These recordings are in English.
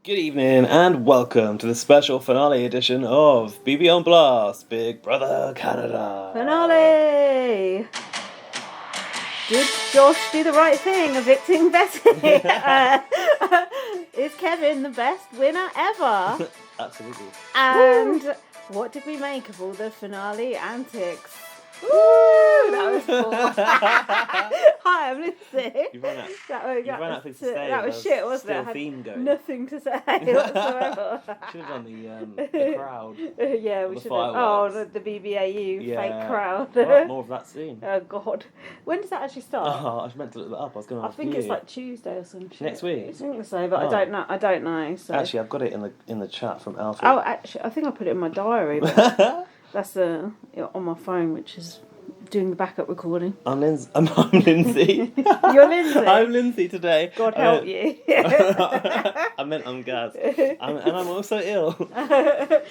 Good evening and welcome to the special finale edition of BB on Blast, Big Brother Canada. Finale! Did Josh do the right thing, evicting Betty? Is Kevin the best winner ever? Absolutely. And what did we make of all the finale antics? Woo! That was cool. Hi, I'm Lindsay. You ran out. That Ran out of things to say. That was shit, wasn't still it? I had theme going. nothing to say whatsoever. Should have done the crowd. Yeah, we the should have. fireworks. Oh, the BBAU fake crowd. Right, more of that soon. Oh God, when does that actually start? Oh, I was meant to look that up. I was going to. I think it's like Tuesday or some shit. Next week. I think so, but I don't know. I don't know. So. Actually, I've got it in the chat from Alfred. Oh, actually, I think I put it in my diary. But that's on my phone, which is doing the backup recording. I'm Lindsay. I'm Lindsay. You're Lindsay. I'm Lindsay today. God help you. I meant I'm Gaz. And I'm also ill.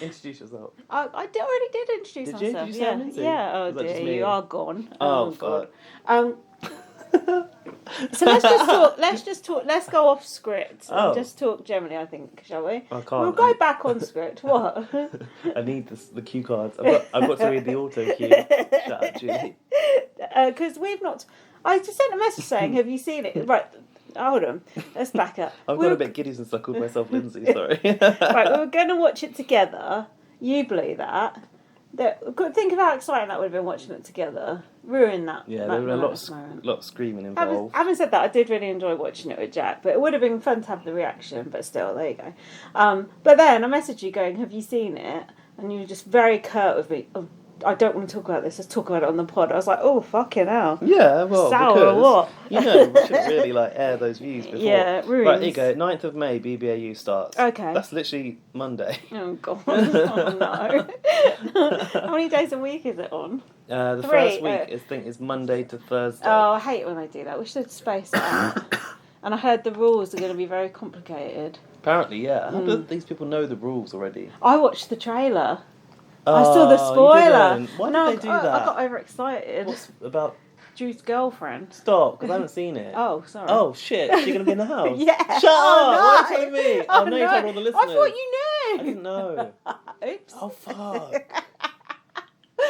Introduce yourself. I already did introduce myself. Did you say I'm Lindsay? Yeah. Oh Was that just dear, me? you are gone. Oh God. fuck. So let's just talk. Let's go off script and Oh. just talk generally. I think, shall we? I can't. We'll go back on script. What? I need the cue cards. I've got to read the auto cue. Shut up, Julie. Because we've not. I just sent a message saying, "Have you seen it?" Right. Hold on. Let's back up. I've got a bit giddy since I called myself Lindsay. Sorry. Right, we were going to watch it together. You blew that. Think of how exciting that would have been watching it together. Ruin that. Yeah, there were a lot of screaming involved. Having said that, I did really enjoy watching it with Jack, but it would have been fun to have the reaction, but still, there you go. But then I messaged you going, have you seen it? And you were just very curt with me. Oh, I don't want to talk about this, let's talk about it on the pod. I was like, oh, fucking hell. Yeah, well, sour because, or what? You know, we shouldn't really air those views before. Yeah, it ruins. Right, here you go. 9th of May, BBAU starts. Okay. That's literally Monday. Oh, God. Oh, no. How many days a week is it on? The 3, first week, I think, is Monday to Thursday. Oh, I hate when they do that. We should space it out. And I heard the rules are going to be very complicated. Apparently, yeah. How do these people know the rules already? I watched the trailer. I saw the spoiler. Why did they do that? I got overexcited. What's about Drew's girlfriend. Stop, because I haven't seen it. Oh, sorry. Oh, shit. Is she going to be in the house? Yeah. Shut Oh, up. no. Why are you telling me? Oh, no, no. you told all the listeners. I thought you knew. I didn't know. Oops. Oh, fuck.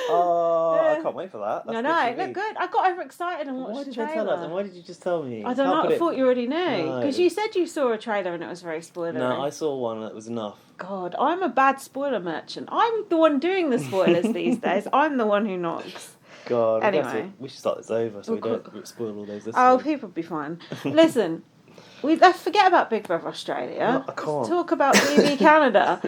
Oh, I can't wait for that. No, look good. I got overexcited and watched Why the did they trailer. tell us? And why did you just tell me? I don't know. I thought you already knew. Because No. you said you saw a trailer and it was very spoilery. No, I saw one that was enough. God, I'm a bad spoiler merchant. I'm the one doing the spoilers these days. I'm the one who knocks. God. Anyway. We should start this over so we don't spoil all those listeners. Oh, people will be fine. Listen, let's forget about Big Brother Australia. I can't. Let's talk about BB Canada.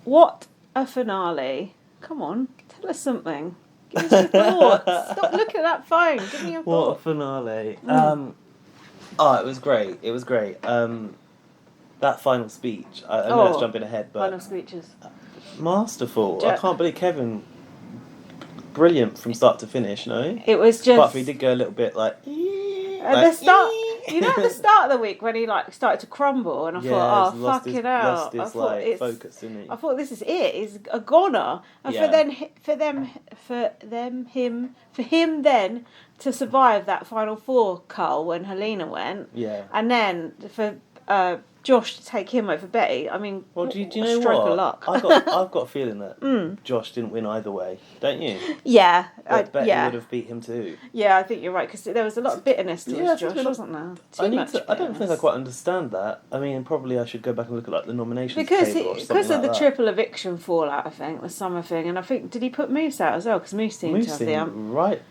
What a finale. Come on, tell us something. Give us your thoughts. Stop looking at that phone. Give me your What a thoughts. finale. It was great. It was great. That final speech, I know it's jumping ahead, but... Final speeches. Masterful. I can't believe Kevin... Brilliant from start to finish, no? It was just... But he did go a little bit like... At the start... You know, at the start of the week when he started to crumble, and I thought, oh fucking hell! Lost his focus, didn't he? I thought this is it. He's a goner, and for him then to survive that final 4, Carl, when Helena went, and then for Josh to take him over Betty. I mean, well, do you know stroke what? of luck. I've got a feeling that Josh didn't win either way, don't you? Yeah, Betty would have beat him too. Yeah, I think you're right because there was a lot of bitterness towards Josh, wasn't there? I don't think I quite understand that. I mean, probably I should go back and look at the nominations because table or something of the like that. triple eviction fallout. I think the summer thing, and I think did he put Moose out as well? Because Moose seemed to have the right.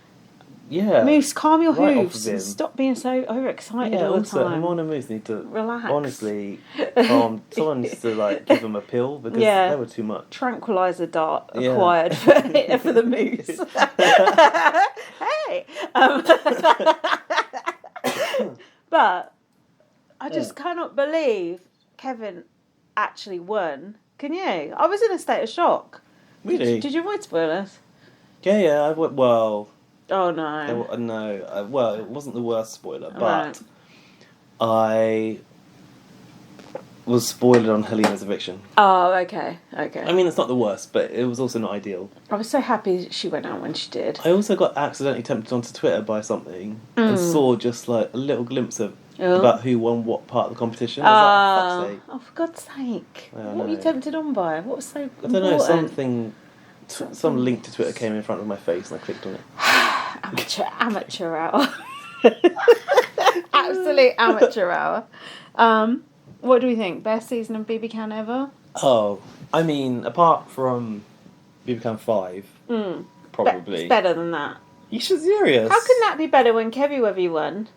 Yeah. Moose, calm your Right hooves and stop being so overexcited all the time. Him and Moose need to relax. Honestly, calm. Someone needs to give them a pill because they were too much. Tranquilizer dart acquired for the Moose. Hey, but I just cannot believe Kevin actually won. Can you? I was in a state of shock. Really? Did you avoid spoilers? Yeah. Well. Oh no. No. Well, it wasn't the worst spoiler, but I was spoiled on Helena's eviction. Oh, okay. I mean, it's not the worst, but it was also not ideal. I was so happy she went out when she did. I also got accidentally tempted onto Twitter by something and saw just a little glimpse of about who won what part of the competition. I was like, fuck's sake. Oh, for God's sake. Yeah, What were you tempted on by? What was so important? I don't know, some link to Twitter came in front of my face and I clicked on it. Amateur hour. Absolute amateur hour. What do we think? Best season of BB Can ever? Oh, I mean, apart from BB Can 5, probably. It's better than that. You should serious. How can that be better when Kevy Webby won?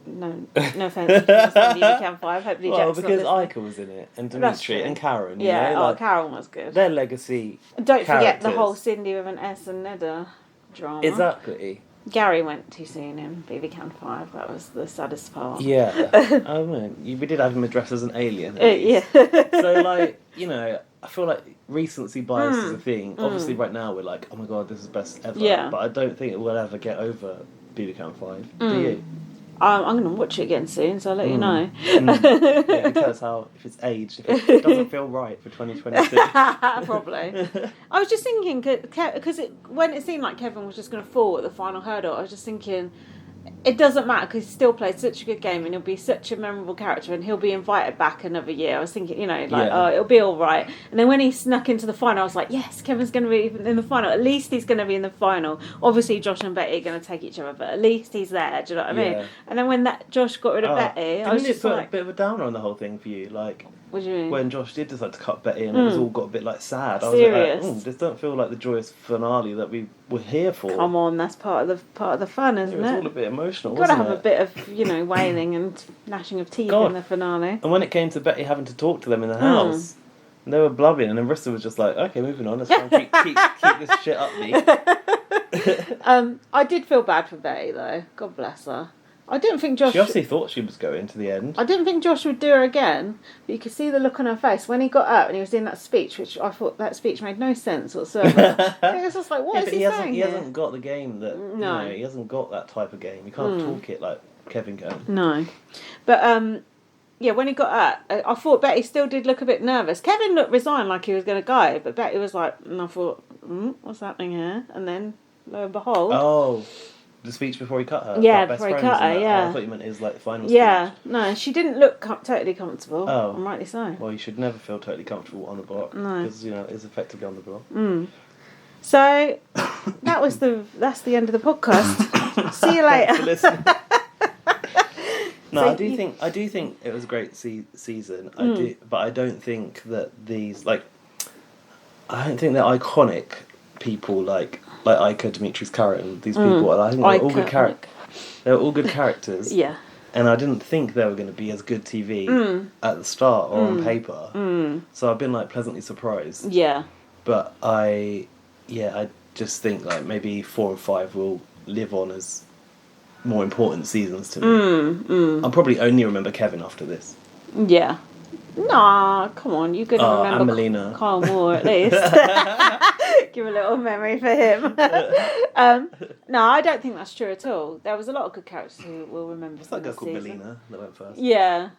No offence if you're BB Can 5. Hopefully well, Jack's because not Ica was in it, and Dimitri, and Karen. Yeah, you know, Karen was good. Their legacy. And don't forget characters. the whole Cindy with an S and Nedda drama. Exactly. Gary went too soon in BB Can 5. That was the saddest part. Yeah. I mean, we did have him addressed as an alien. Yeah. So, like, you know, I feel like recency bias is a thing. Obviously, right now we're like, oh my god, this is best ever. Yeah. But I don't think it will ever get over BB Can 5. Do you? I'm going to watch it again soon, so I'll let you know. Yeah, tell us how, if it's aged, if it doesn't feel right for 2022. Probably. I was just thinking, because when it seemed like Kevin was just going to fall at the final hurdle, I was just thinking, it doesn't matter because he still played such a good game and he'll be such a memorable character and he'll be invited back another year. I was thinking, you know, like, oh, it'll be all right. And then when he snuck into the final, I was like, yes, Kevin's going to be in the final. At least he's going to be in the final. Obviously, Josh and Betty are going to take each other, but at least he's there. Do you know what I mean? And then when Josh got rid of Betty, I was just put like... a bit of a downer on the whole thing for you? Like, what do you mean? When Josh did decide to cut Betty and it was all got a bit like sad. I was serious. like, this don't feel like the joyous finale that we were here for. Come on, that's part of the fun, isn't it? It was all a bit emotional, You've got wasn't to have a bit of, you know, wailing and gnashing of teeth in the finale. And when it came to Betty having to talk to them in the house, and they were blubbing, and then Rissa was just like, okay, moving on, let's try and keep this shit up me. I did feel bad for Betty, though. God bless her. I didn't think Josh... She obviously thought she was going to the end. I didn't think Josh would do her again, but you could see the look on her face when he got up and he was doing that speech, which I thought that speech made no sense whatsoever. It was just like, what is he saying He hasn't got the game that... No. You know, he hasn't got that type of game. You can't talk it like Kevin can. No. But, yeah, when he got up, I thought Betty still did look a bit nervous. Kevin looked resigned like he was going to go, but Betty was like, and I thought, what's happening here? And then, lo and behold... Oh... The speech before he cut her? Yeah, before he cut her, yeah. Oh, I thought you meant his final speech. Yeah, no, she didn't look totally comfortable. Oh. And rightly so. Well, you should never feel totally comfortable on the block. No. Because, you know, it's effectively on the block. So, that's the end of the podcast. See you later. No, So I do think it was a great season. But I don't think that I don't think they're iconic people like Ica, Dimitri's Karen, these people. And I think they're all good characters. They're all good characters. Yeah. And I didn't think they were going to be as good TV at the start or on paper. So I've been pleasantly surprised. Yeah. But I just think maybe 4 and 5 will live on as more important seasons to me. I'll probably only remember Kevin after this. Yeah. Nah, come on, you could remember and Melina. Kyle Moore at least. Give a little memory for him. No, I don't think that's true at all. There was a lot of good characters who will remember. It's that girl called Melina that went first. Yeah.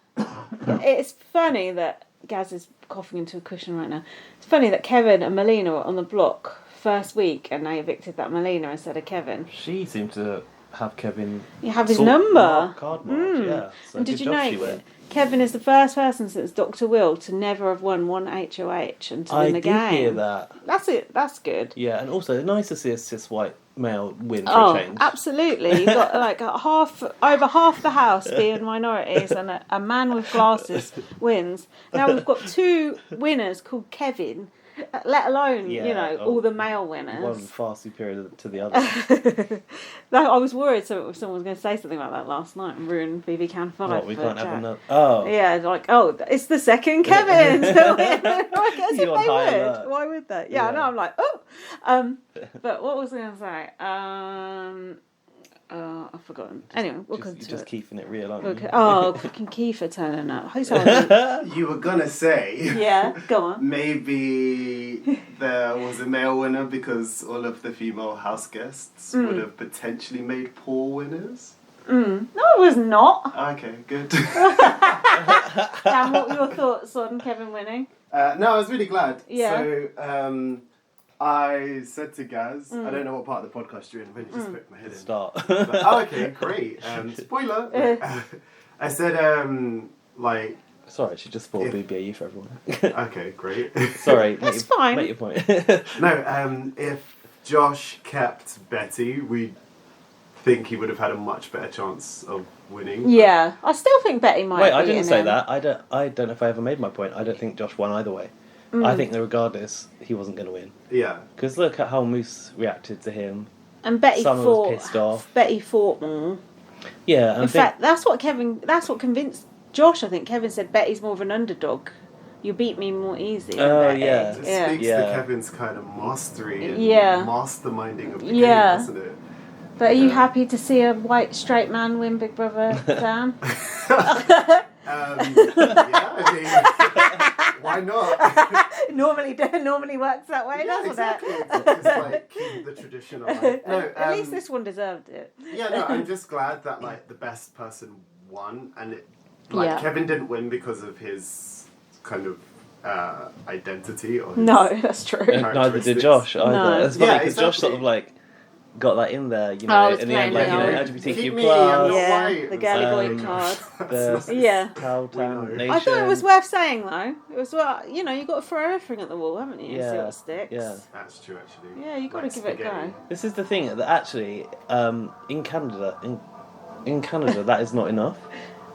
It's funny that Gaz is coughing into a cushion right now. It's funny that Kevin and Melina were on the block first week and they evicted that Melina instead of Kevin. She seemed to have Kevin... You have his number. Card marked, yeah. So and did you job know... she went. Kevin is the first person since Dr. Will to never have won one HOH and to win the game. I did hear that. That's it. That's good. Yeah, and also nice to see a cis white male win for a change. Absolutely. You've got over half the house being minorities and a man with glasses wins. Now we've got 2 winners called Kevin, let alone, all the male winners. One far superior to the other. I was worried someone was going to say something like that last night and ruin BB Can 5. What, we can't Jack. have another... Oh. Yeah, it's the second Kevin. Why would they? Yeah, I know, I'm like, but what was I going to say? I've forgotten. Anyway, we'll come to it. You're just keeping it real, aren't you? Okay. Oh, fucking Kiefer turning up. You were gonna say... Yeah, go on. Maybe there was a male winner because all of the female house guests would have potentially made poor winners. No, it was not. Okay, good. Dan, what were your thoughts on Kevin winning? No, I was really glad. Yeah. So, I said to Gaz, I don't know what part of the podcast you're in, I've only just put my head in. Start. But, okay, great. Spoiler. I said, like... Sorry, she just spelled BBAU for everyone. Okay, great. Sorry, That's fine. Make your point. No, if Josh kept Betty, we think he would have had a much better chance of winning. Yeah, I still think Betty might. Wait, have I didn't beaten say him. that. I don't know if I ever made my point. I don't think Josh won either way. I think that regardless, he wasn't going to win. Yeah. Because look at how Moose reacted to him. And Betty Summer fought. was pissed off. Betty fought more. Yeah, and In fact, that's what convinced Josh. I think Kevin said Betty's more of an underdog. You beat me more easy. Oh, Betty. yeah. It speaks to Kevin's kind of mastery and masterminding of the game, doesn't it? But are you happy to see a white straight man win Big Brother, Dan? Yeah, I mean, why not? normally works that way, doesn't exactly. it? It's just like keep the tradition alive. No, At least this one deserved it. Yeah, no, I'm just glad that like the best person won, and Kevin didn't win because of his kind of identity or his that's true. neither did Josh either. No. It's funny Yeah, because Josh sort of like got that in there, you know, I was in the end, like, you playing know, the LGBTQ Keep me, I'm not white. the girly boy card. the Yeah. Cowtown Nation. I thought it was worth saying though. It was you know, you got to throw everything at the wall, haven't you? And see what sticks. Yeah. That's true, actually. Yeah, you got to Like give it a spaghetti. go. This is the thing that actually, in Canada, in Canada, that is not enough.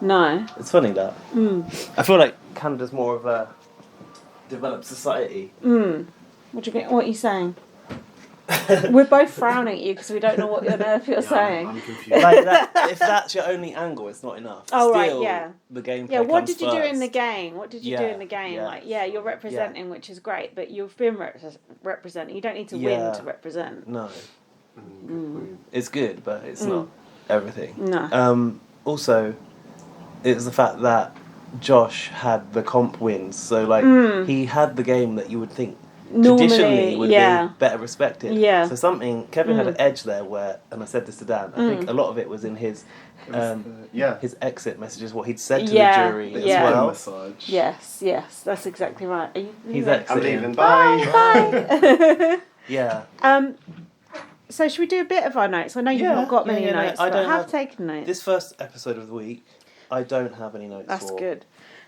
No. It's funny that. I feel like Canada's more of a developed society. What are you saying? We're both frowning at you because we don't know what on earth you're saying. I'm confused. Like that, if that's your only angle, it's not enough. Oh, right, Still, yeah. The gameplay Yeah, what comes did you do in first. the game? What did you do Yeah, in the game? yeah. Like, you're representing, which is great, but you've been representing. You don't need to win to represent. No, Good point. it's good, but it's not everything. No. Also, it was the fact that Josh had the comp wins, so like he had the game that you would think traditionally would be better respected. Yeah. So Kevin had an edge there where, and I said this to Dan, I think a lot of it was in his his exit messages, what he'd said to the jury as well. Massage. Yes, that's exactly right. He's I'm exiting. leaving. Bye. Bye. Yeah. So should we do a bit of our notes? I know you've not got many notes, I but I don't have taken notes. This first episode of the week, I don't have any notes That's for. good.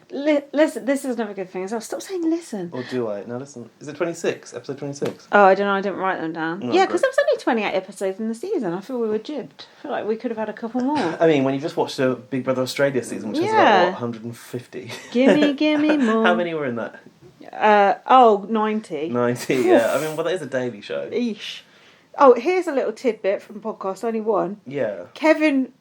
Listen, this is another good thing as well. Stop saying listen. Or do I? Now listen. Is it 26? Episode 26? Oh, I don't know. I didn't write them down. No, Yeah, because great. there was only 28 episodes in the season. I feel we were jibbed. I feel like we could have had a couple more. I mean, when you just watched the Big Brother Australia season, which was Yeah. like, what, 150? Gimme more. How many were in that? 90. 90, yeah. I mean, well, that is a daily show. Eesh. Oh, here's a little tidbit from podcast, only one. Yeah. Kevin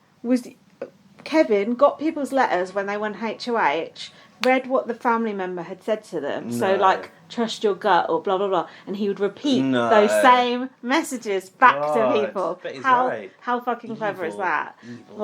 got people's letters when they won HOH, read what the family member had said to them. So, No. like, trust your gut or blah, blah, blah. And he would repeat No. those same messages back to God, people. but he's How right. how fucking clever is Evil. that? Evil.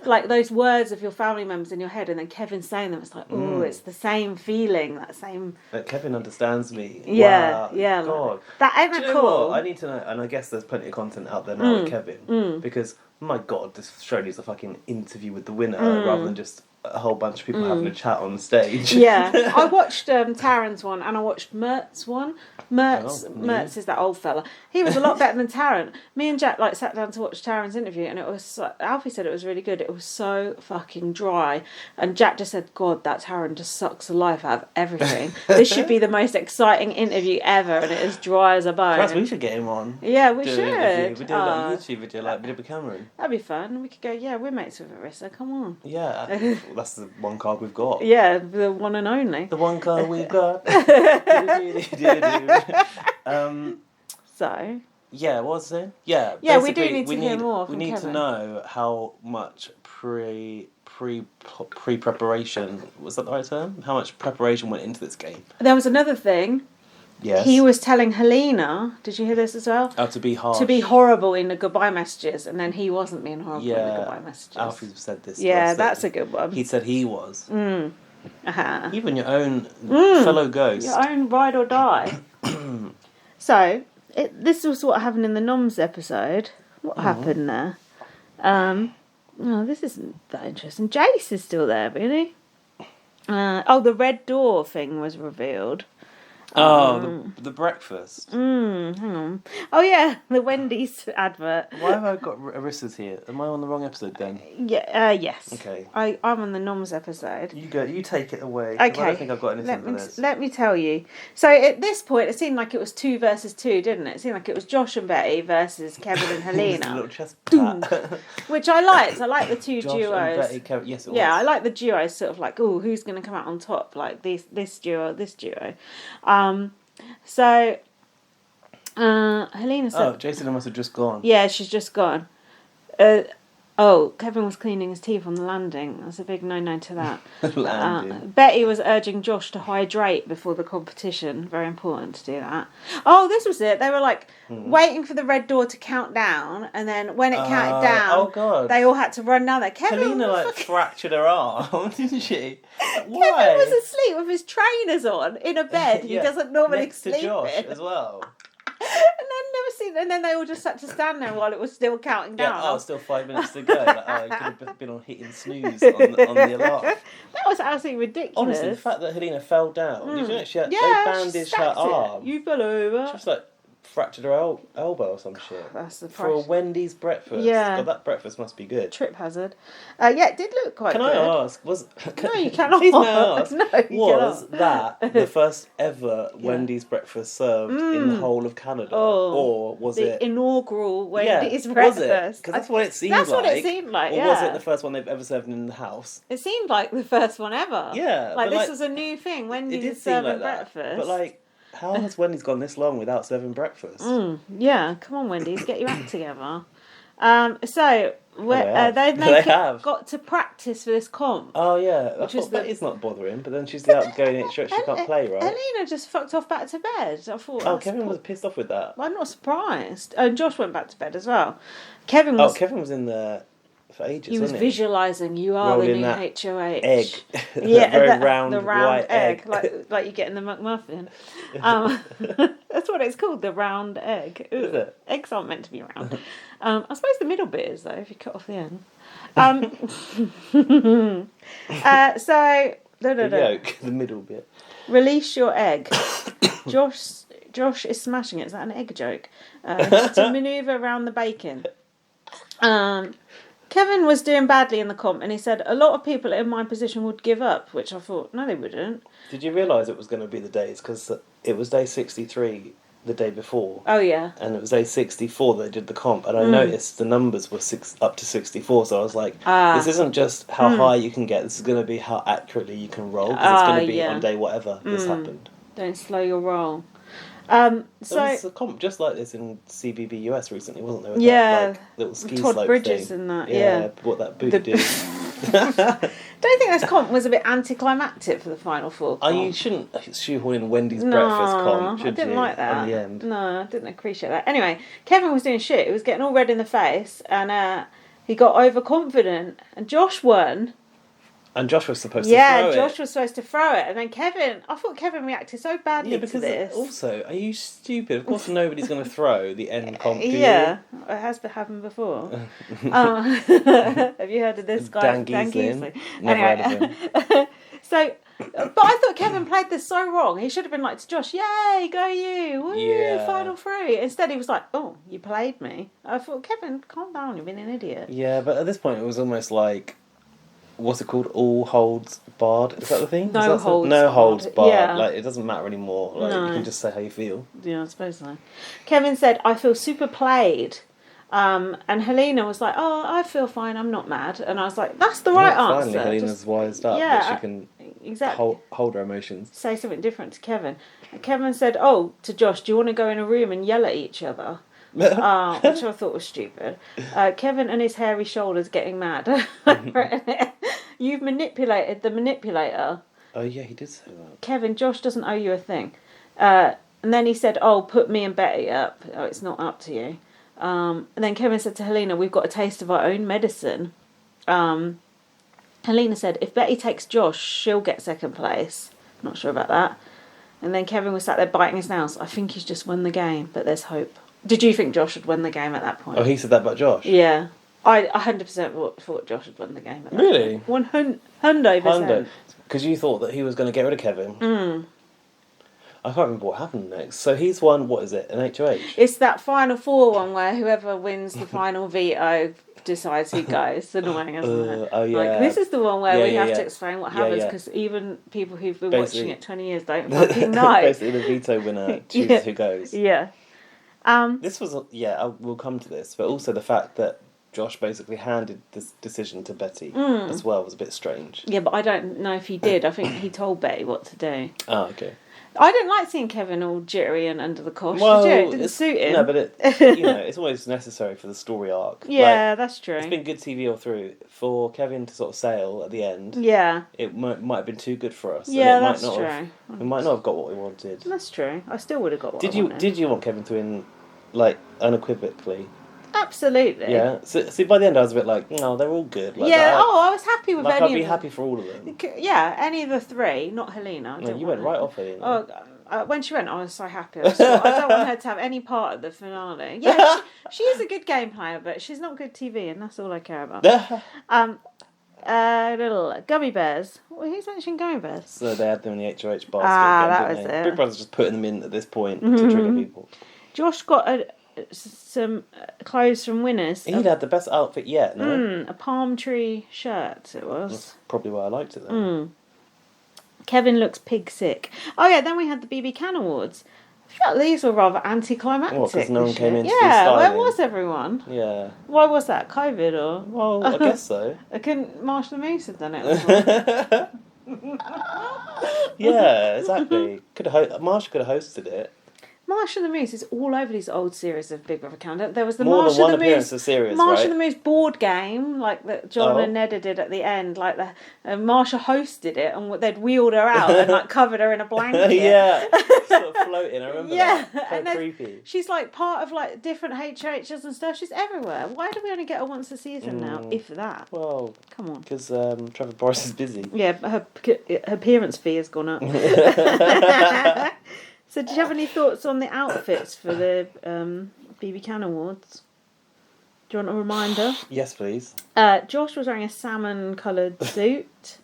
Like those words of your family members in your head, and then Kevin saying them. It's like, oh, it's the same feeling, that same. Like, Kevin understands me. Yeah, Wow. yeah. God. That ain't Do you that know cool. what? I need to know, and I guess there's plenty of content out there now with Kevin, because, my God, this show needs a fucking interview with the winner rather than just a whole bunch of people having a chat on stage. Yeah, I watched Taran's one and I watched Mert's one. Mert's Oh, is that old fella. He was a lot better than Taran. Me and Jack sat down to watch Taran's interview, and it was Alfie said it was really good. It was so fucking dry, and Jack just said, "God, that Taran just sucks the life out of everything. This should be the most exciting interview ever, and it is dry as a bone." Perhaps we should get him on. Yeah, we Do should. an interview. We do like a YouTube video like we did with Cameron. That'd be fun. We could go. Yeah, we're mates with Arissa. Come on. Yeah, well, that's the one card we've got. Yeah, the one and only. The one card we've got. So. Yeah, what was it? Yeah, Yeah, we do basically, need to hear more We from need to Kevin. know how much pre-preparation, was that the right term? How much preparation went into this game? There was another thing. Yes. He was telling Helena, did you hear this as well? To be harsh. To be horrible in the goodbye messages, and then he wasn't being horrible in the goodbye messages. Alfie said this. Yeah, to us, that's that a good one. He said he was. Uh-huh. Even your own fellow ghost. Your own ride or die. So, this was what happened in the Noms episode. What happened there? Oh, this isn't that interesting. Jace is still there, really. The red door thing was revealed. The breakfast. Hang on. Oh yeah, the Wendy's advert. Why have I got Arissa's here? Am I on the wrong episode then? Yeah. Yes. Okay. I'm on the Noms episode. You go. You take it away. Okay. I don't think I've got anything for this. Let me tell you. So at this point, it seemed like it was 2 versus 2, didn't it? It seemed like it was Josh and Betty versus Kevin and Helena. Just a little chest pat. Which I liked. I like the two Josh duos. And Betty, Kevin. Yes, it was. Yeah, I like the duos. Sort of like, oh, who's going to come out on top? Like this duo, this duo. So, Helena said... Oh, Jason must have just gone. Yeah, she's just gone. Kevin was cleaning his teeth on the landing. That's a big no-no to that. Landing. Betty was urging Josh to hydrate before the competition. Very important to do that. Oh, this was it. They were like waiting for the red door to count down, and then when it counted down, they all had to run down there. Helena fractured her arm, didn't she? Why? Kevin was asleep with his trainers on in a bed he doesn't normally next sleep to Josh in. as well. And then they all just had to stand there while it was still counting down. Yeah, still 5 minutes to go. Like, I could have been on hitting snooze on the alarm. That was absolutely ridiculous. Honestly, the fact that Helena fell down, you know, they bandaged her arm. You fell over. She was like fractured her elbow or some shit. That's the for a Wendy's breakfast. Yeah. God, that breakfast must be good. Trip hazard. Yeah, it did look quite good. Can I ask? No, you cannot. Please may I ask? No, you was cannot. that the first ever Wendy's breakfast served in the whole of Canada? Or was it... the inaugural Wendy's breakfast? Was it? Because that's what it seemed like. That's what it seemed like, Or was it the first one they've ever served in the house? It seemed like the first one ever. Yeah. Like, this was a new thing. Wendy's is serving breakfast. But, like... How has Wendy's gone this long without serving breakfast? Yeah, come on, Wendy's, get your act together. So they got to practice for this comp. Oh yeah, I thought Betty's not bothering, but then she's out going in church. She can't play, right? Helena just fucked off back to bed. I thought. Oh, Kevin was pissed off with that. I'm not surprised. And Josh went back to bed as well. Kevin was in there for ages. He was visualising. You are rolling the new HOH. Egg. Yeah, very round round white egg. like you get in the McMuffin. That's what it's called, the round egg. Ooh, is it? Eggs aren't meant to be round. I suppose the middle bit is though, if you cut off the end. The yolk, the middle bit. Release your egg. Josh is smashing it. Is that an egg joke? To manoeuvre around the bacon. Kevin was doing badly in the comp, and he said a lot of people in my position would give up, which I thought, no, they wouldn't. Did you realise it was going to be the days? Because it was day 63 the day before. Oh, yeah. And it was day 64 they did the comp, and I noticed the numbers were up to 64, so I was like, this isn't just how high you can get, this is going to be how accurately you can roll, because it's going to be on day whatever this happened. Don't slow your roll. There was a comp just like this in CBB US recently, wasn't there? With that, little ski Todd slope Bridges thing. and that, what that boot did. Don't think this comp was a bit anticlimactic for the final four. Oh, you shouldn't shoehorn in Wendy's breakfast comp, should I didn't like that. In the end. No, I didn't appreciate that. Anyway, Kevin was doing shit. He was getting all red in the face, and he got overconfident, and Josh won. And Josh was supposed to throw it. Yeah, Josh was supposed to throw it. And then I thought Kevin reacted so badly to this. Also, are you stupid? Of course nobody's going to throw the end comp, do Yeah, it has happened before. Have you heard of this guy? Dan Giesling. Never heard of him. But I thought Kevin played this so wrong. He should have been like to Josh, yay, go you, woo, final three. Instead he was like, oh, you played me. I thought, Kevin, calm down, you've been an idiot. Yeah, but at this point it was almost like... What's it called? All holds barred? Is that the thing? No holds barred. Yeah. Like, it doesn't matter anymore. Like, you can just say how you feel. Yeah, I suppose so. Kevin said, I feel super played. And Helena was like, oh, I feel fine, I'm not mad. And I was like, that's the right answer. Finally, Helena's wised up that she can hold her emotions. Say something different to Kevin. And Kevin said, oh, to Josh, do you want to go in a room and yell at each other? Which I thought was stupid. Kevin and his hairy shoulders getting mad. You've manipulated the manipulator. Oh yeah, he did say that. Kevin, Josh doesn't owe you a thing. And then he said, oh, put me and Betty up. Oh, it's not up to you. And then Kevin said to Helena, we've got a taste of our own medicine. Helena said, if Betty takes Josh, she'll get second place. Not sure about that. And then Kevin was sat there biting his nails. I think he's just won the game, but there's hope. Did you think Josh had won the game at that point? Oh, he said that about Josh? Yeah. I 100% thought Josh had won the game at that really? point. 100%. Because you thought that he was going to get rid of Kevin? I can't remember what happened next. So he's won, what is it, an HOH? It's that final four one where whoever wins the final veto decides who goes. It's annoying, isn't it? Oh, yeah. Like, this is the one where we have to explain what happens, because even people who've been watching it 20 years don't fucking know. Basically, the veto winner chooses who goes. Yeah. This was, we'll come to this, but also the fact that Josh basically handed this decision to Betty as well was a bit strange. Yeah, but I don't know if he did. I think he told Betty what to do. Oh, okay. I didn't like seeing Kevin all jittery and under the cosh. Well, did you? It didn't suit him. No, but it's always necessary for the story arc. Yeah, that's true. It's been good TV all through. For Kevin to sort of sail at the end, it might have been too good for us. Yeah, that's true. We might not have got what we wanted. That's true. I still would have got what I wanted. Did you want Kevin to win, like, unequivocally? Absolutely. Yeah. So, see, by the end I was a bit like, no, they're all good. Like, I was happy with any of them. I'd be happy for all of them. Yeah, any of the three, not Helena. No, you went right off Helena. When she went, I was so happy. I don't want her to have any part of the finale. Yeah, she is a good game player, but she's not good TV, and that's all I care about. Little gummy bears. Well, who's mentioned gummy bears? So they had them in the HOH basket. That was it. Big Brother's just putting them in at this point to trigger people. Josh got some clothes from Winners. He'd had the best outfit yet, no? A palm tree shirt, it was. That's probably why I liked it then. Kevin looks pig sick. Oh yeah, then we had the BB Can Awards. I felt these were rather anticlimactic. Well, because no one came in to do Yeah, styling. where was everyone? Yeah. Why was that? COVID or? Well, I guess so. I couldn't. Marshall the Moose have done it. Yeah, exactly. Marsha could have hosted it. Marshall the Moose is all over these old series of Big Brother Countdown. There was the More Marshall than one the appearance Moose, of series, Marshall right? the Moose board game, like that John and Neda did at the end. Like Marsha hosted it, and they'd wheeled her out and like covered her in a blanket. Yeah, sort of floating. I remember that. And creepy. She's like part of like different HHs and stuff. She's everywhere. Why do we only get her once a season now, if that? Well, come on. Because Trevor Boris is busy. Yeah, her appearance fee has gone up. So, did you have any thoughts on the outfits for the BB Can Awards? Do you want a reminder? Yes, please. Josh was wearing a salmon-coloured suit.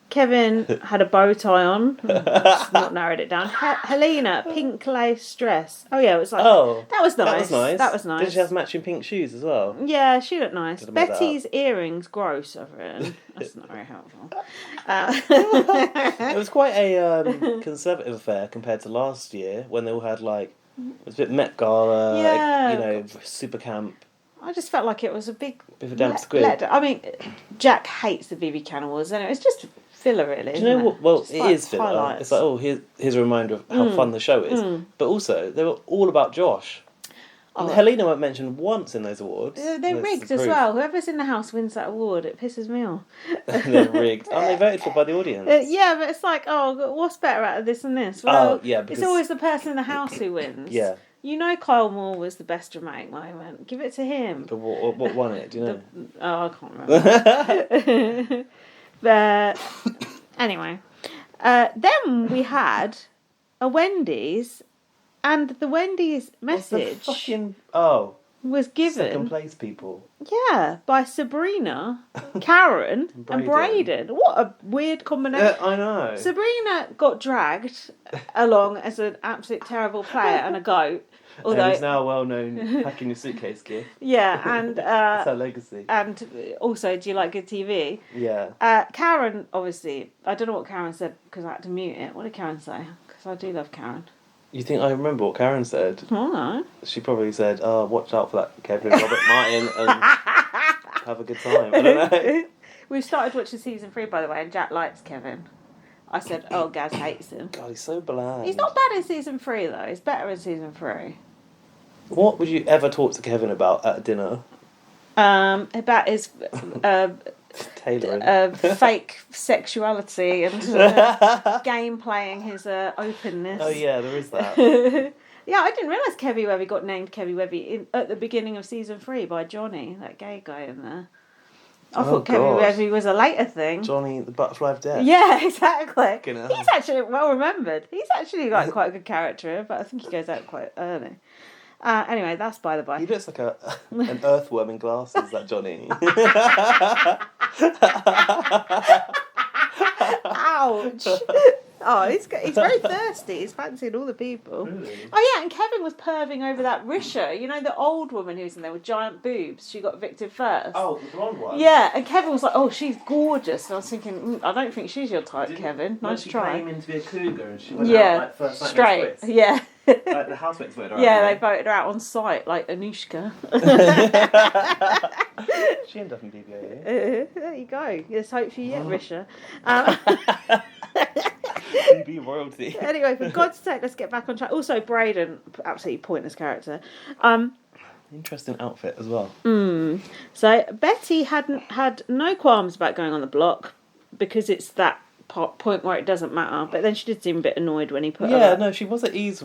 Kevin had a bow tie on. Not narrowed it down. Helena, pink lace dress. Oh yeah, it was like that was nice. That was nice. Did she have matching pink shoes as well? Yeah, she looked nice. Betty's earrings, gross. I've written. That's not very helpful. It was quite a conservative affair compared to last year when they all had like it was a bit Met Gala, super camp. I just felt like it was a big bit of a damp squid. I mean, Jack hates the BB Can Awards, and it was just filler, really. Do you know what? Well, just it is filler. Highlights. It's like, here's a reminder of how fun the show is. But also, they were all about Josh. And Helena won't mention once in those awards. They're rigged as well. Whoever's in the house wins that award. It pisses me off. They're rigged. Aren't they voted for by the audience? Yeah, but it's like, what's better out of this and this? Well, it's always the person in the house who wins. Yeah. You know Kyle Moore was the best dramatic moment. Give it to him. But what won it? Do you know? I can't remember. But anyway. Then we had a Wendy's, and the Wendy's message was given second place people. Yeah, by Sabrina, Karen, and Brayden. What a weird combination. I know. Sabrina got dragged along as an absolute terrible player and a goat. Although he's now a well-known packing your suitcase gift. Yeah, and that's her legacy. And also, do you like good TV? Yeah. Karen, obviously, I don't know what Karen said because I had to mute it. What did Karen say? Because I do love Karen. You think I remember what Karen said? Oh no. She probably said, watch out for that Kevin and Robert Martin and have a good time. I don't know. We've started watching season 3, by the way, and Jack likes Kevin. I said, Gaz hates him. God, he's so bland. He's not bad in season 3, though. He's better in season 3. What would you ever talk to Kevin about at dinner? About his tailoring. Fake sexuality and game playing his openness. Oh yeah, there is that. Yeah, I didn't realise Kevy Webby got named Kevy Webby at the beginning of season 3 by Johnny, that gay guy in there. I thought Kevy Webby was a later thing. Johnny, the Butterfly of Death. Yeah, exactly. He's actually well remembered. He's actually like quite a good character, but I think he goes out quite early. Anyway, that's by the by. He looks like an earthworm in glasses, that Johnny. Ouch. Oh, he's very thirsty. He's fancying all the people. Really? Oh yeah, and Kevin was perving over that Risha. You know, the old woman who's in there with giant boobs. She got evicted first. Oh, the blonde one. Yeah, and Kevin was like, "Oh, she's gorgeous." And I was thinking, I don't think she's your type, Kevin. Nice try. She came in to be a cougar, and she went out like first night straight. Swiss. Yeah. Like the housemates voted her out. Yeah, they voted her out on site, like Anushka. She ended up in BBA. There you go. Let's hope for you yet, Risha. BB royalty. Anyway, for God's sake, let's get back on track. Also, Braden, absolutely pointless character. Interesting outfit as well. So Betty had no qualms about going on the block because it's that point where it doesn't matter. But then she did seem a bit annoyed when he put her up. No, she was at ease.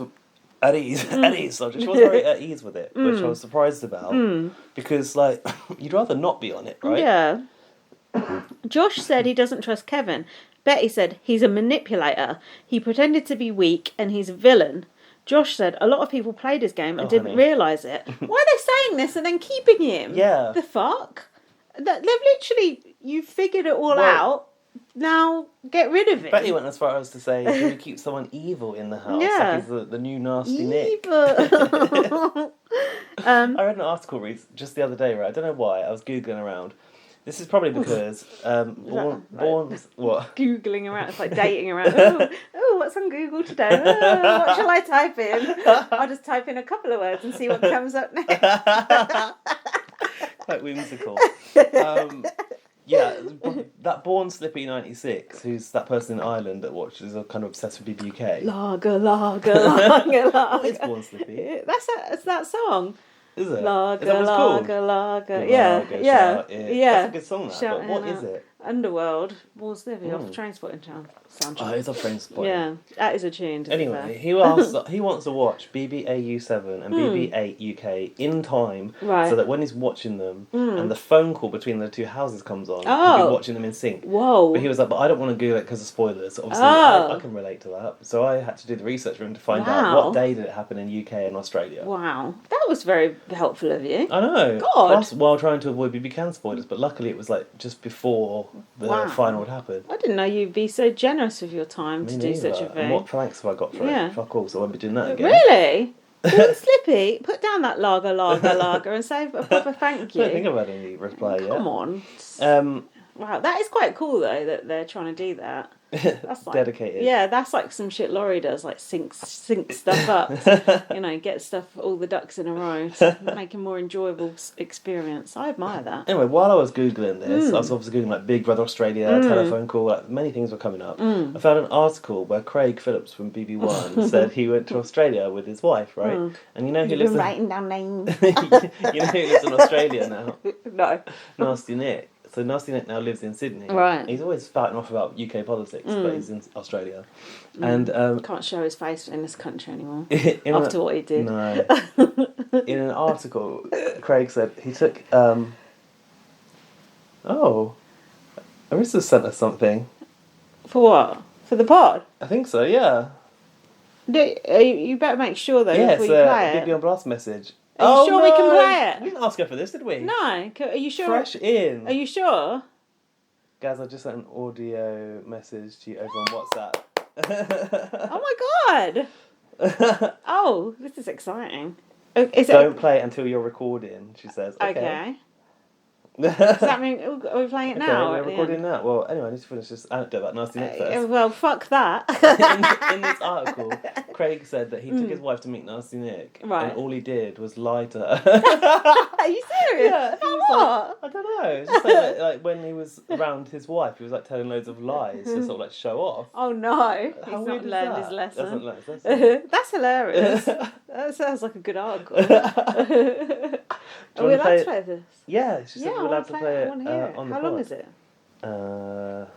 At ease. She was very at ease with it, which I was surprised about. Because, like, you'd rather not be on it, right? Yeah. Josh said he doesn't trust Kevin. Betty said he's a manipulator. He pretended to be weak and he's a villain. Josh said a lot of people played his game and didn't realise it. Why are they saying this and then keeping him? Yeah. The fuck? They've literally, you figured it all out. Now get rid of it. Betty went as far as to say, "Do we keep someone evil in the house? Yeah. Like he's the new nasty Nick." Evil. I read an article just the other day, right? I don't know why. I was googling around. This is probably because Bourne's what? Googling around, it's like dating around. Oh, what's on Google today? Oh, what shall I type in? I'll just type in a couple of words and see what comes up next. Quite whimsical. That Born Slippy 96, who's that person in Ireland that watches are kind of obsessed with BBUK. Lager, lager, lager, lager. It's Born Slippy. That's that song. Is it? Lager, is that what it's called? lager. Lager, Yeah. That's a good song, that. But what is it? Underworld, Born Slippy off the Trainspotting soundtrack. Oh, it's off Trainspotting. Yeah, that is a tune. Anyway, he wants to watch BB-AU7 and BB-8 UK in time, so that when he's watching them and the phone call between the two houses comes on, he'll be watching them in sync. Whoa! But he was like, "But I don't want to Google it because of spoilers." Obviously, I can relate to that, so I had to do the research for him to find out what day did it happen in UK and Australia. Wow, that was very helpful of you. I know. God. Plus, while trying to avoid BB Can spoilers, but luckily it was like just before the final would happen. I didn't know you'd be so generous with your time to do such a thing. And what thanks have I got for it? Fuck all, so I won't be doing that again. Really? Born Slippy, put down that lager, and say a proper thank you. I don't think I've had any reply yet. Come on. Wow, that is quite cool though that they're trying to do that. That's like, dedicated. Yeah, that's like some shit Laurie does, like sync stuff up. Get all the ducks in a row, to make a more enjoyable experience. I admire that. Anyway, while I was googling this, I was obviously googling like Big Brother Australia, telephone call, like many things were coming up. I found an article where Craig Phillips from BB1 said he went to Australia with his wife, right? And you know who lives in writing down names. you know who lives in Australia now? No. Nasty Nick. So Nasty Nick now lives in Sydney. Right. He's always spouting off about UK politics, but he's in Australia. And can't show his face in this country anymore after what he did. No. In an article, Craig said he took. Arissa sent us something. For what? For the pod? I think so. Yeah. You better make sure though before you play it. BB on Blast message. Are you sure we can play it? We didn't ask her for this, did we? No. Are you sure? Fresh in. Are you sure? Guys, I just sent an audio message to you over on WhatsApp. Oh my god! Oh, this is exciting. Don't play it until you're recording, she says. Okay. Does that mean are we playing it now? Okay, we're recording now. Well, anyway, I need to finish this anecdote about Nasty Nick first. Well, fuck that. in this article, Craig said that he took his wife to meet Nasty Nick, and all he did was lie to her. Are you serious? Yeah, about what? I don't know. It's just like when he was around his wife, he was like telling loads of lies to sort of like show off. Oh no, he's not learned his lesson. That's hilarious. That sounds like a good article. Are we allowed to play this? Yeah, she said we're allowed to play it on the pod. How long is it? Don't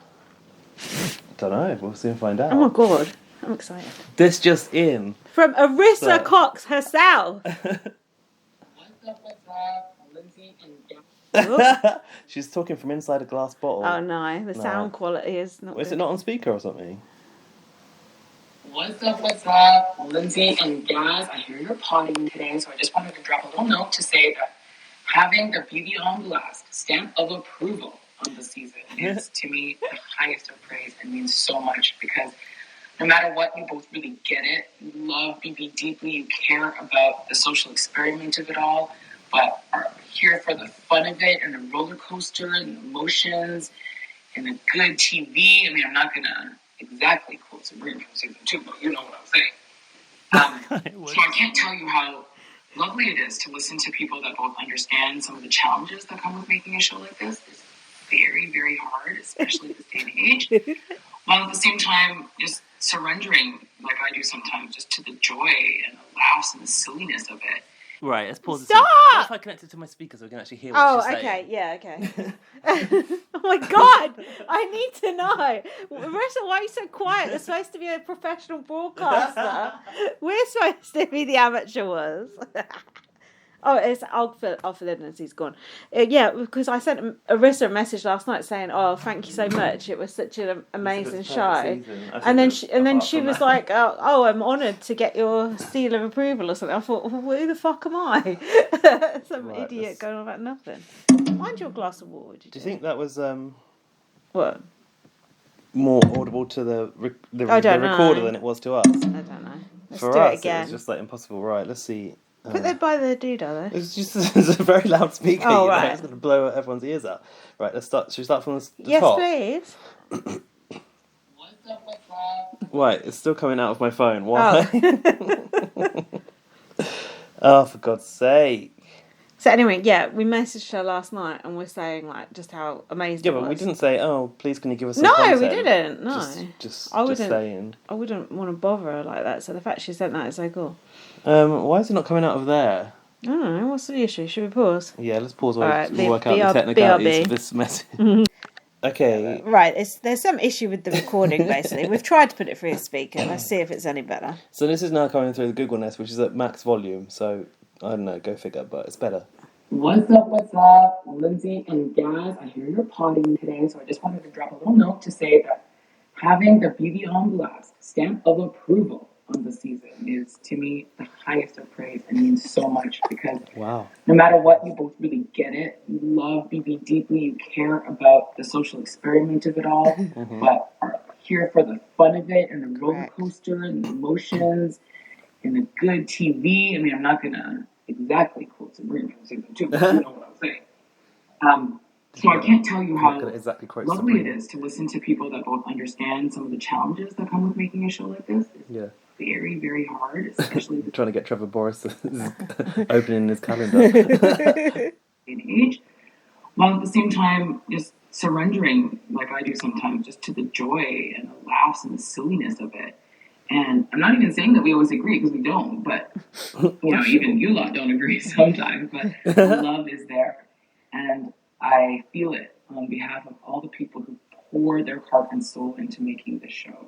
know. We'll soon find out. Oh my god, I'm excited. This just in. From Arissa Cox herself. She's talking from inside a glass bottle. Oh no, the sound quality is not good. Is it not on speaker or something? What's up, Lindsay and Gaz? I hear you're potting today, so I just wanted to drop a little note to say that having the BB on Blast stamp of approval on the season is, to me, the highest of praise and means so much because no matter what, you both really get it. You love BB deeply. You care about the social experiment of it all, but are here for the fun of it and the roller coaster and the emotions and the good TV. I mean, I'm not going to exactly quote Sabrina from season 2, but you know what I'm saying. So I can't tell you how lovely it is to listen to people that both understand some of the challenges that come with making a show like this. It's very, very hard, especially at this day and age. While at the same time, just surrendering, like I do sometimes, just to the joy and the laughs and the silliness of it. Right, let's pause Stop! What if I connect it to my speaker so we can actually hear what she's saying? Oh, okay, yeah, okay. Oh my God, I need to know. Marissa, why are you so quiet? You're supposed to be a professional broadcaster. We're supposed to be the amateurs. Oh, I'll fill in as he's gone. Yeah, because I sent Arissa a message last night saying, "Oh, thank you so much. It was such an amazing show." And then she was like, "Oh, I'm honoured to get your seal of approval or something." I thought, well, who the fuck am I? Some idiot going on about nothing. Mind your glass of water. Do you think that was what? More audible to the recorder than it was to us? I don't know. Let's For do us, it again. it was just like impossible. Right, let's see. Put that by the doodah, though. It's a very loud speaker. Oh, right. It's going to blow everyone's ears out. Right, let's start. Should we start from the yes, top? Yes, What's please. up, what's up? Right, it's still coming out of my phone. Why? Oh, for God's sake. So anyway, yeah, we messaged her last night and we're saying like just how amazing it was. Yeah, but we didn't say, oh, please can you give us some No, content? we didn't. No. Just I wouldn't saying. I wouldn't want to bother her like that, so the fact she sent that is so cool. Why is it not coming out of there? I don't know, what's the issue? Should we pause? Yeah, let's pause while Alright, we work out the technicalities of this message. Okay. Right, there's some issue with the recording basically. We've tried to put it through a speaker. Let's see if it's any better. So this is now coming through the Google Nest, which is at max volume, so I don't know, go figure, but it's better. What's up, Lindsay and Gaz? I hear you're potting today, so I just wanted to drop a little note to say that having the BB on Blast stamp of approval on the season is, to me, the highest of praise and means so much because wow. No matter what, you both really get it. You love BB deeply. You care about the social experiment of it all, but are here for the fun of it and the roller coaster and the emotions and the good TV. I mean, I'm not going to exactly quote Sabrina from season 2, but you know what I'm saying. So I can't tell you how lovely it is to listen to people that both understand some of the challenges that come with making a show like this. It's very, very hard, especially trying to get Trevor Boris opening his calendar. Age, while at the same time just surrendering, like I do sometimes, just to the joy and the laughs and the silliness of it. And I'm not even saying that we always agree, because we don't, but, you know, even you lot don't agree sometimes, but the love is there. And I feel it on behalf of all the people who pour their heart and soul into making this show.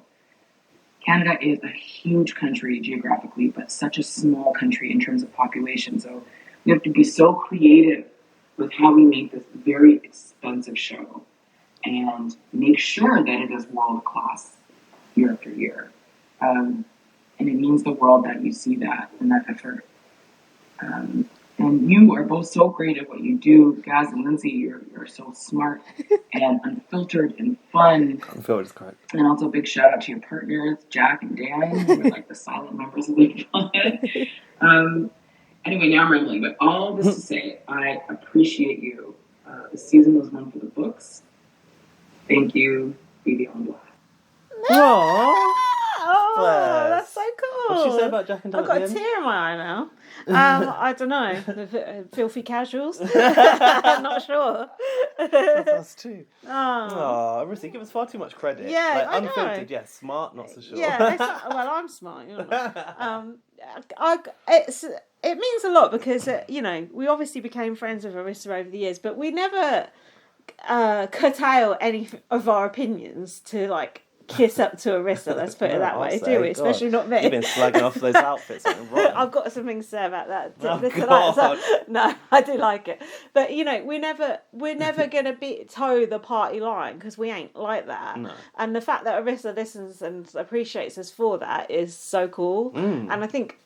Canada is a huge country geographically, but such a small country in terms of population. So we have to be so creative with how we make this very expensive show and make sure that it is world class year after year. And it means the world that you see that and that effort. And you are both so great at what you do. Gaz and Lindsay, you're so smart and unfiltered and fun. Unfiltered is correct. And also big shout out to your partners, Jack and Dan, who are like the silent members of the pod. Anyway, now I'm rambling, but all this to say, I appreciate you. The season was one for the books. Thank you, BB on Blast. Aww. Oh, that's so cool. What did she say about Jack and Dan? I've got a tear in my eye now. I don't know. The filthy casuals. I'm not sure. That's true. Oh, Rissy, give us far too much credit. Yeah, like, I unfiltered, know. yes. Smart, not so sure. Yeah, well, I'm smart. You know. It means a lot because you know, we obviously became friends with Arissa over the years, but we never curtail any of our opinions to like kiss up to Arissa, let's put it that way, do we? Especially not me. You've been slagging off those outfits. I've got some things to say about that. God. No, I do like it. But, you know, we're never going to toe the party line because we ain't like that. No. And the fact that Arissa listens and appreciates us for that is so cool. And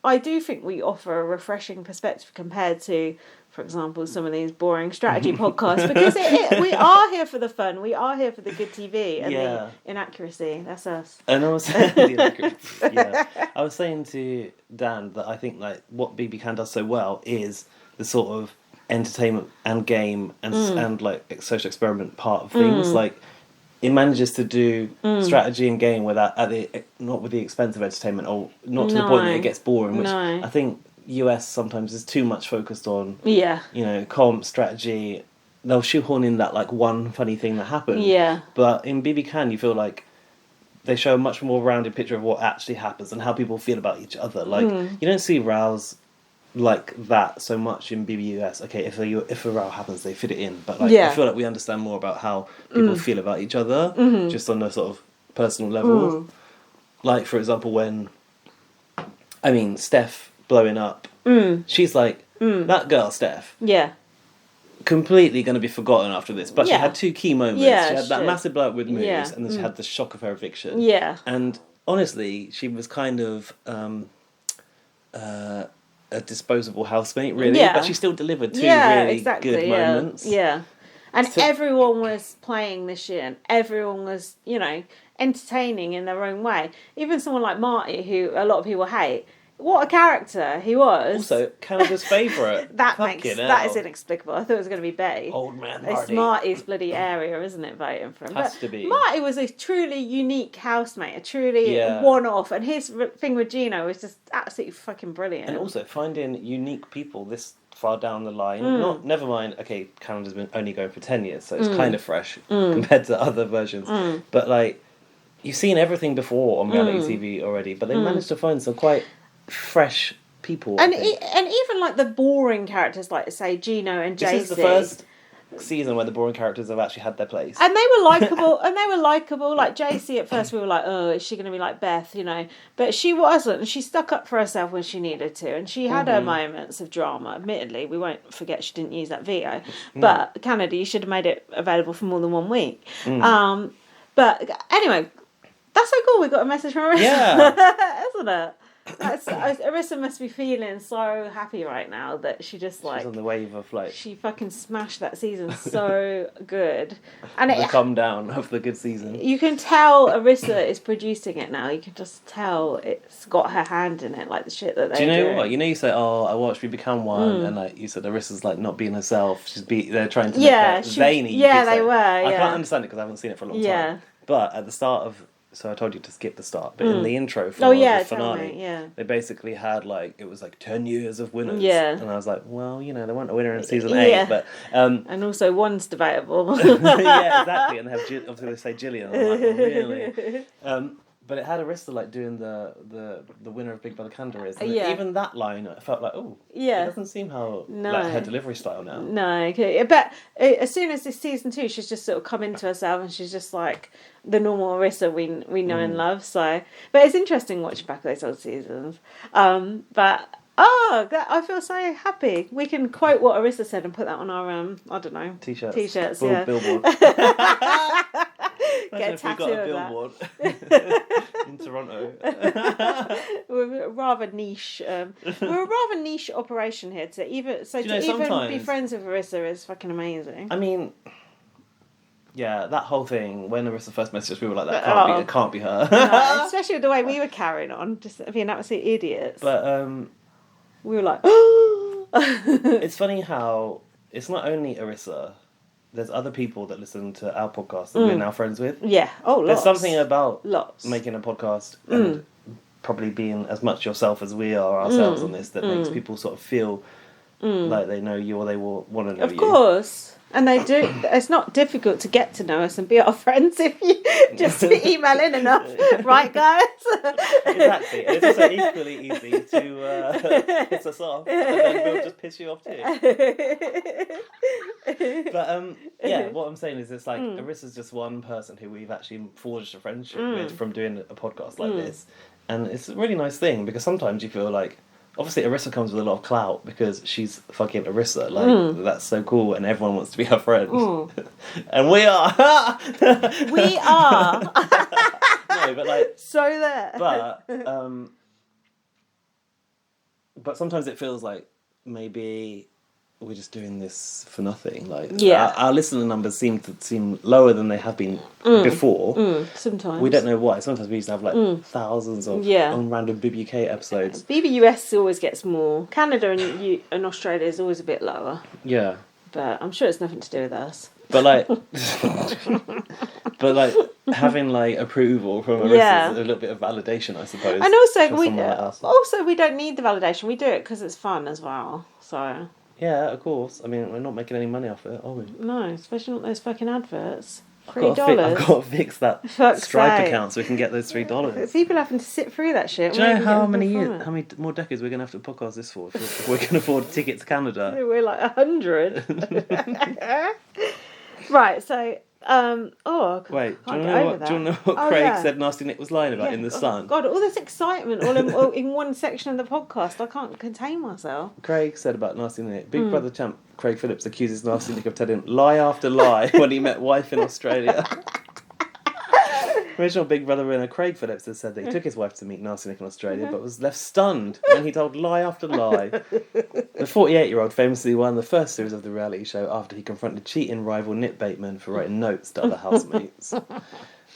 I do think we offer a refreshing perspective compared to for example, some of these boring strategy podcasts, because we are here for the fun, we are here for the good TV and the inaccuracy. That's us. And I was saying, I was saying to Dan that I think like what BB Can does so well is the sort of entertainment and game and like social experiment part of things. Like it manages to do strategy and game without not with the expense of entertainment, or not to the point that it gets boring. Which I think US sometimes is too much focused on. Yeah. You know, comp strategy. They'll shoehorn in that like one funny thing that happened. Yeah. But in BB Can, you feel like they show a much more rounded picture of what actually happens and how people feel about each other. Like you don't see rows like that so much in BBUS. Okay, if a row happens, they fit it in. But like I feel like we understand more about how people feel about each other, just on a sort of personal level. Like for example, when Steph blowing up, she's like that girl, Steph. Yeah. Completely going to be forgotten after this, but she had two key moments. Yeah, she had that massive blow up with Moose, and then she had the shock of her eviction. Yeah, and honestly, she was kind of a disposable housemate, really. Yeah. But she still delivered two really good moments. Yeah, and everyone was playing this year, and everyone was, entertaining in their own way. Even someone like Marty, who a lot of people hate. What a character he was. Also, Canada's favourite. That is inexplicable. I thought it was going to be Betty. Old man Marty. It's Marty's bloody area, isn't it, voting for him? Has to be. Marty was a truly unique housemate, a truly one-off, and his thing with Gino was just absolutely fucking brilliant. And also, finding unique people this far down the line, never mind, okay, Canada's been only going for 10 years, so it's kind of fresh compared to other versions. But, like, you've seen everything before on reality TV already, but they managed to find some quite fresh people, and even like the boring characters, like say Gino and JC. This is the first season where the boring characters have actually had their place, and they were likable. Like JC, at first we were like, oh, is she going to be like Beth, But she wasn't. She stuck up for herself when she needed to, and she had her moments of drama. Admittedly, we won't forget she didn't use that veto, but Canada, you should have made it available for more than 1 week. But anyway, that's so cool. We got a message from Arissa, isn't it? Arissa must be feeling so happy right now that she just like... She's on the wave of like... She fucking smashed that season so good. And the come down of the good season. You can tell Arissa is producing it now. You can just tell it's got her hand in it, like the shit that they do. You know what? You say, oh, I watched We Become One, and like you said, Arissa's like not being herself. They're trying to make her zany. Yeah, they were. I can't understand it because I haven't seen it for a long time. But at the start of... So I told you to skip the start, but in the intro for the finale, they basically had it was 10 years of winners. Yeah. And I was like, well, they weren't a winner in season 8, but... and also one's debatable. Yeah, exactly. And they have, obviously they say Gillian. I'm like, oh, really? But it had Arista doing the winner of Big Brother Canada is. And even that line, I felt like, it doesn't seem how her delivery style now. No, but as soon as this season 2, she's just sort of come into herself, and she's just like the normal Arissa we know and love. So, but it's interesting watching back those old seasons. But I feel so happy. We can quote what Arissa said and put that on our I don't know, t-shirts, billboard. Get a tattoo of billboard in Toronto. We're a rather niche. We're a rather niche operation here. To even be friends with Arissa is fucking amazing. I mean, yeah, that whole thing when Arissa first messaged us, we were like, it can't be her. No, especially with the way we were carrying on, just being absolute idiots. But we were like, it's funny how it's not only Arissa. There's other people that listen to our podcast that we're now friends with. Yeah. Oh, lots. There's something about making a podcast and probably being as much yourself as we are ourselves on this that makes people sort of feel like they know you or they will want to know you. Of course. And they do. It's not difficult to get to know us and be our friends if you just email in enough, right, guys? Exactly. It's also equally easy to piss us off, and then we'll just piss you off too. But what I'm saying is, it's like Arissa's just one person who we've actually forged a friendship with from doing a podcast like this, and it's a really nice thing because sometimes you feel like. Obviously, Arissa comes with a lot of clout because she's fucking Arissa. That's so cool, and everyone wants to be her friend. And we are. We are. No, but so there. But sometimes it feels like maybe we're just doing this for nothing. Like, yeah, our listener numbers seem lower than they have been before. Sometimes we don't know why. Sometimes we used to have like thousands of on random BBK episodes. BBUS always gets more. Canada and Australia is always a bit lower. Yeah, but I'm sure it's nothing to do with us. But like, having like approval from Arista is a little bit of validation, I suppose. And also we don't need the validation. We do it because it's fun as well. So yeah, of course. I mean, we're not making any money off it, are we? No, especially not those fucking adverts. $3. I've got to fix that Stripe account so we can get those $3. People having to sit through that shit. Do you know how many more decades we're going to have to podcast this for if we can afford a ticket to Canada? We're like 100. Right, so wait, do you know what Craig said Nasty Nick was lying about in The Sun? God, all this excitement all in one section of the podcast. I can't contain myself. Craig said about Nasty Nick, Big Brother champ Craig Phillips accuses Nasty Nick of telling lie after lie when he met wife in Australia. Original Big Brother winner Craig Phillips has said that he took his wife to meet Nasty Nick in Australia, but was left stunned when he told lie after lie. The 48-year-old famously won the first series of the reality show after he confronted cheating rival Nick Bateman for writing notes to other housemates.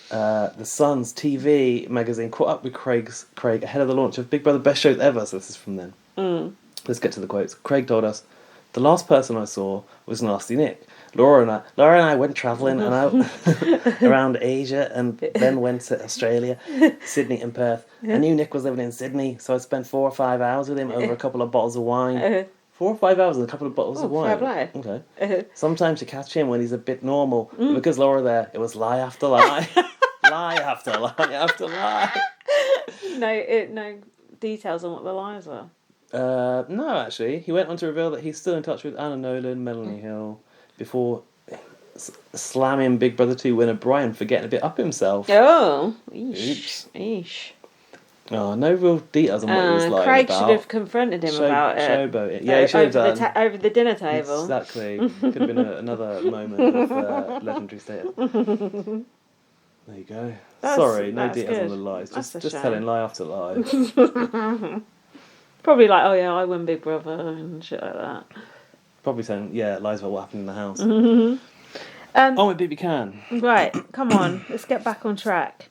The Sun's TV magazine caught up with Craig ahead of the launch of Big Brother Best Shows Ever, so this is from then. Let's get to the quotes. Craig told us, "The last person I saw was Nasty Nick. Laura and I went travelling and out around Asia and then went to Australia, Sydney and Perth. I knew Nick was living in Sydney, so I spent 4 or 5 hours with him over a couple of bottles of wine. 4 or 5 hours and a couple of bottles of wine. Fair play. Okay. Sometimes you catch him when he's a bit normal. Because Laura there, it was lie after lie. Lie after lie after lie. No details on what the lies were. No, actually. He went on to reveal that he's still in touch with Anna Nolan, Melanie Hill, before slamming Big Brother 2 winner Brian for getting a bit up himself. Oh, eesh. Oh, no real details on what he was lying Craig about. should have confronted him about it. Showboat it. Yeah, he should have done. Over the dinner table. Exactly. Could have been another moment of legendary status. There you go. Sorry, no details on the lies. Just telling lie after lie. Probably like, oh yeah, I win Big Brother and shit like that. Probably saying, lies about what happened in the house. On with BB Can. Right, come on, let's get back on track.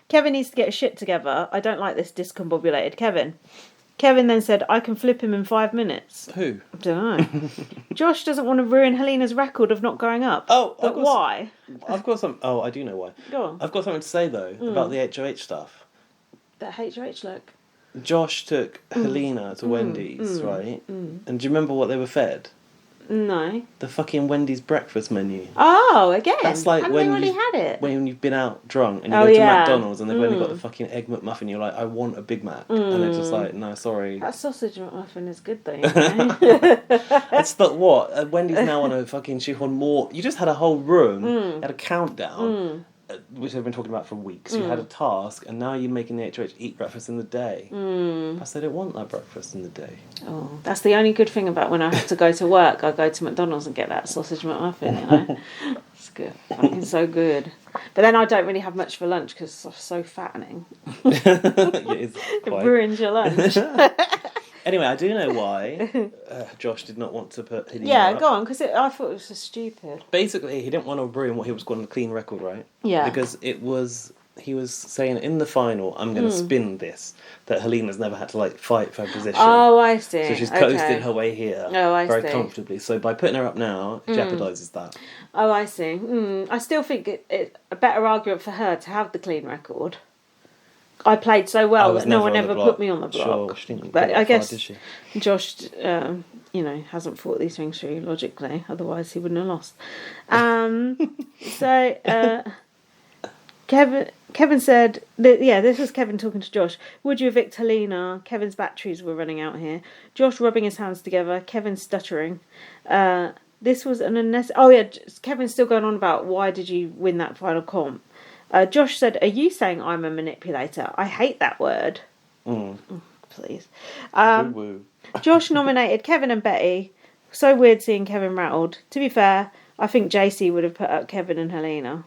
Kevin needs to get his shit together. I don't like this discombobulated Kevin. Kevin then said, I can flip him in 5 minutes. Who? I don't know. Josh doesn't want to ruin Helena's record of not growing up. Oh, but why? I've got some. Oh, I do know why. Go on. I've got something to say though about the HOH stuff. That HOH look. Josh took Helena to Wendy's, right? And do you remember what they were fed? No. The fucking Wendy's breakfast menu. Oh, again? That's like when you already had it. When you've been out drunk and you go to McDonald's and they've only got the fucking Egg McMuffin, you're like, I want a Big Mac. And they're just like, no, sorry. That sausage McMuffin is good though, you know? It's but what? Wendy's now on a fucking shoehorn more. You just had a whole room, you had a countdown, which I've been talking about for weeks. You had a task, and now you're making the HOH eat breakfast in the day. Plus, they don't want that breakfast in the day. Oh, that's the only good thing about when I have to go to work. I go to McDonald's and get that sausage McMuffin, you know? It's good. Fucking so good. But then I don't really have much for lunch because it's so fattening. It ruins your lunch. Anyway, I do know why Josh did not want to put Helena up. Go on, because I thought it was so stupid. Basically, he didn't want to ruin what he was calling a clean record, right? Yeah. Because he was saying in the final, I'm going to spin this, that Helena's never had to fight for her position. Oh, I see. So she's coasted her way here very see. Comfortably. So by putting her up now, it jeopardises that. Oh, I see. I still think it's a better argument for her to have the clean record. I played so well that no one ever put me on the block. Sure, she didn't but I guess did she? Josh, hasn't thought these things through logically. Otherwise, he wouldn't have lost. Kevin said, this was Kevin talking to Josh. Would you evict Helena? Kevin's batteries were running out here. Josh rubbing his hands together. Kevin stuttering. This was an unnecessary. Oh yeah, Kevin's still going on about why did you win that final comp. Josh said, are you saying I'm a manipulator? I hate that word. Please. Josh nominated Kevin and Betty. So weird seeing Kevin rattled. To be fair, I think JC would have put up Kevin and Helena.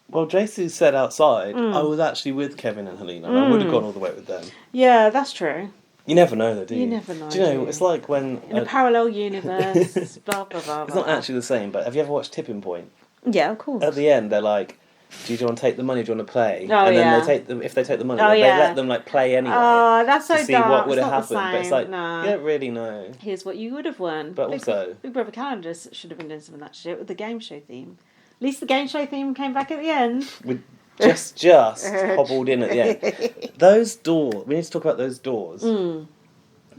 Well, JC said outside, I was actually with Kevin and Helena. And I would have gone all the way with them. Yeah, that's true. You never know, though, do you? You never know. Do you know? It's like when in a parallel universe, blah blah blah. It's not actually the same, but have you ever watched Tipping Point? Yeah, of course. At the end, they're like, "Do you want to take the money? Do you want to play?" Oh, and then yeah. if they take the money, Oh, they yeah. let them like play anyway. Oh, that's so to see dark. what would It's have not the happened. But it's like Nah. you don't really know. Here's what you would have won. But also, Big Brother Calendar should have been doing some of that shit with the game show theme. At least the game show theme came back at the end. we just hobbled in at the end. Those doors. We need to talk about those doors.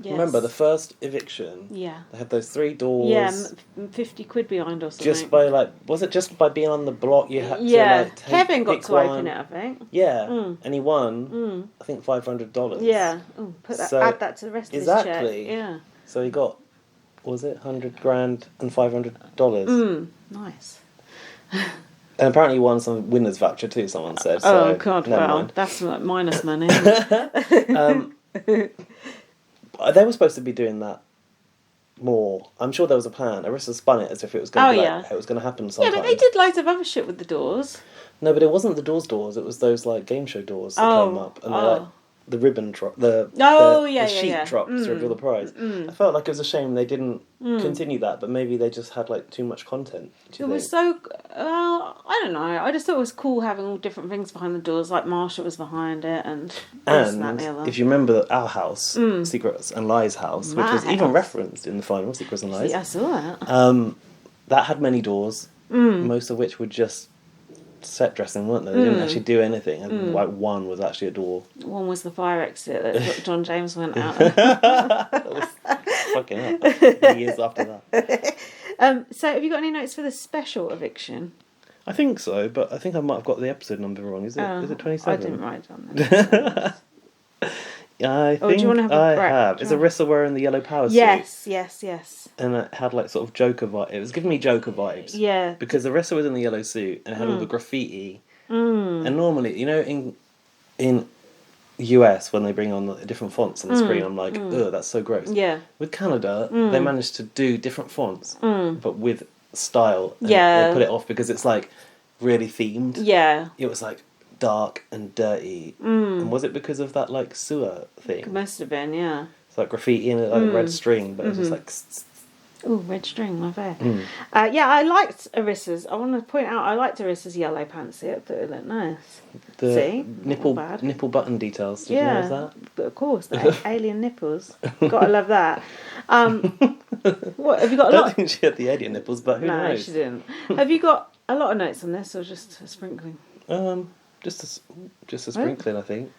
Yes. Remember the first eviction? Yeah. They had those 3 doors. Yeah, 50 quid behind or something. Just by was it just by being on the block you had to like Kevin got to one. open it, I think. Yeah, and he won. I think $500. Yeah, add that to the rest of his check. Exactly. Yeah. So he got, what was it, $100,000 and $500. Nice. And apparently he won some winners voucher too. Someone said. So Oh God! never Well, mind. that's like minus money. Isn't it? They were supposed to be doing that more. I'm sure there was a plan. Arissa spun it as if it was going to it was going to happen sometime. Yeah, but they did loads of other shit with the doors. No, but it wasn't the doors. It was those like game show doors that came up, and like the ribbon drop, the sheet dropped to reveal the prize. I felt like it was a shame they didn't continue that, but maybe they just had like too much content. It was so. I don't know. I just thought it was cool having all different things behind the doors, like Marsha was behind it, and this, that, and the other. If you remember our house, Secrets and Lies house, which was even referenced in the final Secrets and Lies. See, I saw that. That had many doors, most of which were just set dressing, weren't they? They didn't actually do anything, and like one was actually a door. One was the fire exit that John James went out. That was fucking up. Years after that. So, have you got any notes for the special eviction? I think so, but I think I might have got the episode number wrong. Is it 27? I didn't write down that. I think do you want to have I a break? have. Is Arissa wearing the yellow power suit? Yes. And it had like sort of Joker vibes. It was giving me Joker vibes. Yeah. Because Arissa was in the yellow suit and it had all the graffiti. And normally, you know, in US when they bring on the different fonts on the screen, I'm like, ugh, that's so gross. Yeah. With Canada, they managed to do different fonts, but with style. And Yeah. they put it off because it's like really themed. Yeah. It was like dark and dirty. And was it because of that like sewer thing? It must have been, yeah. It's like graffiti in it, like a red string, but it was just like. Oh, red string, my fair. Yeah, I liked Arissa's. I want to point out, I liked Arissa's yellow pantsuit. I thought it looked nice. The See? nipple button details. Did you notice that? But of course, the alien nipples. Gotta love that. What have you got? I don't think she had the alien nipples, but who knows? No, she didn't. Have you got a lot of notes on this, or just a sprinkling? Just a sprinkling, I think.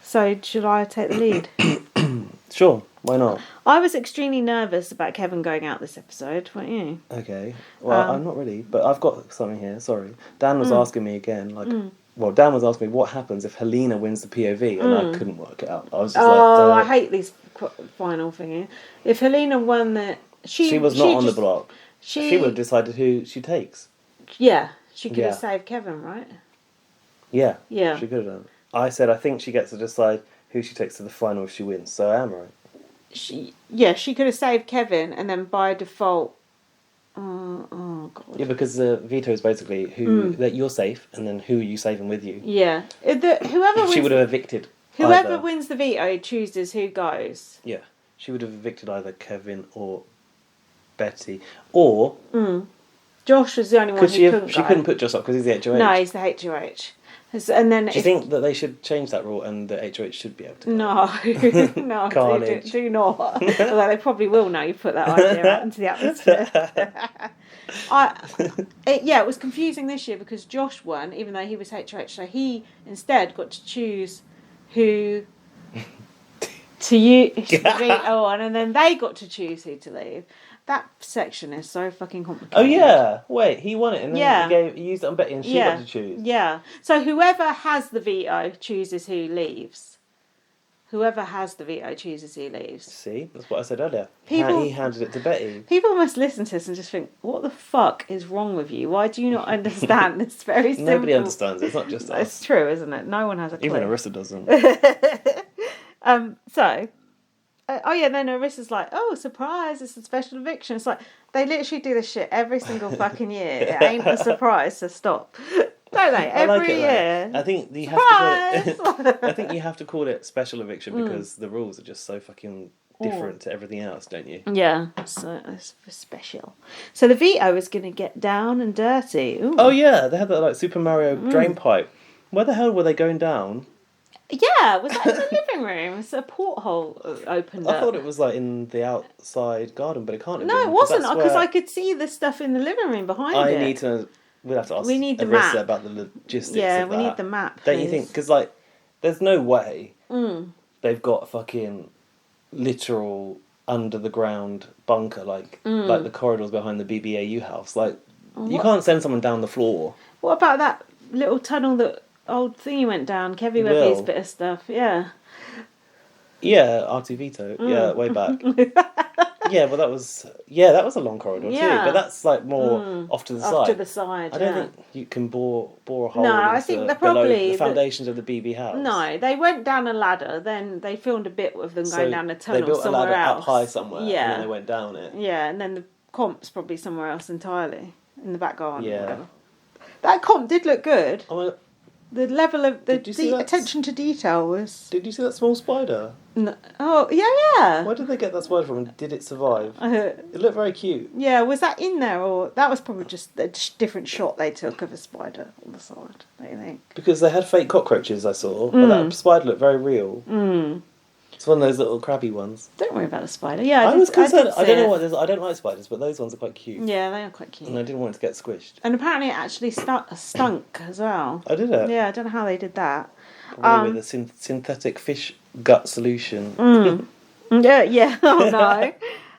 So, should I take the lead? Sure, why not? I was extremely nervous about Kevin going out this episode, weren't you? Okay. Well, I'm not really, but I've got something here. Sorry. Dan was asking me again, well, Dan was asking me what happens if Helena wins the POV, and I couldn't work it out. I was just I hate these final thingy. If Helena won the... She was not on the block. She would have decided who she takes. Yeah, she could have saved Kevin, right? Yeah. Yeah. She could have done. I said I think she gets to decide who she takes to the final if she wins, so I am right. She could have saved Kevin, and then by default... oh, God. Yeah, because the veto is basically who that you're safe, and then who are you saving with you. Yeah. Whoever she would have evicted Whoever either. wins the veto chooses who goes. Yeah. She would have evicted either Kevin or Betty. Or... Josh was the only one who couldn't go. She couldn't put Josh up because he's the HOH. No, he's the HOH. And then do you think that they should change that rule and the HOH should be able to go? No, Carnage. do not. Although they probably will now you put that idea out into the atmosphere. It was confusing this year because Josh won, even though he was HOH, so he instead got to choose who to use veto on, and then they got to choose who to leave. That section is so fucking complicated. Oh yeah, wait, he won it and then he used it on Betty and she got to choose. Yeah, so whoever has the veto chooses who leaves. Whoever has the veto chooses who leaves. See, that's what I said earlier. He handed it to Betty. People must listen to this and just think, what the fuck is wrong with you? Why do you not understand this very simple... Nobody understands it, it's not just us. It's true, isn't it? No one has a clue. Even Arissa doesn't. Then Arissa's like, oh, surprise, it's a special eviction. It's like, they literally do this shit every single fucking year. It ain't a surprise, so stop. Don't they? I like Every it, year. I think you have to call it. I think you have to call it special eviction because the rules are just so fucking different to everything else, don't you? Yeah, so it's special. So the veto is going to get down and dirty. Ooh. Oh yeah, they had that like Super Mario drain pipe. Where the hell were they going down? Yeah, was that in the living room? It's a porthole opened up. I thought it was like in the outside garden, but it can't have No, been. it wasn't, because I could see the stuff in the living room behind it. We'll have to ask We need the Arissa map. about the logistics Yeah, of that. we need the map, Don't you please. think? Because like, there's no way they've got a fucking literal under the ground bunker like the corridors behind the BBAU house. Like, you can't send someone down the floor. What about that little tunnel that old thingy went down? Kevy Webby's bit of stuff. Yeah. Yeah, R2 Vito. Yeah, way back. Yeah, well, that was a long corridor too. But that's like more off to the side. Off to the side. I don't think you can bore a hole. No, I think they're below probably the foundations of the BB house. No, they went down a ladder. Then they filmed a bit of them going down a tunnel they built somewhere a ladder else. up high somewhere. Yeah. And then they went down it. Yeah, and then the comp's probably somewhere else entirely in the back garden. Yeah. Or whatever. That comp did look good. Oh, The level of the Did you see that? attention to detail was. did you see that small spider? No, oh yeah. Where did they get that spider from? And did it survive? It looked very cute. Yeah, was that in there, or that was probably just a different shot they took of a spider on the side? Don't you think? Because they had fake cockroaches, I saw, but that spider looked very real. It's one of those little crabby ones. Don't worry about the spider. Yeah, I was concerned. I don't know it. what it is. I don't like spiders, but those ones are quite cute. Yeah, they are quite cute. And I didn't want it to get squished. And apparently it actually stunk as well. I did it. Yeah, I don't know how they did that. Probably with a synthetic fish gut solution. Yeah. Oh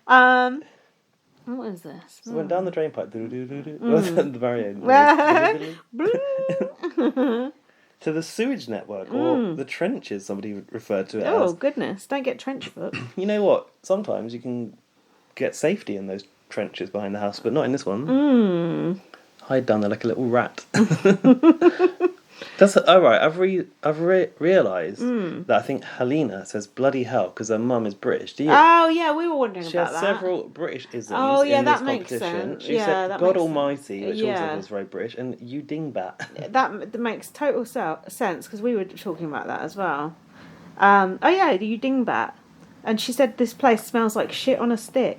no. What is this? So went down the drain pipe. The Mario. To the sewage network, or the trenches, somebody referred to it as. Oh goodness! Don't get trench foot. You know what? Sometimes you can get safety in those trenches behind the house, but not in this one. Hide down there like a little rat. That's right. I've realised that I think Helena says bloody hell because her mum is British. Do you? Oh yeah, we were wondering She about has that. several British isms Oh yeah, in that this makes competition. sense. She Yeah, said that God makes Almighty, which Yeah. also was very British, and you dingbat. That makes total sense because we were talking about that as well. Oh yeah, you dingbat. And she said this place smells like shit on a stick.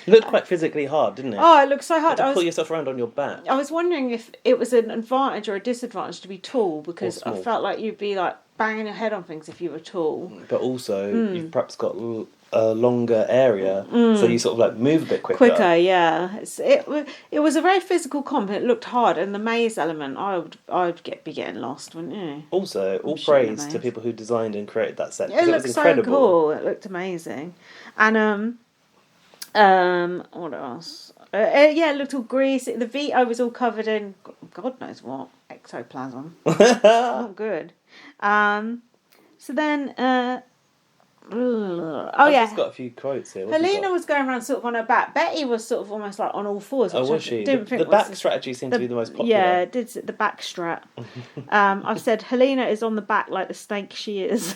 It looked quite physically hard, didn't it? Oh, it looks so hard. You had to pull yourself around on your back. I was wondering if it was an advantage or a disadvantage to be tall, because I felt like you'd be like banging your head on things if you were tall. But also, you've perhaps got a longer area, so you sort of like move a bit quicker. Quicker, yeah. It was a very physical comp. It looked hard, and the maze element, I'd be getting lost, wouldn't you? Also, all praise to people who designed and created that set. It looked was so incredible. cool. It looked amazing, and what else? Yeah, it looked all greasy. The veto was all covered in God knows what ectoplasm. Not good. So then, I've just got a few quotes here. Helena was going around sort of on her back. Betty was sort of almost like on all fours. Oh, was she? Didn't think The back strategy seemed to be the most popular. Yeah, it did the back strat. I've said Helena is on the back like the snake she is.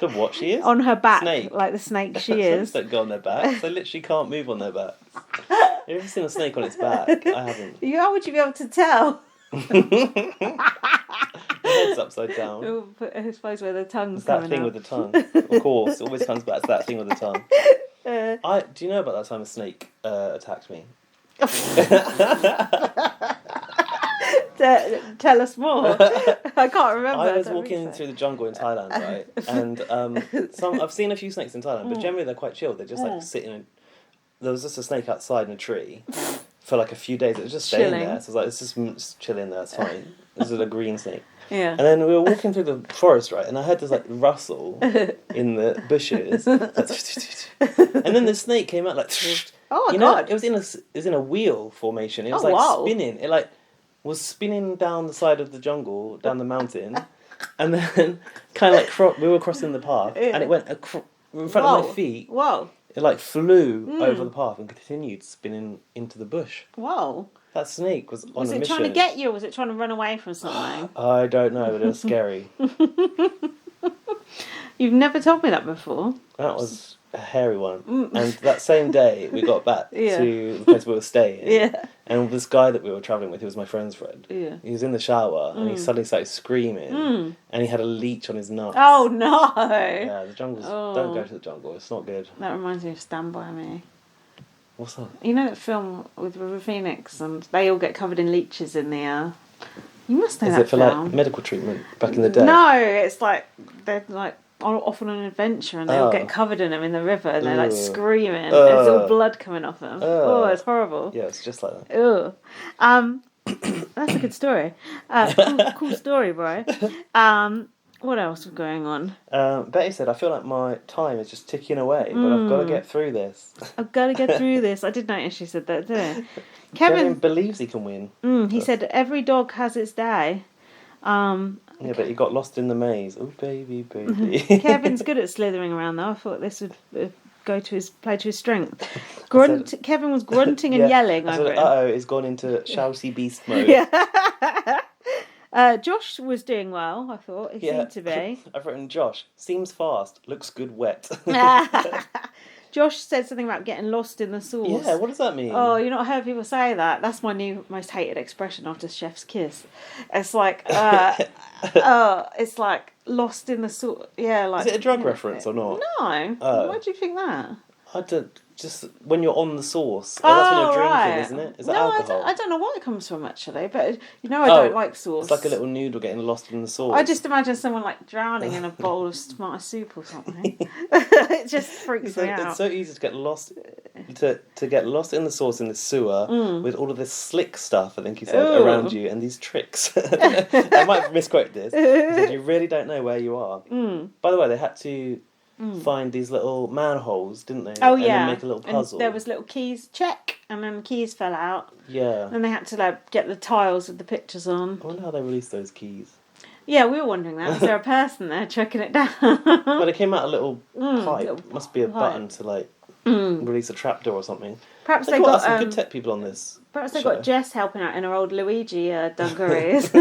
The what she is? On her back, snake. like the snake she is. Don't go on their backs. They literally can't move on their backs. You ever seen a snake on its back? I haven't. How would you be able to tell? The head's upside down. I suppose where the tongue's It's that coming thing out. with the tongue. Of course, it always comes back to that thing with the tongue. Do you know about that time a snake attacked me? Tell us more. I can't remember. I was walking through the jungle in Thailand, right? And I've seen a few snakes in Thailand, but generally they're quite chill. They just like sit in. There was just a snake outside in a tree for like a few days. It was just staying there. So I was like, it's just chilling there. It's fine. This is a green snake. Yeah. And then we were walking through the forest, right? And I heard this like rustle in the bushes, and then the snake came out like. Oh you God! Know, it was in a wheel formation. It was spinning. It like was spinning down the side of the jungle, down the mountain, and then kind of like we were crossing the path, and it went in front of my feet. Whoa! It like flew over the path and continued spinning into the bush. Whoa! That snake was on a mission. Was it trying to get you, or was it trying to run away from something? I don't know, but it was scary. You've never told me that before. That was a hairy one. And that same day, we got back to the place we were staying. And this guy that we were travelling with, who was my friend's friend, he was in the shower and he suddenly started screaming. And he had a leech on his nuts. Oh, no! Yeah, the jungle's... Don't go to the jungle, it's not good. That reminds me of Stand By Me. What's that? You know that film with River Phoenix and they all get covered in leeches in the... You must know that film. Is it for, like, medical treatment back in the day? No, it's like... They're, like, off on an adventure and they all get covered in them in the river and they're, like, screaming. There's all blood coming off them. It's horrible. Yeah, it's just like that. Ugh. That's a good story. Cool story, bro. What else was going on? Betty said, I feel like my time is just ticking away, but I've got to get through this. I've got to get through this. I did notice she said that, didn't I? Kevin believes he can win. He said, every dog has its day. Yeah, but he got lost in the maze. Oh, baby. Kevin's good at slithering around, though. I thought this would play to his strength. Kevin was grunting and yelling over it. Uh-oh, he's gone into shouty beast mode. Josh was doing well, I thought. He seemed to be. I've written, Josh, seems fast, looks good wet. Josh said something about getting lost in the sauce. Yeah, what does that mean? Oh, you've not heard people say that? That's my new most hated expression after chef's kiss. It's like, it's like lost in the sauce. Yeah, like. Is it a drug reference or not? No. Why do you think that? I don't. Just when you're on the sauce. Oh, that's when you're drinking, right. Isn't it? Is that alcohol? I don't know what it comes from, actually. But, I don't like sauce. It's like a little noodle getting lost in the sauce. I just imagine someone, like, drowning in a bowl of tomato soup or something. It just freaks me out. It's so easy to get lost... To get lost in the sauce in the sewer with all of this slick stuff, I think he said, around you, and these tricks. I might have misquoted this. He said, you really don't know where you are. By the way, they had to... find these little manholes, didn't they? Oh, and yeah. then make a little puzzle. And there was little keys, check, and then the keys fell out. Yeah. And they had to get the tiles with the pictures on. I wonder how they released those keys. Yeah, we were wondering that. Was there a person there checking it down? Well, it came out a little pipe. Little Must be a button to release a trapdoor or something. Perhaps they got some good tech people on this. Perhaps they got Jess helping out in her old Luigi dungarees.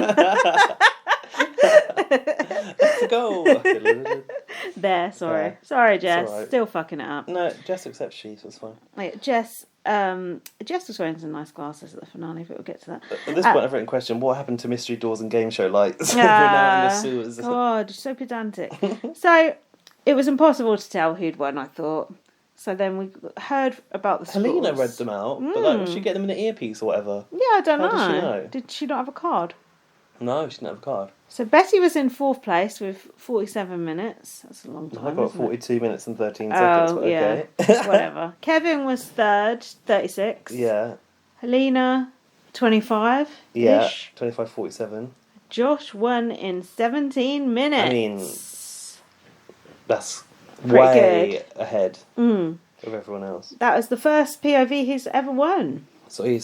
Let's go. There, sorry. Yeah. Sorry, Jess. Right. Still fucking it up. No, Jess accepts she, so it's fine. Jess was wearing some nice glasses at the finale, but we'll get to that. At this point, I've written question, what happened to Mystery Doors and Game Show Lights? We're now in the sewers. God, so pedantic. So, it was impossible to tell who'd won, I thought. So then we heard about the scores. Helena read them out, but did she get them in an earpiece or whatever? Yeah, I don't know. How did she know? Did she not have a card? No, she didn't have a card. So Betty was in 4th place with 47 minutes. That's a long time. I got 42 minutes and 13 seconds, but okay. Whatever. Kevin was 3rd, 36. Yeah. Helena, 25. Yeah, 25:47. Josh won in 17 minutes. I mean, that's pretty way ahead of everyone else. That was the first POV he's ever won. So he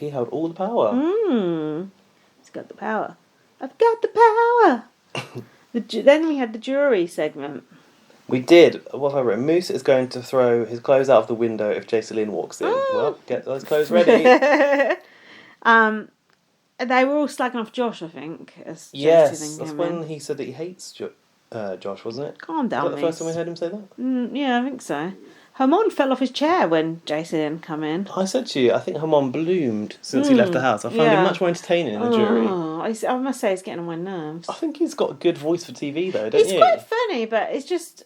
held all the power. He's got the power. I've got the power. Then we had the jury segment. We did. What have I written? Moose is going to throw his clothes out of the window if Jacelyn walks in. Well, get those clothes ready. They were all slagging off Josh, I think. Yes, that's when he said that he hates Josh, wasn't it? Calm down, Was that the first time we heard him say that? Yeah, I think so. Hermon fell off his chair when Jason come in. I said to you, I think Hermon bloomed since he left the house. I found him much more entertaining in the jury. I must say he's getting on my nerves. I think he's got a good voice for TV though, don't you? He's quite funny, but he's just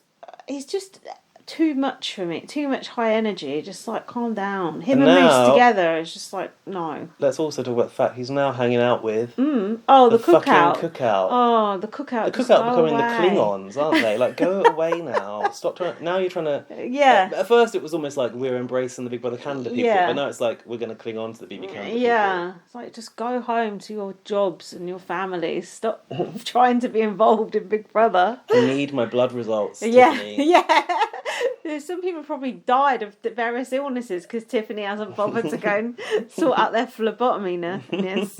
too much for me. Too much high energy. Just like calm down. Him and Moose together is just like no. Let's also talk about the fact he's now hanging out with the cookout. Oh, the cookout. The cookout becoming the Klingons, aren't they? Like, go away now. Stop trying. Now you're trying to. Yeah. At first, it was almost like we're embracing the Big Brother Canada people, but now it's like we're going to cling on to the BB Canada people. It's like just go home to your jobs and your families. Stop trying to be involved in Big Brother. I need my blood results. Yeah, Tiffany. yeah. Some people probably died of various illnesses because Tiffany hasn't bothered to go and sort out their phlebotomy-ness.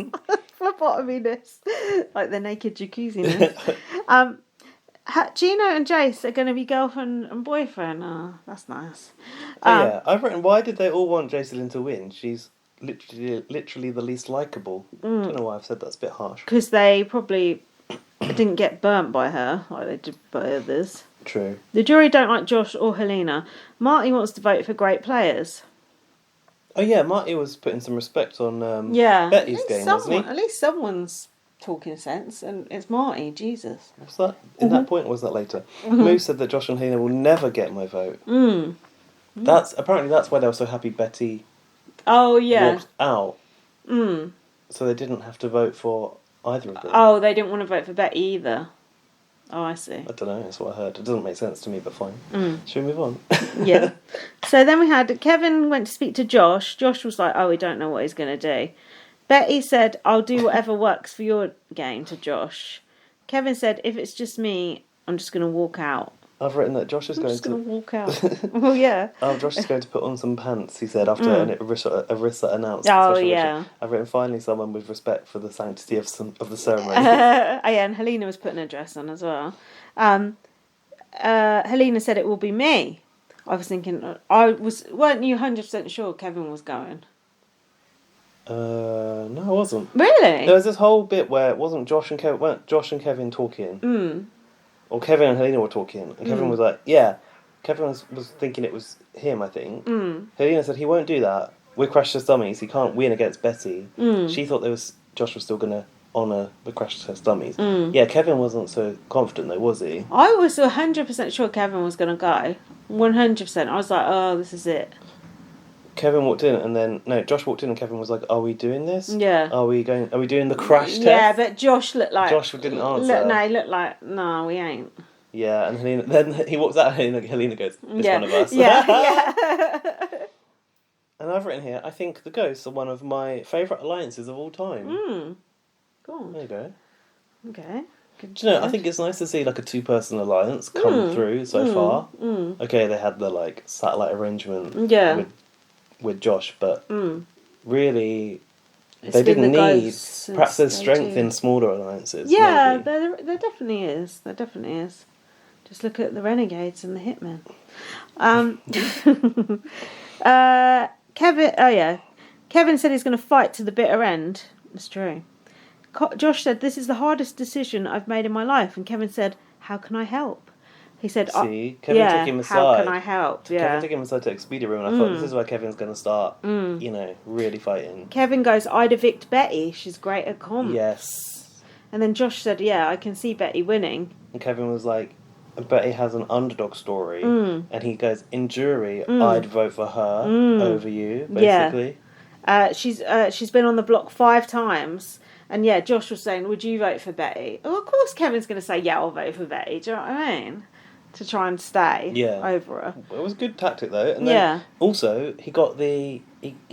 Phlebotomy-ness. Like the naked jacuzzi-ness. Gino and Jace are going to be girlfriend and boyfriend. Oh, that's nice. Yeah, I've written, why did they all want Jacelyn to win? She's literally the least likeable. I don't know why I've said that's a bit harsh. Because they probably didn't get burnt by her like they did by others. True. The jury don't like Josh or Helena. Marty wants to vote for great players. Oh yeah, Marty was putting some respect on Yeah. Betty's game, wasn't he? At least someone's talking sense, and it's Marty. Jesus. Was that in that point, or was that later? Moo said that Josh and Helena will never get my vote. That's why they were so happy Betty walked out. So they didn't have to vote for either of them. Oh, they didn't want to vote for Betty either. Oh, I see. I don't know, that's what I heard. It doesn't make sense to me, but fine. Should we move on? Yeah. So then we had Kevin went to speak to Josh. Josh was like, oh, we don't know what he's going to do. Betty said, I'll do whatever works for your game to Josh. Kevin said, if it's just me, I'm just going to walk out. I've written that Josh is going to walk out. Well, yeah. Oh, Josh is going to put on some pants, he said, after Arissa announced. Oh, yeah. I've written, finally someone with respect for the sanctity of the ceremony. Yeah, and Helena was putting a dress on as well. Helena said it will be me. I was thinking, weren't you 100% sure Kevin was going? No, I wasn't. Really? There was this whole bit where it wasn't weren't Josh and Kevin talking. Or Kevin and Helena were talking, and Kevin was like, yeah. Kevin was thinking it was him, I think. Helena said, he won't do that. We're Crash Test Dummies. He can't win against Betty. She thought Josh was still going to honour the Crash Test Dummies. Yeah, Kevin wasn't so confident though, was he? I was 100% sure Kevin was going to go. 100%. I was like, oh, this is it. Kevin walked in Josh walked in and Kevin was like, are we doing this? Yeah. Are we doing the crash test? Yeah, but Josh looked like... Josh didn't answer. He looked like, no, we ain't. Yeah, and then he walks out and Helena goes, it's one of us. Yeah. And I've written here, I think the Ghosts are one of my favourite alliances of all time. Go on. There you go. Okay. Do you know, I think it's nice to see like a two-person alliance come through so far. Okay, they had the satellite arrangement with Josh, but really they didn't need. Perhaps there's strength in smaller alliances. Yeah, there definitely is. There definitely is. Just look at the Renegades and the Hitmen. Kevin said he's going to fight to the bitter end. That's true. Josh said, this is the hardest decision I've made in my life. And Kevin said, how can I help? He said, Kevin took him aside. How can I help? Yeah. Kevin took him aside to Expedia Room, and I thought, this is where Kevin's going to start, really fighting. Kevin goes, I'd evict Betty. She's great at comps. Yes. And then Josh said, yeah, I can see Betty winning. And Kevin was like, Betty has an underdog story. And he goes, in jury, I'd vote for her over you, basically. Yeah. She's been on the block 5 times. And yeah, Josh was saying, would you vote for Betty? Oh, of course Kevin's going to say, yeah, I'll vote for Betty. Do you know what I mean? To try and stay over her. It was a good tactic though. And then also he got he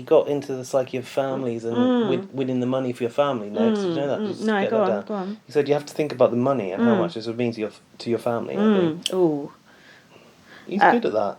got into the psyche of families and winning the money for your family next. Did you know that? No, go on. He said you have to think about the money and how much this would mean to your family. I think. Ooh. He's good at that.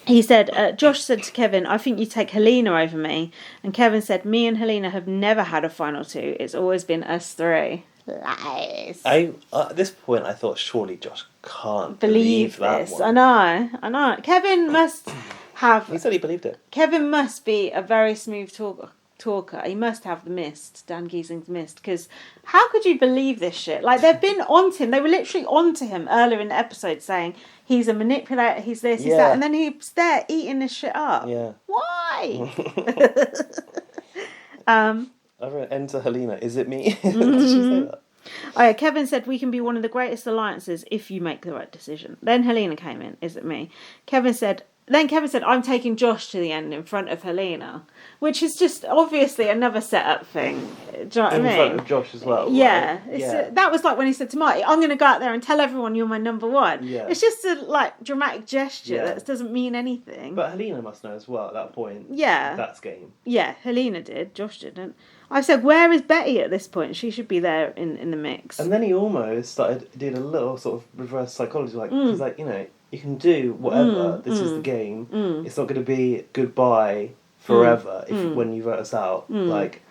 He said, Josh said to Kevin, I think you take Helena over me. And Kevin said, me and Helena have never had a final 2. It's always been us 3. Lies. At this point, I thought, surely Josh can't believe that this. one. I know. Kevin must have... He said he believed it. Kevin must be a very smooth talker. He must have the mist, Dan Giesing's mist, because how could you believe this shit? They've been onto him. They were literally onto him earlier in the episode saying, he's a manipulator, he's this, he's that, and then he's there eating this shit up. Yeah. Why? I've read Enter Helena. Is it me? Did she say that? Oh, yeah, Kevin said we can be one of the greatest alliances if you make the right decision. Then Helena came in. Is it me? Kevin said, I'm taking Josh to the end in front of Helena, which is just obviously another setup thing. Do you know what I mean? In front of Josh as well. Yeah. Right? That was like when he said to Marty, I'm going to go out there and tell everyone you're my number one. Yeah. It's just a dramatic gesture that doesn't mean anything. But Helena must know as well at that point. Yeah. That's game. Yeah, Helena did. Josh didn't. I said, where is Betty at this point? She should be there in the mix. And then he almost started doing a little sort of reverse psychology, because you can do whatever. This is the game. It's not going to be goodbye forever when you vote us out. It's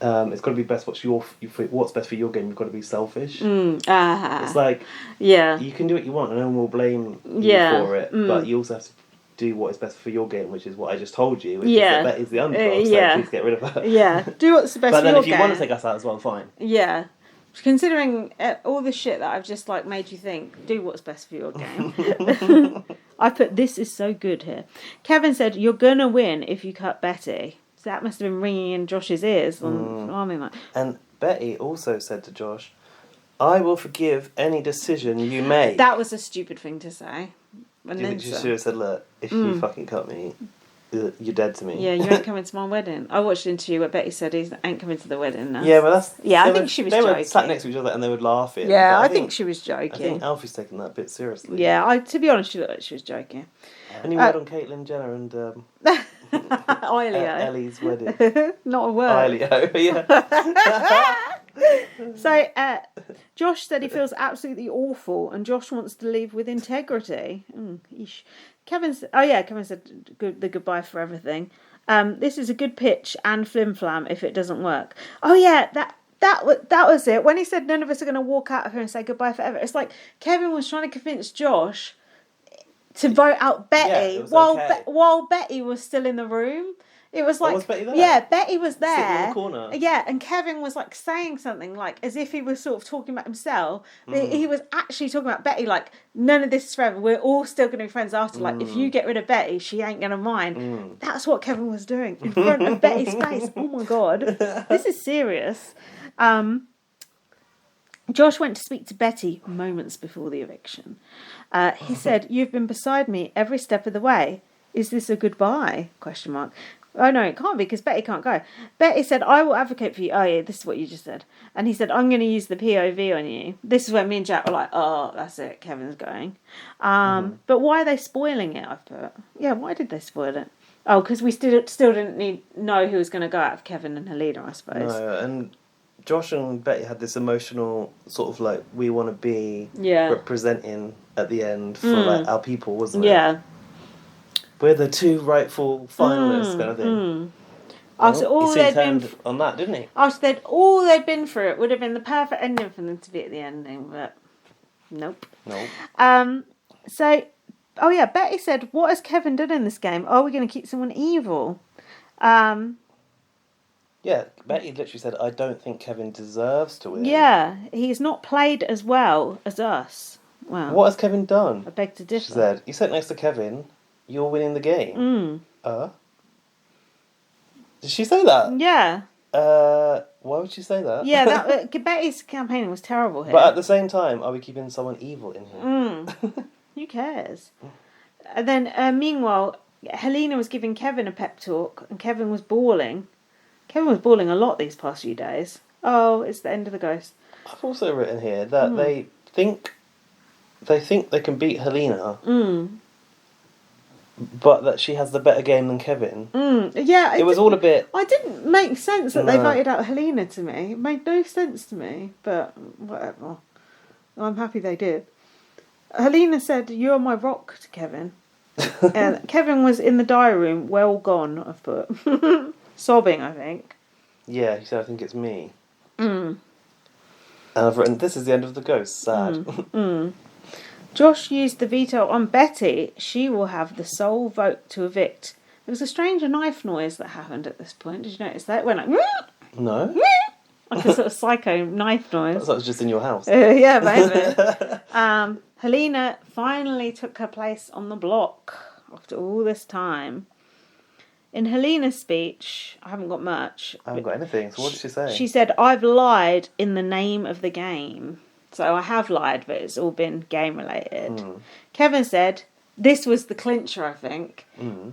got to be best. What's best for your game? You've got to be selfish. It's like you can do what you want, and no one will blame you for it. But you also have to do what is best for your game, which is what I just told you. Which is that Betty's the underdog, so please get rid of her. Yeah, do what's best for your game. But then if you want to take us out as well, fine. Yeah. Considering all the shit that I've just like made you think, do what's best for your game. I put this is so good here. Kevin said, "You're gonna win if you cut Betty." So that must have been ringing in Josh's ears on Army Night. And Betty also said to Josh, "I will forgive any decision you make." That was a stupid thing to say. And do you think she should have said, "Look, if you fucking cut me, you're dead to me." Yeah, you ain't coming to my wedding. I watched an interview where Betty said he ain't coming to the wedding now. Yeah, but that's... Yeah, I think she was joking. They were sat next to each other and they would laugh it. Yeah, I think she was joking. I think Alfie's taking that a bit seriously. Yeah, to be honest, she looked like she was joking. Any word on Caitlyn Jenner and Ellie's wedding? Not a word. yeah. So, Josh said he feels absolutely awful and Josh wants to leave with integrity. Kevin said the goodbye for everything. This is a good pitch and flim-flam if it doesn't work. Oh yeah, that was it. When he said none of us are going to walk out of here and say goodbye forever, it's like Kevin was trying to convince Josh to vote out Betty while Betty was still in the room. It was like, was Betty there? Yeah, Betty was there. Sitting in the corner. Yeah, and Kevin was like saying something like as if he was sort of talking about himself. He was actually talking about Betty, like, none of this is forever. We're all still going to be friends after. Like, if you get rid of Betty, she ain't going to mind. That's what Kevin was doing in front of Betty's face. Oh my God. This is serious. Josh went to speak to Betty moments before the eviction. He said, "You've been beside me every step of the way. Is this a goodbye?" ? Oh, no, it can't be because Betty can't go. Betty said, "I will advocate for you." Oh, yeah, this is what you just said. And he said, "I'm going to use the POV on you." This is where me and Jack were like, oh, that's it, Kevin's going. But why are they spoiling it, I put? Yeah, why did they spoil it? Oh, because we still didn't know who was going to go out of Kevin and Helena, I suppose. No, and Josh and Betty had this emotional sort of like, we want to be representing at the end for like our people, wasn't it? Yeah. We're the two rightful finalists, kind of thing. After all he they'd been on that, didn't he? After all they'd been through, it would have been the perfect ending for them to be at the ending, but nope. So, oh yeah, Betty said, "What has Kevin done in this game? Are we going to keep someone evil?" Yeah, Betty literally said, "I don't think Kevin deserves to win." Yeah, he's not played as well as us. Wow. What has Kevin done? I beg to differ. She said, "You sat next to Kevin. You're winning the game." Did she say that? Yeah. Why would she say that? Yeah, Betty's campaigning was terrible here. But at the same time, are we keeping someone evil in here? Who cares? And then, meanwhile, Helena was giving Kevin a pep talk, and Kevin was bawling. Kevin was bawling a lot these past few days. Oh, it's the end of the ghost. I've also written here that they think they can beat Helena. But that she has the better game than Kevin. Yeah. It was all a bit... It didn't make sense that they voted out Helena to me. It made no sense to me, but whatever. I'm happy they did. Helena said, "You're my rock," to Kevin. And Kevin was in the diary room, well gone, I've put. Sobbing, I think. Yeah, he said, "I think it's me." And I've written, "This is the end of the ghost. Sad." Josh used the veto on Betty. She will have the sole vote to evict. There was a strange knife noise that happened at this point. Did you notice that? It went like... No. Like a sort of psycho knife noise. That was just in your house. Yeah, maybe. Helena finally took her place on the block after all this time. In Helena's speech, I haven't got much. I haven't got anything. So what did she say? She said, "I've lied in the name of the game." So I have lied, but it's all been game related. Kevin said, this was the clincher, I think.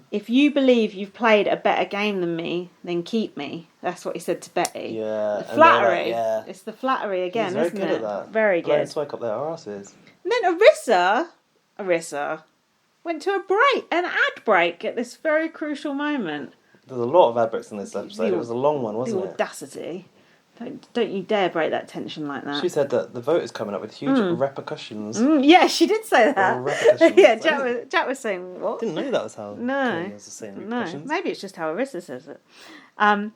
"If you believe you've played a better game than me, then keep me." That's what he said to Betty. Yeah. The flattery. Yeah. It's the flattery again, He's isn't very good it? at that. Very good. Let's wake up their arses. And then Arissa went to an ad break at this very crucial moment. There's a lot of ad breaks in this episode. It was a long one, wasn't it? The audacity. Don't you dare break that tension like that. She said that the vote is coming up with huge repercussions. Yeah, she did say that. Yeah, Jack was saying, what? Didn't know that was how Kanye was saying repercussions. No, maybe it's just how Arissa says it. And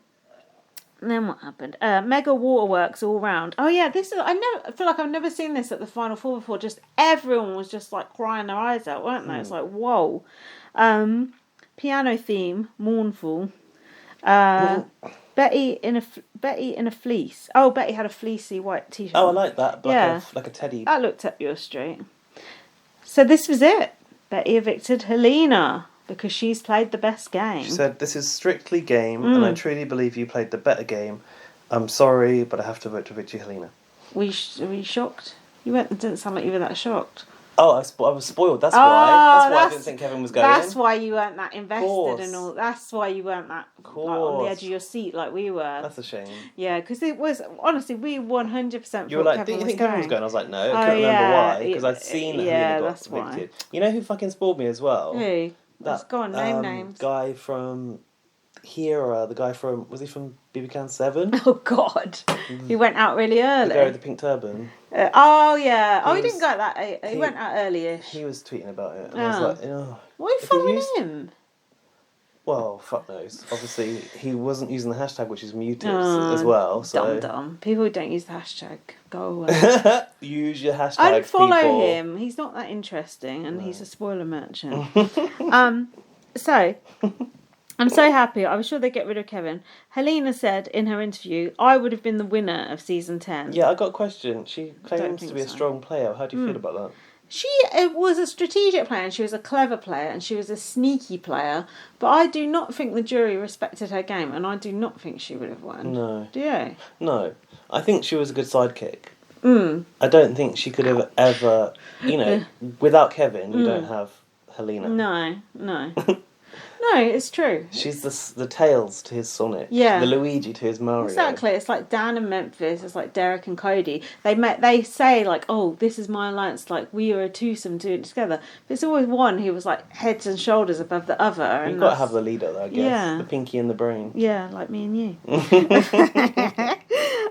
then what happened? Mega waterworks all round. Oh yeah, I feel like I've never seen this at the Final Four before. Just everyone was just like crying their eyes out, weren't they? It's like, whoa. Piano theme, mournful. Betty in a fleece. Oh, Betty had a fleecy white t-shirt. Oh, I like that. Yeah. Like a teddy. That looked up your street. So this was it. Betty evicted Helena because she's played the best game. She said, "This is strictly game, and I truly believe you played the better game. I'm sorry, but I have to vote to evict you, Helena." Were you shocked? It didn't sound like you were that shocked. Oh, I was spoiled. That's why. I didn't think Kevin was going. That's why you weren't that invested and all. That's why you weren't that like, on the edge of your seat like we were. That's a shame. Yeah, because it was honestly we 100%. You were like, "Do you think Kevin was going?" I was like, "No, I couldn't remember why because I'd seen that Helena got evicted." You know who fucking spoiled me as well? Who? That's gone. Name names. Guy from Hera. The guy was he from BB Can 7? Oh God, he went out really early. The guy with the pink turban. Oh yeah. He didn't go that. He went out early-ish. He was tweeting about it. And I was like, why are you following him? Well, fuck knows. Obviously, he wasn't using the hashtag, which is muted as well. So dumb. People who don't use the hashtag, go away. Use your hashtag. Unfollow him. He's not that interesting, and he's a spoiler merchant. So. I'm so happy. I was sure they'd get rid of Kevin. Helena said in her interview, I would have been the winner of season 10. Yeah, I got a question. She claims to be a strong player. How do you feel about that? She was a strategic player and she was a clever player and she was a sneaky player. But I do not think the jury respected her game and I do not think she would have won. No. Do you? No. I think she was a good sidekick. I don't think she could have ever, without Kevin, you don't have Helena. No. No, it's true. She's the Tails to his Sonic. Yeah. The Luigi to his Mario. Exactly. It's like Dan and Memphis. It's like Derek and Cody. They say like, oh, this is my alliance. Like we are a twosome doing it together. But it's always one who was like heads and shoulders above the other. You've got to have the leader, though, I guess. Yeah. The pinky and the brain. Yeah, like me and you.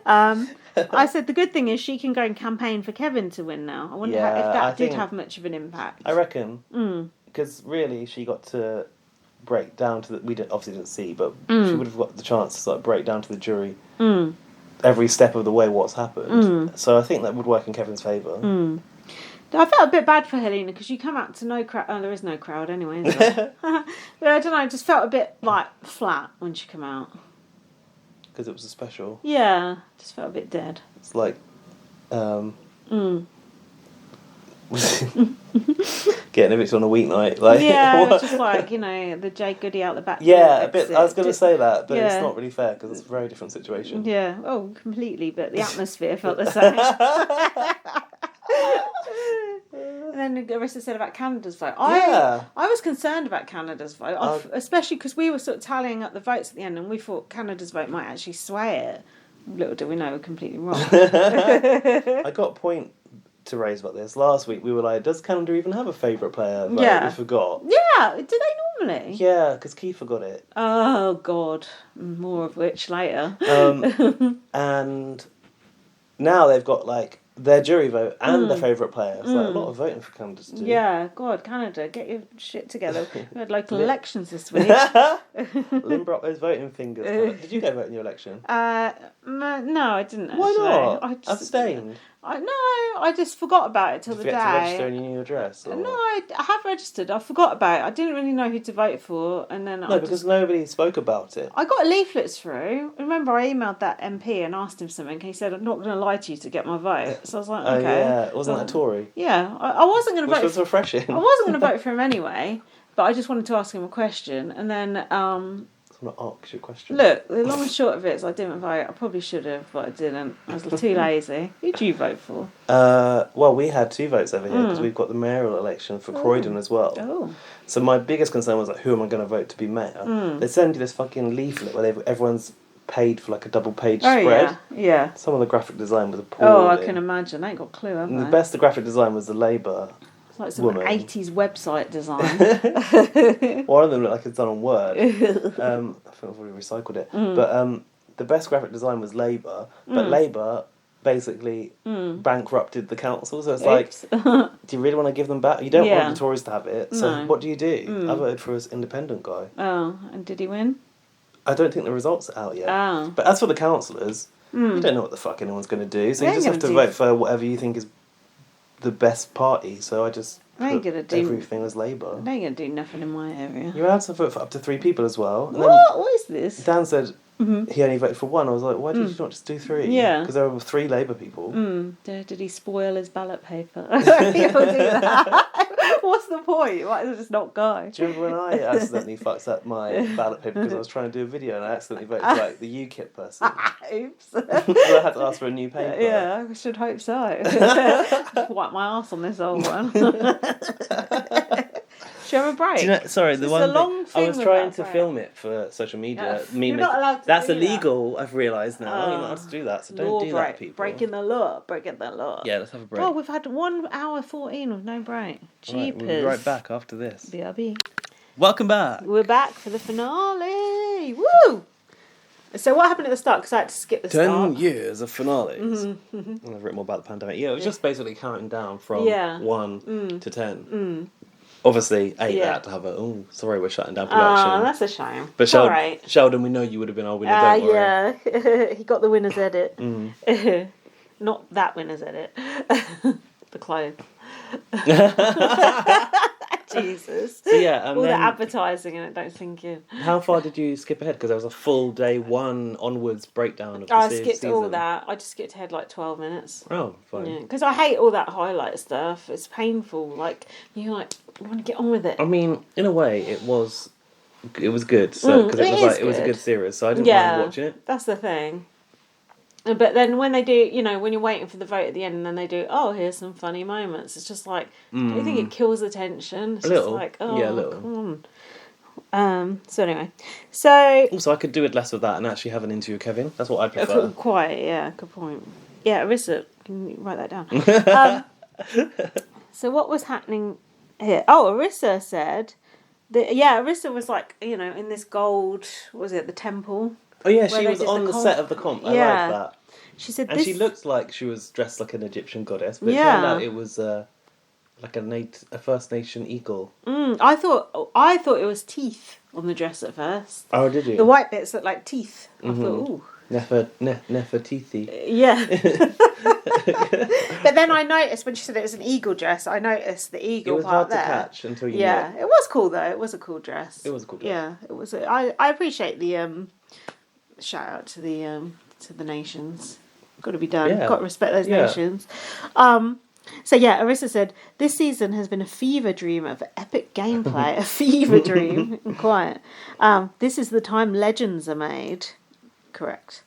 I said the good thing is she can go and campaign for Kevin to win now. I wonder if that did have much of an impact. I reckon. Because really, she got to break down to we obviously didn't see, but she would have got the chance to like break down to the jury every step of the way what's happened. So I think that would work in Kevin's favour. I felt a bit bad for Helena because you come out to no crowd. Oh, there is no crowd anyway, is there? But I don't know. I just felt a bit like flat when she came out. Because it was a special. Yeah, just felt a bit dead. It's like, getting evicted on a weeknight, like it's just like the Jay Goody out the back. Yeah, a bit. I was going to say that, but it's not really fair because it's a very different situation. Yeah, completely. But the atmosphere felt the same. And then Arissa said about Canada's vote. I was concerned about Canada's vote, especially because we were sort of tallying up the votes at the end, and we thought Canada's vote might actually sway it. Little do we know, we're completely wrong. I got a point to raise about this last week. We were like, does Canada even have a favourite player? We forgot. Yeah, do they normally? Yeah, because Kiefer got it. Oh God, more of which later. And now they've got like their jury vote and their favourite player. It's like a lot of voting for Canada to do. Yeah, God, Canada, get your shit together. We had local elections this week. Lynn brought those voting fingers. Did you go vote in your election? No, I didn't actually. Why not? I abstained. I just forgot about it till the day. Did you get to register in your new address? Or? No, I have registered. I forgot about it. I didn't really know who to vote for, and then because nobody spoke about it. I got leaflets through. Remember, I emailed that MP and asked him something. He said, "I'm not going to lie to you to get my vote." So I was like, "Okay." Oh yeah, wasn't that a Tory? Yeah, I wasn't going to vote. Which was refreshing. I wasn't going to vote for him anyway, but I just wanted to ask him a question, and then. I'm not ask you a question. Look, the long and short of it is I didn't vote. I probably should have, but I didn't. I was too lazy. Who did you vote for? Well, we had 2 votes over here because we've got the mayoral election for Croydon as well. Oh. So my biggest concern was like, who am I going to vote to be mayor? They send you this fucking leaflet where everyone's paid for like a double-page spread. Yeah. Some of the graphic design was appalling. Oh, I can imagine. They ain't got a clue, have they? The best graphic design was the Labour. It's like some 80s website design. One of them looked like it's done on Word. I think I've already recycled it. But the best graphic design was Labour. But Labour basically bankrupted the council. So it's like, do you really want to give them back? You don't want the Tories to have it. So what do you do? I voted for his independent guy. Oh, and did he win? I don't think the results are out yet. Oh. But as for the councillors, you don't know what the fuck anyone's going to do. So you just have to vote for whatever you think is the best party. So I just put everything as Labour. They ain't going to do nothing in my area. You're allowed to vote for up to 3 people as well. And what is this? Dan said he only voted for one. I was like, why did you not just do 3? Yeah. Because there were 3 Labour people. Did he spoil his ballot paper? People do that. What's the point? You might as well just not go. Do you remember when I accidentally fucked up my ballot paper because I was trying to do a video and I accidentally voted for like the UKIP person? Oops. So I had to ask for a new paper. Yeah, I should hope so. Wipe my arse on this old one. Should we have a break? Do you know, sorry, the one long thing, I was thing trying with to that film it for social media. You're not allowed to That's do that. illegal, I've realised now. You're not allowed to do that, so don't do that, people. Breaking the law. Breaking the law. Yeah, let's have a break. Oh, we've had 1 hour 14 with no break. Jeepers. Right, we'll be right back after this. BRB. Welcome back. We're back for the finale. Woo! So what happened at the start? Because I had to skip the 10 start. years of finales. And I've written more about the pandemic. Yeah, it was just basically counting down from 1 to 10. Obviously, 8 had to have a, sorry, we're shutting down production. Oh, that's a shame. But Sheldon, we know you would have been our winner, don't worry. Yeah, he got the winner's edit. Not that winner's edit. The clothes. Jesus. So yeah, all the advertising and it don't sink in. How far did you skip ahead? Because there was a full day 1 onwards breakdown of the I skipped season. all that. I just skipped ahead like 12 minutes. Oh, fine. Because I hate all that highlight stuff. It's painful. Like you want to get on with it. I mean, in a way, it was good. So because it was a good series, so I didn't mind watching it. That's the thing. But then when they do, when you're waiting for the vote at the end and then they do, here's some funny moments, it's just like, do you think it kills the tension? It's a little. Just like, a little. Come on. So anyway. So... Also, I could do it less with that and actually have an interview with Kevin. That's what I prefer. Quite, yeah, good point. Yeah, Arissa, can you write that down? So what was happening here? Oh, Arissa said... Arissa was like, in this gold, what was it, the temple... Oh yeah, she was on the set of the comp. I like that. She said, and she looked like she was dressed like an Egyptian goddess, but it turned out it was like a First Nation eagle. I thought it was teeth on the dress at first. Oh, did you? The white bits looked like teeth. I thought, ooh. Nefertiti. Yeah. But then I noticed when she said it was an eagle dress, I noticed the eagle part there. It was hard to catch until you knew. It was cool though. It was a cool dress. It was a cool dress. Yeah, it was. I appreciate the shout out to the nations. Got to be done. Yeah. Got to respect those nations. So Arissa said, this season has been a fever dream of epic gameplay. A fever dream. Quiet. This is the time legends are made. Correct.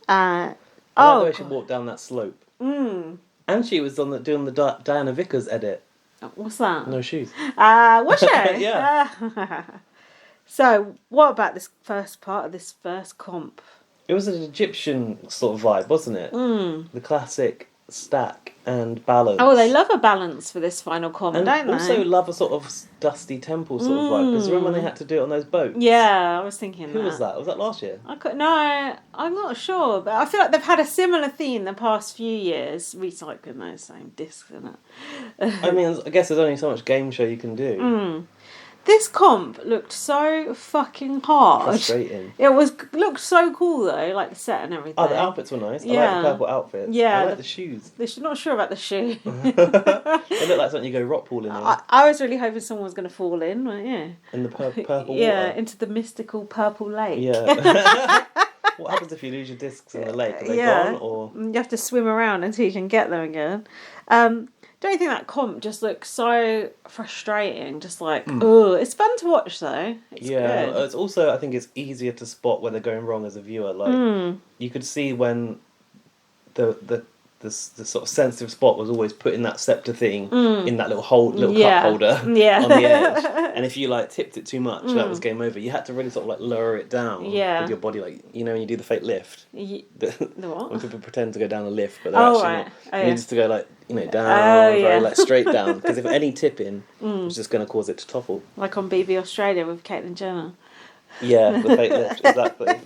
I like the way she walked down that slope. And she was doing the Diana Vickers edit. What's that? No shoes. Was she? Yeah. So, what about this first part of this first comp? It was an Egyptian sort of vibe, wasn't it? The classic stack and balance. Oh, they love a balance for this final comp, don't they? And also love a sort of dusty temple sort of vibe. Because remember when they had to do it on those boats? Yeah, I was thinking Who was that? Was that last year? No, I'm not sure. But I feel like they've had a similar theme the past few years, recycling those same discs, isn't it? I mean, I guess there's only so much game show you can do. This comp looked so fucking hard. Frustrating. It looked so cool though, like the set and everything. Oh, the outfits were nice. I like the purple outfits. Yeah. I like the shoes. Not sure about the shoe. They look like something you go rock pooling in. I was really hoping someone was going to fall in, In the purple water. Yeah, into the mystical purple lake. Yeah. What happens if you lose your discs in the lake? Are they gone? Or you have to swim around until you can get them again. Don't you think that comp just looks so frustrating? Just like, it's fun to watch though. It's good. It's also, I think it's easier to spot when they're going wrong as a viewer. Like, you could see when the sort of sensitive spot was always putting that scepter thing in that little cup holder on the edge. And if you like tipped it too much, that was game over. You had to really sort of like lower it down with your body, like when you do the fake lift. The what? When people pretend to go down a lift, but they're actually not. You need to go like down, very like straight down. Because if any tipping, it's just going to cause it to topple. Like on BB Australia with Caitlyn Jenner. Yeah, the fake lift, exactly.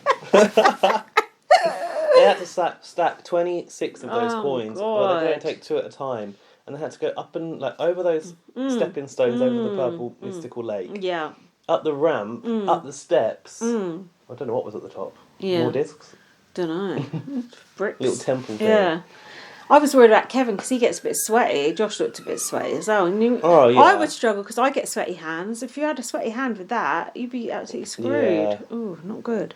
They had to stack 26 of those coins. Well, they don't take 2 at a time. And they had to go up and like over those stepping stones over the purple mystical lake. Yeah. Up the ramp, up the steps. I don't know what was at the top. Yeah. More discs? Don't know. Bricks. Little temple thing. Yeah. I was worried about Kevin because he gets a bit sweaty. Josh looked a bit sweaty as well. And I would struggle because I get sweaty hands. If you had a sweaty hand with that, you'd be absolutely screwed. Yeah. Ooh, not good.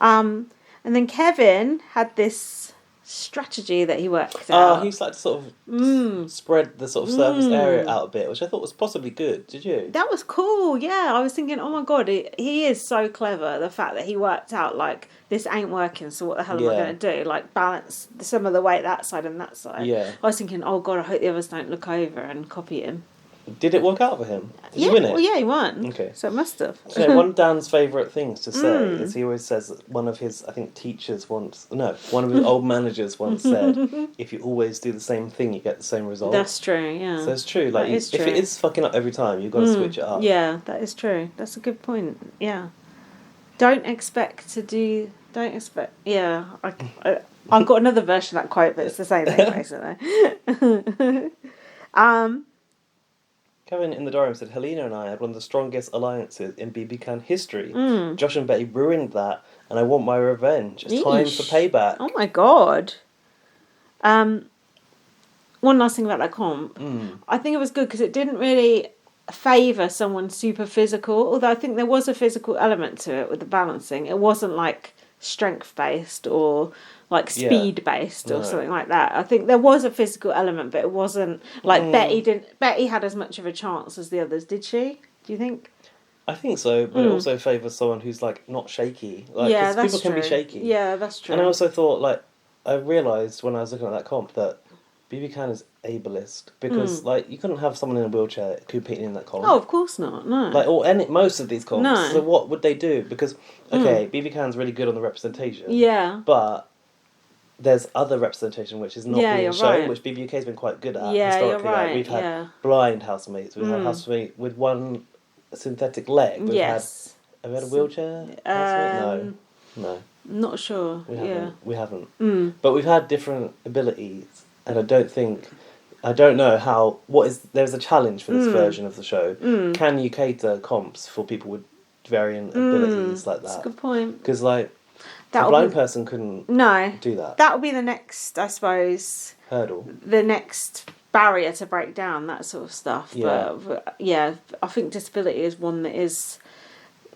And then Kevin had this strategy that he worked out. He used to sort of spread the sort of surface area out a bit, which I thought was possibly good. Did you? That was cool, yeah. I was thinking, oh my god, he is so clever. The fact that he worked out, like, this ain't working, so what the hell am I going to do? Like, balance some of the weight that side and that side. Yeah. I was thinking, oh god, I hope the others don't look over and copy him. Did it work out for him? Did he win it? Well, yeah, he won. Okay. So it must have. So one of Dan's favourite things to say is he always says that one of his, I think, one of his old managers once said, if you always do the same thing, you get the same result. That's true, yeah. So it's true. Like, That is true. If it is fucking up every time, you've got to switch it up. Yeah, that is true. That's a good point. Yeah. Don't expect. Yeah. I've got another version of that quote, but it's the same thing, basically. Kevin in the diary said, Helena and I had one of the strongest alliances in BB Can history. Josh and Betty ruined that, and I want my revenge. It's time for payback. Oh my god. One last thing about that comp. I think it was good because it didn't really favour someone super physical, although I think there was a physical element to it with the balancing. It wasn't like strength based or like speed based or something like that. I think there was a physical element, but it wasn't like Betty had as much of a chance as the others, did she? Do you think? I think so, but it also favours someone who's like not shaky. Like, yeah, that's people can be shaky. Yeah, that's true. And I also thought, like, I realised when I was looking at that comp that BB Can is ableist because like you couldn't have someone in a wheelchair competing in that comp. Oh, of course not. No. Like most of these comps. No. So what would they do? Because BB Can's really good on the representation. Yeah. But there's other representation which is not being shown, which BBUK's been quite good at historically. You're right. Like, we've had blind housemates. We've had housemate with one synthetic leg. Have we had a wheelchair housemate? No. Not sure. We haven't. But we've had different abilities, and I don't know there's a challenge for this version of the show. Can you cater comps for people with varying abilities like that? That's a good point. Because like a blind person couldn't do that. That would be the next, I suppose, hurdle. The next barrier to break down, that sort of stuff. Yeah. But I think disability is one that is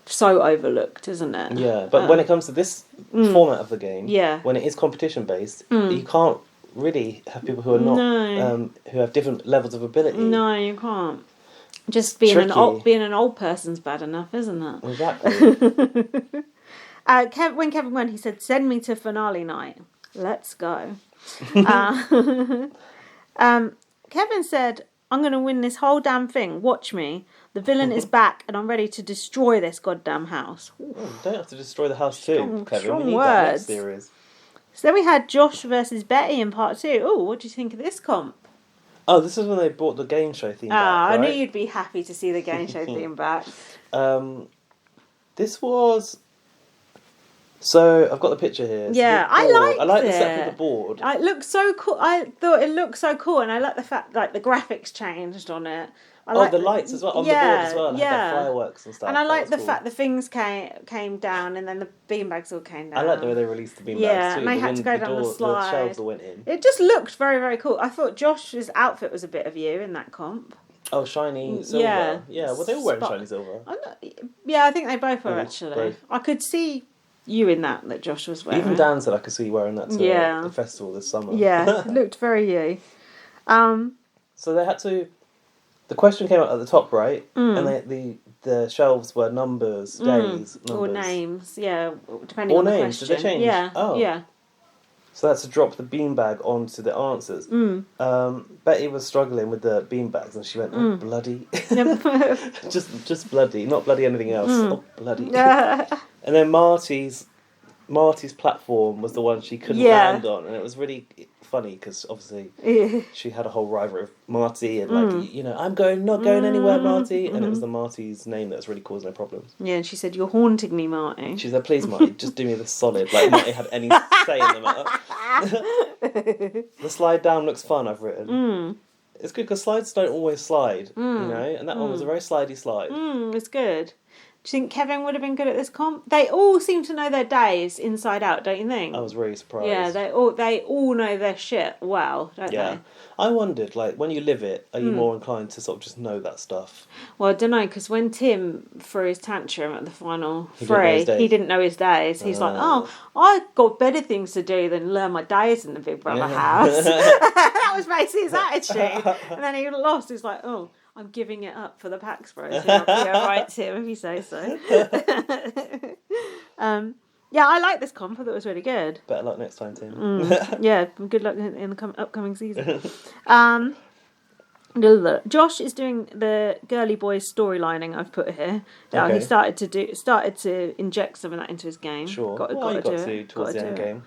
so overlooked, isn't it? Yeah, but when it comes to this format of the game, when it is competition based, you can't really have people who are not who have different levels of ability. No, you can't. Just being an old person's bad enough, isn't it? Exactly. When Kevin won, he said, "Send me to finale night. Let's go." Kevin said, "I'm going to win this whole damn thing. Watch me. The villain is back, and I'm ready to destroy this goddamn house." You don't have to destroy the house too, Kevin. Strong we need words. that next series. So then we had Josh versus Betty in part 2. Oh, what do you think of this comp? Oh, this is when they brought the game show theme back, right? I knew you'd be happy to see the game show theme back. This was... So, I've got the picture here. Yeah, I like the set of the board. It looked so cool. I thought it looked so cool, and I like the fact like the graphics changed on it. The lights as well, on the board as well. Had the fireworks and stuff. And I like the fact the things came down and then the beanbags all came down. I like the way they released the beanbags too. And they had to go down the slide. The shelves that went in. It just looked very, very cool. I thought Josh's outfit was a bit of you in that comp. Oh, shiny silver. Yeah, well, they all wearing shiny silver. I think they both were actually. Both. I could see you in that Josh was wearing. Even Dan said I could see you wearing that to the festival this summer. Yeah, it looked very you. So they had to... The question came out at the top, right? And the shelves were numbers, days, numbers. Or names, depending on the question. Did they change? Yeah, yeah. So that's to drop the beanbag onto the answers. Betty was struggling with the beanbags, and she went, "Oh, bloody." just bloody, not bloody anything else. Oh, bloody. And then Marty's platform was the one she couldn't land on, and it was really funny because obviously she had a whole rivalry with Marty and I'm not going anywhere, Marty, and it was the Marty's name that was really causing her problems. Yeah, and she said, "You're haunting me, Marty." She said, "Please, Marty, just do me the solid." Like Marty had any say in the matter. The slide down looks fun. I've written. It's good because slides don't always slide, and that one was a very slidey slide. It's good. Do you think Kevin would have been good at this comp? They all seem to know their days inside out, don't you think? I was really surprised. Yeah, they all know their shit well, don't they? I wondered, like, when you live it, are you more inclined to sort of just know that stuff? Well, I don't know, because when Tim threw his tantrum at the final three, he didn't know his days. He's like, oh, I got better things to do than learn my days in the Big Brother house. That was basically his attitude. And then he lost. He's like, oh, I'm giving it up for the Pax Bros. Yeah, right, Tim, if you say so. Yeah, I like this comp. I thought it was really good. Better luck next time, Tim. Yeah, good luck in the upcoming season. Josh is doing the girly boys storylining I've put here. Now he started to inject some of that into his game. Sure. Got to do it. Towards the end game.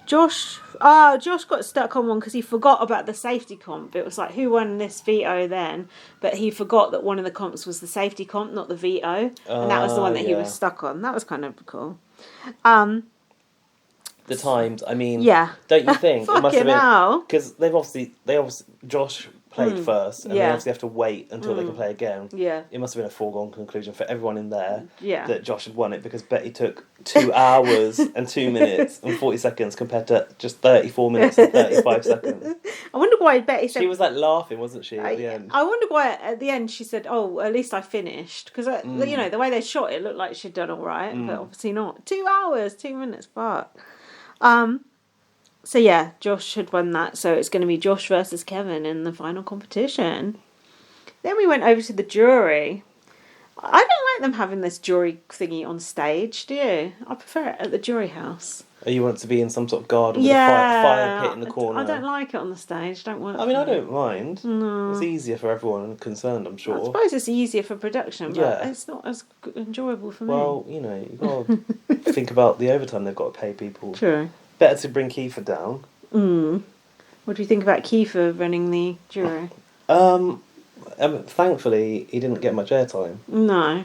Josh got stuck on one because he forgot about the safety comp. It was like, who won this veto then? But he forgot that one of the comps was the safety comp, not the veto. And that was the one that he was stuck on. That was kind of cool. The times, I mean, don't you think it must have been, because they obviously Josh played first, and they obviously have to wait until they can play again. Yeah, it must have been a foregone conclusion for everyone in there that Josh had won it, because Betty took 2 hours and 2 minutes and 40 seconds compared to just 34 minutes and 35 seconds. I wonder why Betty said... She was like laughing, wasn't she, at the end? I wonder why at the end she said, oh, at least I finished. Because, you know, the way they shot it looked like she'd done all right, but obviously not. 2 hours, 2 minutes, fuck. So yeah, Josh had won that, so it's going to be Josh versus Kevin in the final competition. Then we went over to the jury. I don't like them having this jury thingy on stage, do you? I prefer it at the jury house. Oh, you want to be in some sort of garden with a fire pit in the corner? I don't like it on the stage. Don't want. I mean, I don't mind. No. It's easier for everyone concerned, I'm sure. I suppose it's easier for production, but it's not as enjoyable for me. Well, you know, you've got to think about the overtime they've got to pay people. True. Better to bring Kiefer down. What do you think about Kiefer running the jury? Thankfully, he didn't get much airtime. No.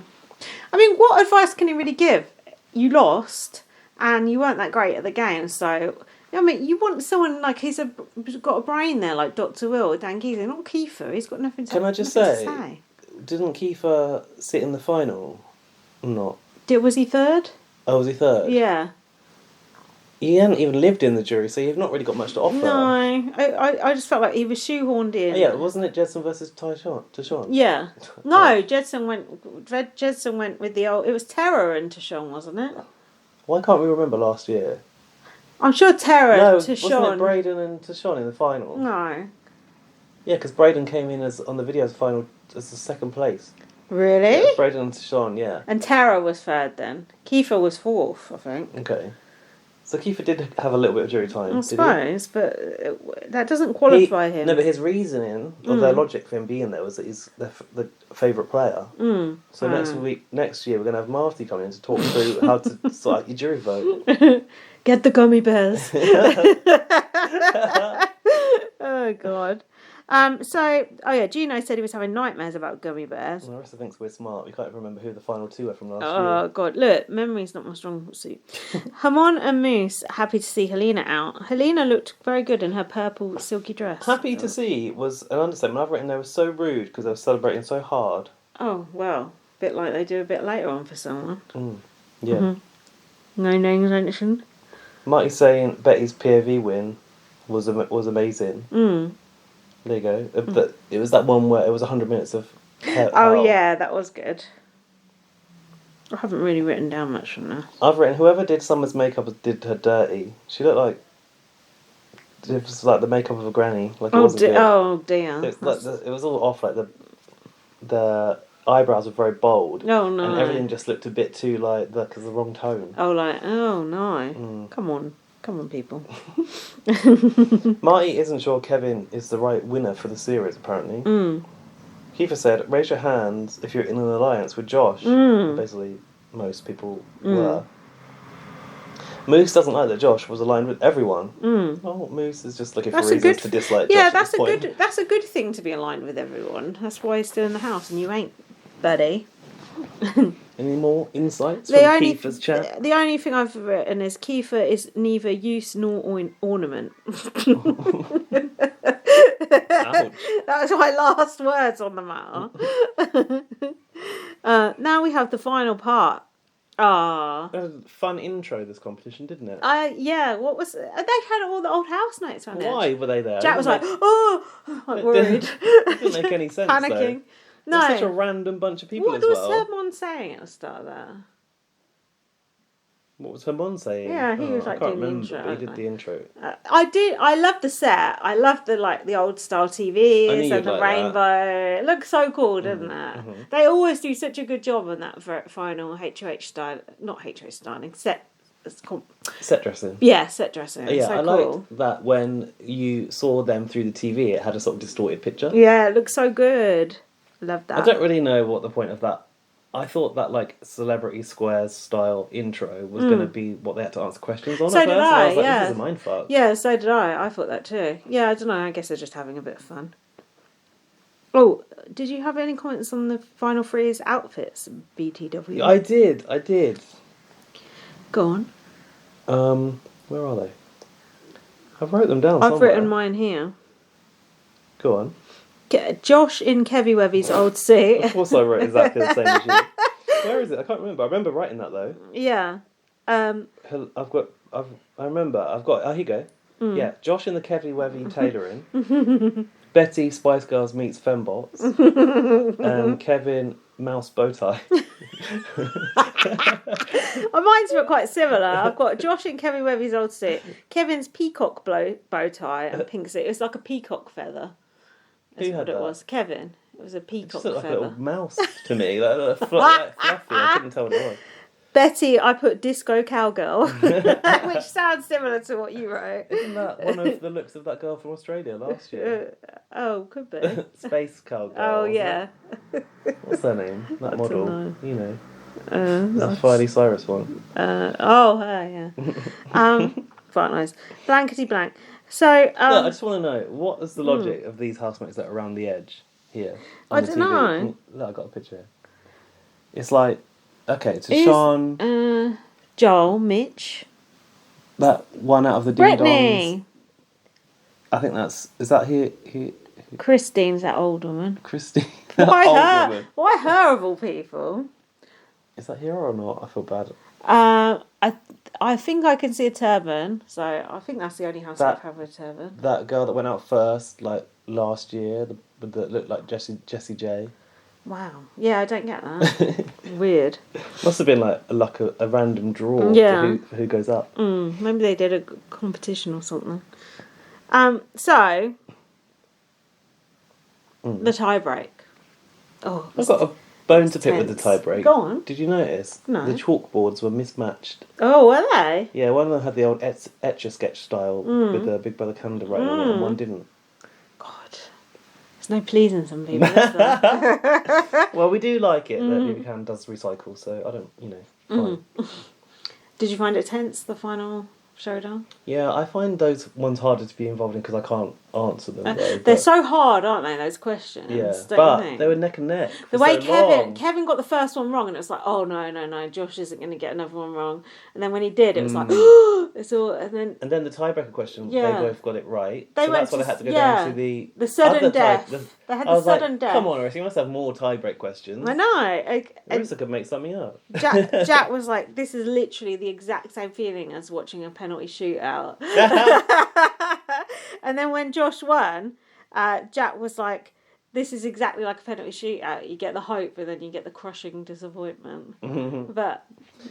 I mean, what advice can he really give? You lost, and you weren't that great at the game, so... I mean, you want someone like he's got a brain there, like Dr. Will or Dan Geezer, not Kiefer. He's got nothing to say. Can I just say, didn't Kiefer sit in the final? Not. Was he third? Oh, was he third? Yeah. He hadn't even lived in the jury, so you've not really got much to offer. No, I just felt like he was shoehorned in. Yeah, wasn't it Jedson versus Tashawn? Yeah. No, Jedson went with the old... It was Terror and Tashawn, wasn't it? Why can't we remember last year? I'm sure Terror and Tashawn... wasn't it Braden and Tashawn in the final? No. Yeah, because Braden came in on the videos final as the second place. Really? Yeah, Braden and Tashawn, yeah. And Terror was third then. Kiefer was fourth, I think. Okay. So Kiefer did have a little bit of jury time, I suppose, but that doesn't qualify him. No, but his reasoning, or their logic for him being there, was that he's the favourite player. So next year, we're going to have Marty come in to talk through how to sort out your jury vote. Get the gummy bears. Oh, God. Gino said he was having nightmares about gummy bears. Well, the rest of thinks we're smart. We can't even remember who the final two were from last year. Oh, God. Look, memory's not my strong suit. Hamon and Moose, happy to see Helena out. Helena looked very good in her purple silky dress. Happy to see was an understatement. I've written they were so rude because they were celebrating so hard. Oh, well. A bit like they do a bit later on for someone. Yeah. Mm-hmm. No names mentioned. Marty saying Betty's POV win was amazing. There you go. It was that one where it was 100 minutes of hair. Oh, yeah, that was good. I haven't really written down much from that. I've written, whoever did Summer's makeup did her dirty. She looked like... It was like the makeup of a granny. Like it wasn't good. Oh, dear. It was all off, like the eyebrows were very bold. Oh, no. And everything just looked a bit too, like, because the wrong tone. Oh, no. Come on, people. Marty isn't sure Kevin is the right winner for the series, apparently. Kiefer said, raise your hands if you're in an alliance with Josh. Basically, most people were. Moose doesn't like that Josh was aligned with everyone. Well, Moose is just looking for reasons to dislike Josh. Yeah, that's a good thing to be aligned with everyone. That's why he's still in the house and you ain't, buddy. Any more insights from Kiefer's chat? The only thing I've written is Kiefer is neither use nor ornament. Ouch. That was my last words on the matter. Now we have the final part. Ah. It was a fun intro, this competition, didn't it? Yeah, what was... They had all the old housemates on it. Why were they there? Jack was like, like worried. It didn't make any sense, Panicking. Though. No. It was such a random bunch of people What as well. was Hermon saying at the start there? What was Hermon saying? Yeah, he was like I can't doing the remember, intro. but he did the intro. I loved the set. I loved the old style TVs and the like rainbow. that. It looks so cool, doesn't it? Mm-hmm. They always do such a good job on that final HOH style, not HOH styling, set. It's called Set dressing. Yeah, set dressing. It's so I cool. liked that when you saw them through the TV, it had a sort of distorted picture. Yeah, it looks so good. Love that. I don't really know what the point of that. I thought that like Celebrity Squares style intro was going to be what they had to answer questions on. So at did first, and I was like, yeah. This is a mindfuck. Yeah, so did I. I thought that too. Yeah, I don't know. I guess they're just having a bit of fun. Oh, did you have any comments on the final three's outfits, BTW? I did. Go on. Where are they? I've wrote them down. I've written mine here. Go on. Josh in Kevy Webby's old suit. Of course, I wrote exactly the same as you. Where is it? I can't remember. I remember writing that though. Yeah. I remember. Oh, here you go. Yeah, Josh in the Kevy Webby tailoring. Betty Spice Girls meets Fembots. And Kevin Mouse bow tie. Mine's were quite similar. I've got Josh in Kevin Webby's old suit. Kevin's peacock bow tie and pink suit. It was like a peacock feather. That's what it was. Kevin. It was a peacock feather. It just looked like a little mouse to me. Like fluffy. I couldn't tell what it was. Betty, I put disco cowgirl, which sounds similar to what you wrote. Isn't that one of the looks of that girl from Australia last year? Could be. Space cowgirl. Oh, yeah. What's her name? That model. Know. You know. That Miley Cyrus one. Her, yeah. Quite nice. Blankety blank. So, I just want to know, what is the logic of these housemates that are around the edge here? I don't know. Look, I've got a picture here. It's like, okay, so Sean... Joel, Mitch. That one out of the Brittany. I think that's... Is that here? Christine's that old woman. Christine. Why old her? woman. Why her of all people? Is that here or not? I feel bad. I think I can see a turban, so I think that's the only house I've had with a turban. That girl that went out first, like last year, that looked like Jessie J. Wow. Yeah, I don't get that. Weird. Must have been like a random draw. Yeah. For who goes up. Maybe they did a competition or something. So the tie break. Oh, I've got a bone to pick with the tie break. Go on. Did you notice? No. The chalkboards were mismatched. Oh, were they? Yeah, one of them had the old Etch-a-Sketch style with the Big Brother calendar writing on it, and one didn't. God. There's no pleasing some people, is there? Well, we do like it that BB does recycle, so I don't, fine. Did you find it tense, the final showdown? Yeah, I find those ones harder to be involved in because I can't answer them. They're so hard, aren't they, those questions? Yeah, don't you think? they were neck and neck. The way Kevin got the first one wrong, and it was like, oh no, Josh isn't going to get another one wrong. And then when he did, it was like, it's all, and then the tiebreaker question, they both got it right. They so went that's why they had to go down to the sudden death. They had the sudden like, death. Come on, Iris, you must have more tiebreak questions. I know. Marissa could make something up. Jack was like, this is literally the exact same feeling as watching a penalty shootout. And then when Josh won, Jack was like, this is exactly like a penalty shootout. You get the hope, but then you get the crushing disappointment. But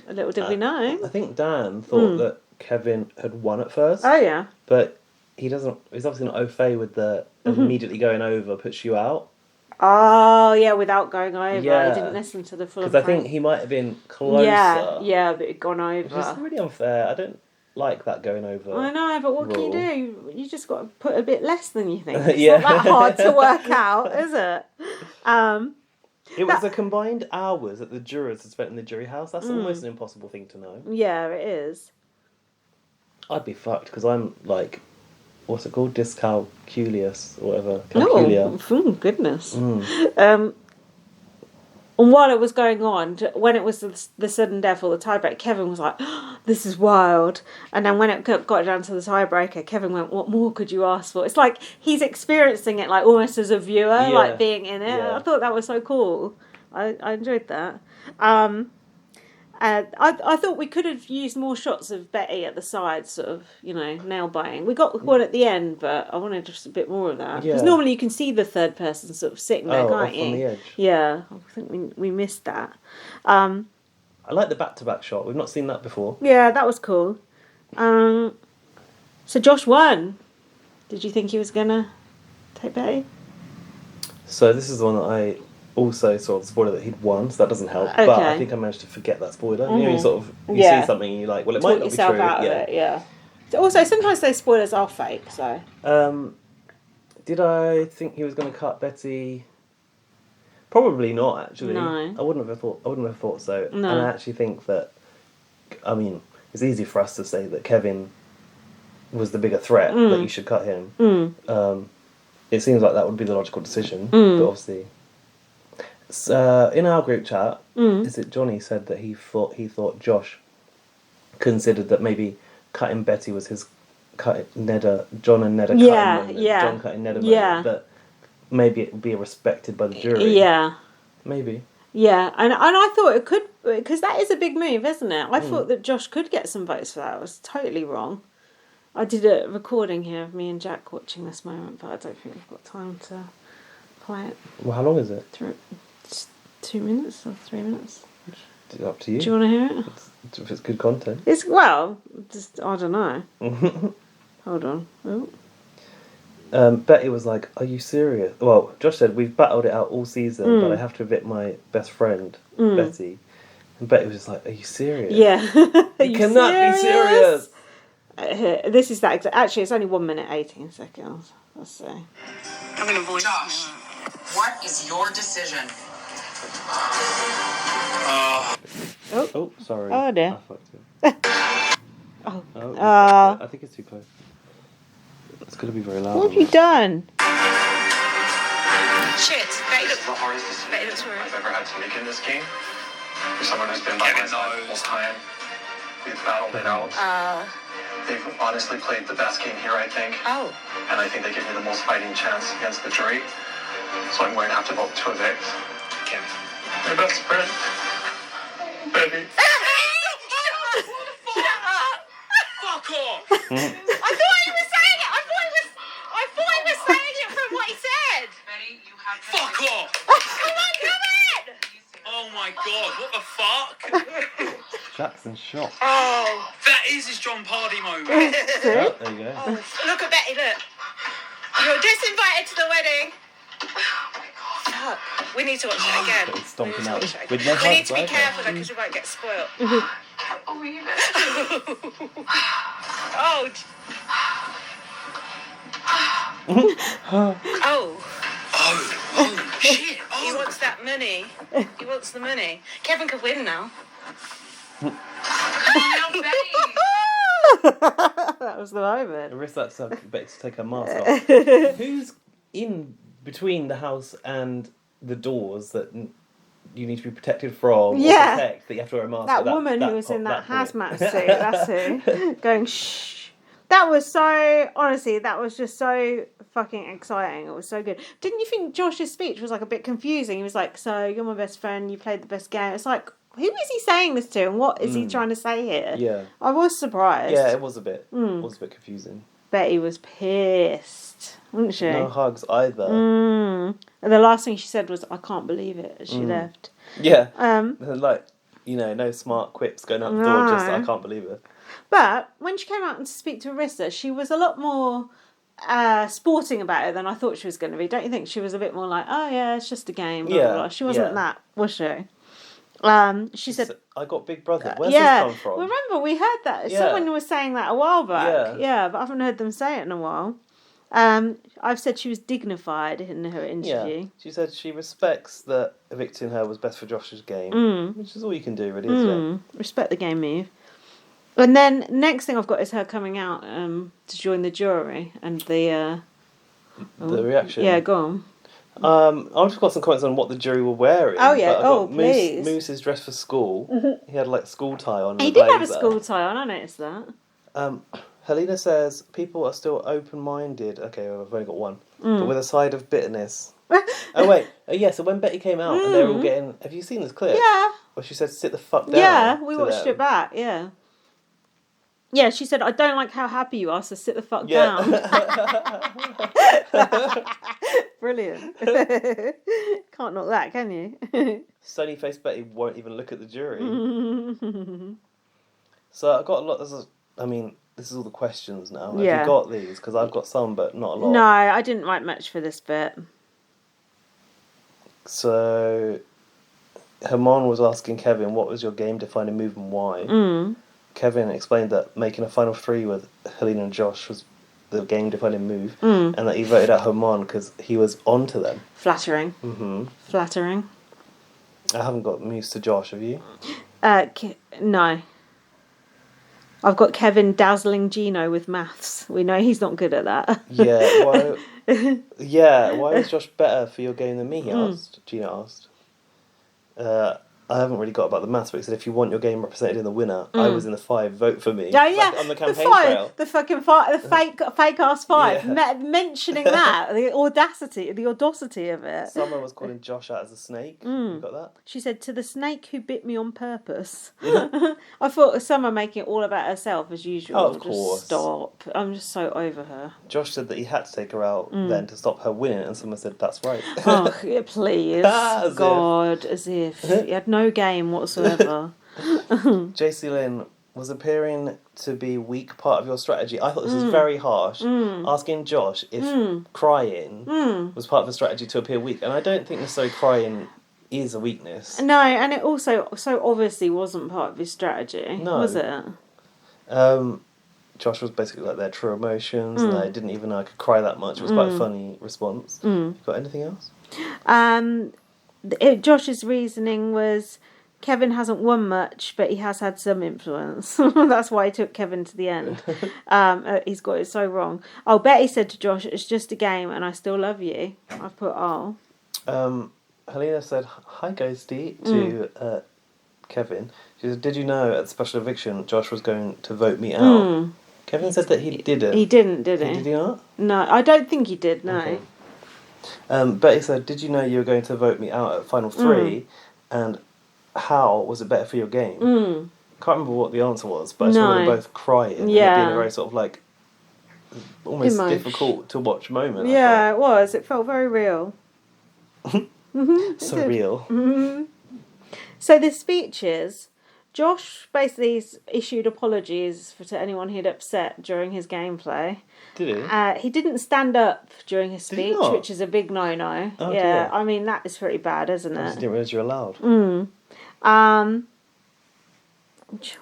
little did we know. I think Dan thought that Kevin had won at first. Oh, yeah. But he's obviously not au fait with the immediately going over puts you out. Oh, yeah, without going over. Yeah. He didn't listen to the full. Because I think he might have been closer. Yeah, but he'd gone over. Which is really unfair. I don't like that going over. I know, but what can you do? You just got to put a bit less than you think. It's Yeah. not that hard to work out, is it? It was a combined hours that the jurors had spent in the jury house. That's almost an impossible thing to know. Yeah, it is. I'd be fucked because I'm like, what's it called? Dyscalculious or whatever. Calculia. Oh, goodness. And while it was going on, when it was the sudden death or the tiebreak, Kevin was like, oh, this is wild. And then when it got down to the tiebreaker, Kevin went, what more could you ask for? It's like he's experiencing it like almost as a viewer, like being in it. Yeah. I thought that was so cool. I enjoyed that. I thought we could have used more shots of Betty at the side, sort of, nail biting. We got one at the end, but I wanted just a bit more of that. Because normally you can see the third person sort of sitting there, can't you? On the edge. Yeah, I think we missed that. I like the back-to-back shot. We've not seen that before. Yeah, that was cool. So Josh won. Did you think he was going to take Betty? So this is the one that I also saw the spoiler that he'd won, so that doesn't help. Okay. But I think I managed to forget that spoiler. Mm-hmm. You sort of see something and you're like, well, it might not be true. Out of it, yeah. Also, sometimes those spoilers are fake. So. Did I think he was going to cut Betty? Probably not. Actually, no. I wouldn't have thought so. No. And I actually think that, I mean, it's easy for us to say that Kevin was the bigger threat, that you should cut him. It seems like that would be the logical decision, but obviously. In our group chat, is it Johnny said that he thought Josh considered that maybe cutting Betty was his John and Neda cutting moment. John cutting Neda moment, that maybe it would be respected by the jury. Yeah. Maybe. Yeah, and I thought it could, because that is a big move, isn't it? I thought that Josh could get some votes for that. I was totally wrong. I did a recording here of me and Jack watching this moment, but I don't think we've got time to play it. Well, how long is it? 2 minutes or 3 minutes. It's up to you. Do you want to hear it? If it's good content. I don't know. Hold on. Oh. Betty was like, "Are you serious?" Well, Josh said, "We've battled it out all season, but I have to admit my best friend, Betty." And Betty was just like, "Are you serious?" Yeah. You cannot be serious. This is that. Actually, it's only 1 minute 18 seconds. Let's see. I'm gonna voice. Josh, what is your decision? Oh, sorry. Oh dear. I fucked it. I think it's too close. It's going to be very loud. What have you done? Shit, Betty This is the hardest decision I've ever had to make in this game. For someone who's been by my side the whole time, we've battled it out. They've honestly played the best game here, I think. Oh. And I think they give me the most fighting chance against the jury. So I'm going to have to vote to evict Kim. My best friend, Betty. Fuck off! I thought he was saying it. I thought he was saying it from what he said. Betty, you have to. Fuck off! Come in! Oh my god! What the fuck? Jackson shot. Oh, that is his John Pardy moment. There you go. Oh, look at Betty. Look, you're disinvited to the wedding. Fuck. We need to watch it again. Stomping out. We need to be careful though, because we might get spoiled. I can't believe it. Oh. Oh, shit. Oh. He wants that money. He wants the money. Kevin could win now. That was the moment. The risk that's Betty to take her mask off. Who's in between the house and the doors that you need to be protected from? Yeah. Or protect, that you have to wear a mask. That woman who was in that hazmat suit, that's who. Going shh. That was so, honestly, that was just so fucking exciting. It was so good. Didn't you think Josh's speech was like a bit confusing? He was like, so you're my best friend, you played the best game. It's like, who is he saying this to and what is he trying to say here? Yeah. I was surprised. Yeah, it was a bit confusing. Betty was pissed, wasn't she? No hugs either. And the last thing she said was, I can't believe it, as she left. Yeah. Like, no smart quips going out the door, just, I can't believe it. But when she came out to speak to Arissa, she was a lot more sporting about it than I thought she was going to be. Don't you think she was a bit more like, oh yeah, it's just a game, blah, blah, blah. She wasn't that, was she? She said, I got Big Brother. Where's this come from? Remember, we heard that. Yeah. Someone was saying that a while back. Yeah. But I haven't heard them say it in a while. I've said she was dignified in her interview. Yeah. She said she respects that evicting her was best for Josh's game, which is all you can do, really, isn't it? Respect the game move. And then next thing I've got is her coming out to join the jury and the reaction. Yeah, go on. I've just got some comments on what the jury were wearing. Oh yeah, please. Moose is dressed for school. He had like a school tie on. He did have a school tie on. I noticed that. Helena says people are still open-minded. Okay, well, I've only got one, but with a side of bitterness. Oh wait, so when Betty came out and they were all getting, have you seen this clip? Yeah. Where she said, "Sit the fuck down." Yeah, we watched them. it back. Yeah. Yeah, she said, "I don't like how happy you are, so sit the fuck down." Brilliant. Can't knock that, can you? Stony faced Betty won't even look at the jury. So I've got a lot. This is all the questions now. Yeah. Have you got these? Because I've got some, but not a lot. No, I didn't write much for this bit. So, Herman was asking Kevin, what was your game-defining move and why? Kevin explained that making a final three with Helena and Josh was the game-defining move, and that he voted out Herman because he was onto them. Flattering. Flattering. I haven't got moves to Josh, have you? No. I've got Kevin dazzling Gino with maths. We know he's not good at that. Why is Josh better for your game than me, Gino asked. I haven't really got about the maths, but he said if you want your game represented in the winner, I was in the 5, vote for me. Yeah, yeah. Like on the campaign trail. The fucking 5, the fake ass 5. Yeah. Mentioning that, the audacity of it. Summer was calling Josh out as a snake. You got that? She said, "To the snake who bit me on purpose." I thought Summer making it all about herself as usual. Oh, of course. Just stop. I'm just so over her. Josh said that he had to take her out then to stop her winning, and Summer said, "That's right." Oh, please. As if. He had no game whatsoever. JC Lynn was appearing to be weak part of your strategy. I thought this was very harsh. Asking Josh if crying was part of the strategy to appear weak. And I don't think necessarily crying is a weakness. No, and it also so obviously wasn't part of his strategy, was it? Josh was basically like their true emotions, and I didn't even know I could cry that much. It was quite a funny response. You got anything else? Josh's reasoning was Kevin hasn't won much, but he has had some influence. That's why he took Kevin to the end. He's got it so wrong. Oh, Betty said to Josh, "It's just a game and I still love you." I've put, oh. Helena said, "Hi, Ghosty," to Kevin. She said, "Did you know at the special eviction Josh was going to vote me out?" Kevin said that he didn't. He didn't, did he? Did he not? No, I don't think he did, no. Okay. Betty said, "Did you know you were going to vote me out at final 3? And how was it better for your game?" Can't remember what the answer was, but I just remember them both crying and it being a very sort of like almost difficult to watch moment. Yeah, it was. It felt very real. Surreal. So the speeches, Josh basically issued apologies to anyone he'd upset during his gameplay. Did he? He didn't stand up during his Did he speech, not? which is a big no-no. Oh, yeah, dear. I mean, that is pretty bad, isn't I it? just didn't realise you're allowed.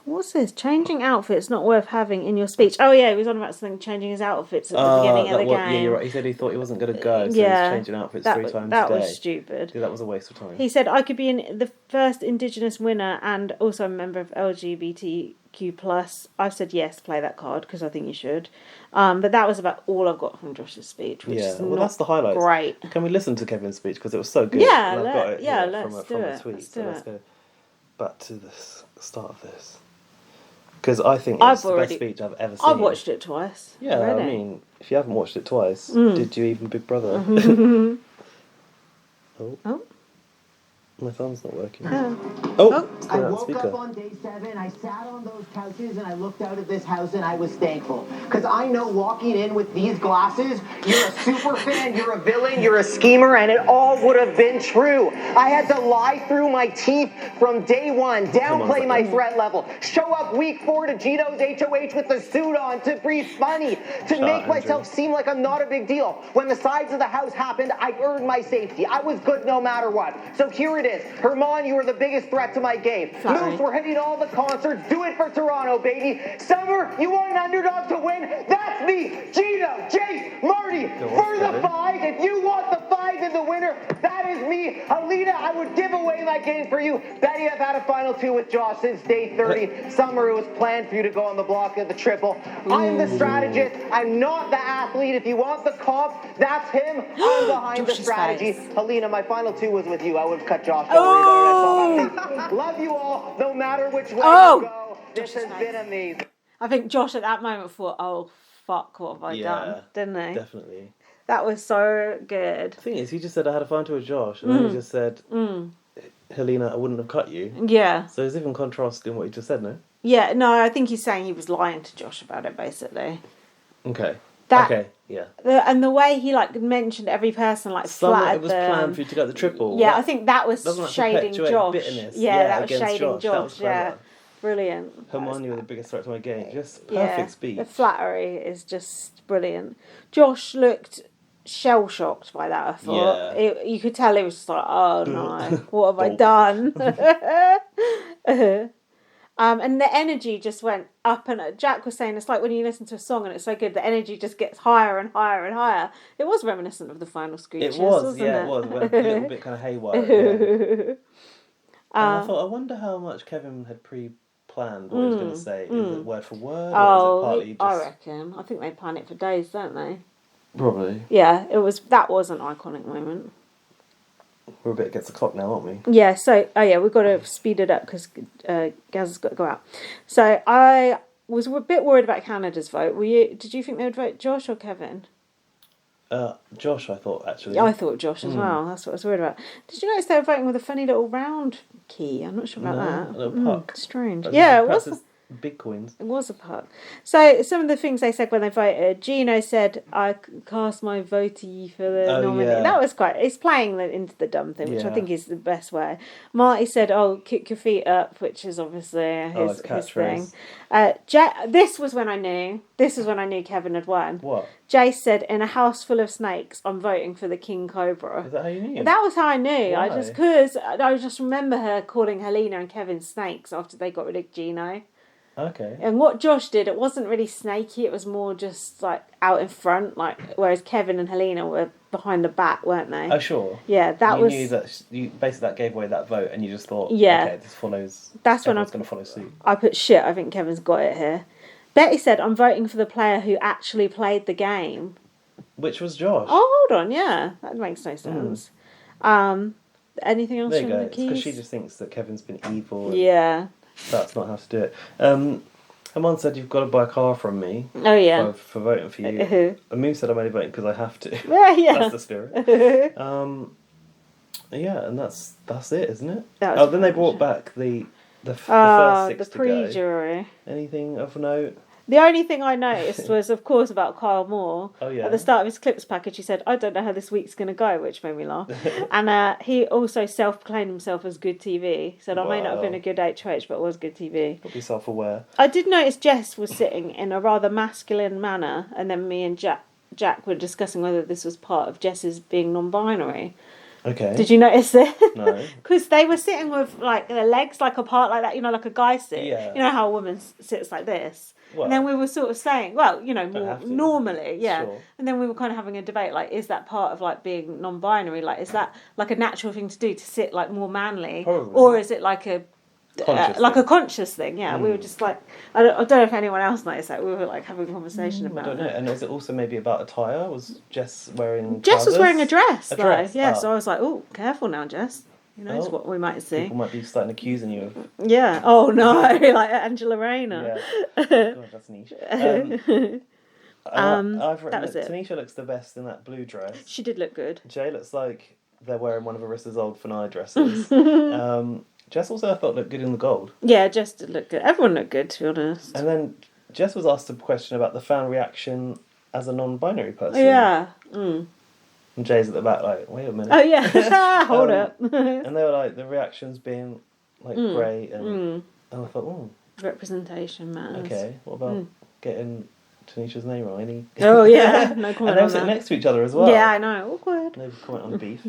What's this? Changing outfits not worth having in your speech. Oh yeah, he was on about something changing his outfits at the beginning of the game. Yeah, you're right. He said he thought he wasn't going to go, so he's changing outfits 3 times a day. That was stupid. Yeah, that was a waste of time. He said, "I could be the first Indigenous winner and also a member of LGBTQ+. I've said yes, play that card, because I think you should. But that was about all I've got from Josh's speech, which is not that's the highlights. Great. Can we listen to Kevin's speech, because it was so good? Yeah, and I've got it let's do from it. a tweet. Let's So do let's it. go back to the start of this. Because I think it's the best speech I've ever seen. I've watched it twice. Yeah, already. I mean, if you haven't watched it twice, did you even, Big Brother? Oh. My phone's not working. Oh. It's I going out woke speaker. up on day 7, I sat on those couches and I looked out at this house and I was thankful. Because I know walking in with these glasses, you're a super fan, you're a villain, you're a schemer, and it all would have been true. I had to lie through my teeth from day 1, downplay my threat level, show up week 4 to Gino's HOH with the suit on to breathe funny, to make myself seem like I'm not a big deal. When the sides of the house happened, I earned my safety. I was good no matter what. So here it is. Herman, you are the biggest threat to my game. Moose, we're hitting all the concerts. Do it for Toronto, baby. Summer, you want an underdog to win? That's me. Gino, Jace, Marty, for the 5. If you want the 5 in the winner, that is me. Alina, I would give away my game for you. Betty, I've had a final 2 with Josh since day 30. Summer, it was planned for you to go on the block of the triple. I'm the strategist. I'm not the athlete. If you want the comp, that's him. I'm behind the strategy. Alina, my final 2 was with you. I would have cut Josh. Don't worry about it. I saw that face. Love you all, no matter which way you go. This has been amazing. I think Josh at that moment thought, "Oh, fuck, what have I done?" Didn't he? Definitely. That was so good. The thing is, he just said I had a fight with Josh, and then he just said, Helena, I wouldn't have cut you. Yeah. So there's even contrast in what he just said, no? Yeah, no, I think he's saying he was lying to Josh about it, basically. Okay. Okay, yeah. And the way he mentioned every person flattered it was planned for you to get the triple. Yeah, I think that was doesn't shading Josh. Bitterness. Yeah, that was shading Josh. Yeah, brilliant. Hermione was the biggest threat to my game. Just perfect speech. The flattery is just brilliant. Josh looked shell shocked by that. I thought you could tell he was just like, oh no, what have I done? And the energy just went up, and Jack was saying it's like when you listen to a song and it's so good, the energy just gets higher and higher and higher. It was reminiscent of the final Screeches, wasn't it? It was. It went a little bit kind of haywire. And I thought, I wonder how much Kevin had planned what he was going to say. Is it word for word, or is it partly just... I reckon. I think they plan it for days, don't they? Probably. Yeah, that was an iconic moment. We're a bit against the clock now, aren't we? Yeah, so, we've got to speed it up because Gaz has got to go out. So, I was a bit worried about Canada's vote. Did you think they would vote Josh or Kevin? Josh, I thought, actually. I thought Josh as well. That's what I was worried about. Did you notice they were voting with a funny little round key? I'm not sure about that. A little puck. Strange. Yeah, it was. Big coins. It was a puck. So some of the things they said when they voted, Gino said, I cast my votee for the nominee. Yeah. That was it's playing into the dumb thing, which I think is the best way. Marty said, kick your feet up, which is obviously his thing. This was when I knew Kevin had won. What? Jace said, in a house full of snakes, I'm voting for the King Cobra. Is that how you knew? That was how I knew. Why? I just remember her calling Helena and Kevin snakes after they got rid of Gino. Okay. And what Josh did, it wasn't really snaky. It was more just out in front, whereas Kevin and Helena were behind the back, weren't they? Oh, sure. Yeah, you knew that basically that gave away that vote, and you just thought, okay, this follows. That's when I was going to follow suit. I put shit. I think Kevin's got it here. Betty said, "I'm voting for the player who actually played the game," which was Josh. Oh, hold on, yeah, that makes no sense. Anything else? There you from go. the keys? Because she just thinks that Kevin's been evil. Yeah. That's not how to do it. Herman said you've got to buy a car from me. Oh yeah. For voting for you. And Moo said I'm only voting because I have to. Yeah. That's the spirit. Yeah, and that's it, isn't it? Then they brought back the first six the pre-jury. Anything of note? The only thing I noticed was, of course, about Kyle Moore. Oh, yeah. At the start of his clips package, he said, I don't know how this week's going to go, which made me laugh. And he also self-proclaimed himself as good TV. He said, I may not have been a good HOH, but I was good TV. Got to be self-aware. I did notice Jess was sitting in a rather masculine manner, and then me and Jack were discussing whether this was part of Jess's being non-binary. Okay. Did you notice it? No. Because they were sitting with their legs apart like that, like a guy sit. Yeah. You know how a woman sits like this. Well, and then we were sort of saying, more normally, yeah. Sure. And then we were kind of having a debate, is that part of being non-binary? Is that a natural thing to do to sit more manly, probably. Or is it a conscious thing? Yeah, we were just I don't know if anyone else noticed that. We were having a conversation about it. I don't know. And is it also maybe about attire? Was Jess wearing Jess trousers? was wearing a dress. A dress? Yeah, so I was like, oh, careful now, Jess. Who knows what we might see. People might be starting accusing you of... Yeah. Oh, no. Like Angela Rayner. Yeah. God, that's niche. I've written that was it. Tanisha looks the best in that blue dress. She did look good. Jay looks like they're wearing one of Arissa's old Fanai dresses. Jess also, I thought, looked good in the gold. Yeah, Jess did look good. Everyone looked good, to be honest. And then Jess was asked a question about the fan reaction as a non-binary person. Yeah. Mm. And Jay's at the back wait a minute. Oh, yeah. Hold up. And they were the reactions being great. And I thought, representation matters. Okay, what about getting Tanisha's name wrong? Oh, yeah. No comment and they were sitting next to each other as well. Yeah, I know. Awkward. No comment on the beef.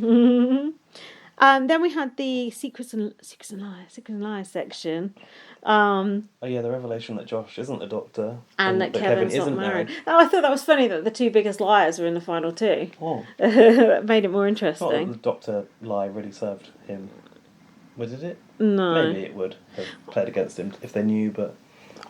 Then we had the secrets and lies section. Oh yeah, the revelation that Josh isn't the doctor and that Kevin's not married. Oh, I thought that was funny that the two biggest liars were in the final two. Oh, that made it more interesting. Not that the doctor lie really served him. Did it? No. Maybe it would have played against him if they knew, but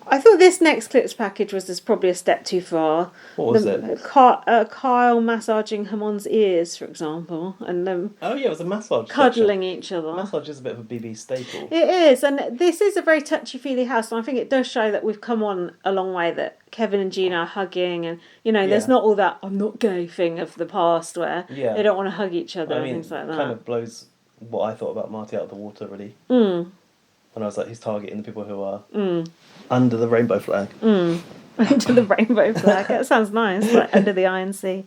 I thought this next clips package was probably a step too far. What was it? Kyle massaging Hamon's ears, for example, and them. Oh yeah, it was a massage. Cuddling each other. Massage is a bit of a BB staple. It is, and this is a very touchy-feely house, and I think it does show that we've come on a long way. That Kevin and Gina are hugging, and there's not all that "I'm not gay" thing of the past where they don't want to hug each other and things like that. Kind of blows what I thought about Marty out of the water, really. When I was like, he's targeting the people who are under the rainbow flag. Under the rainbow flag. That sounds nice, like under the INC.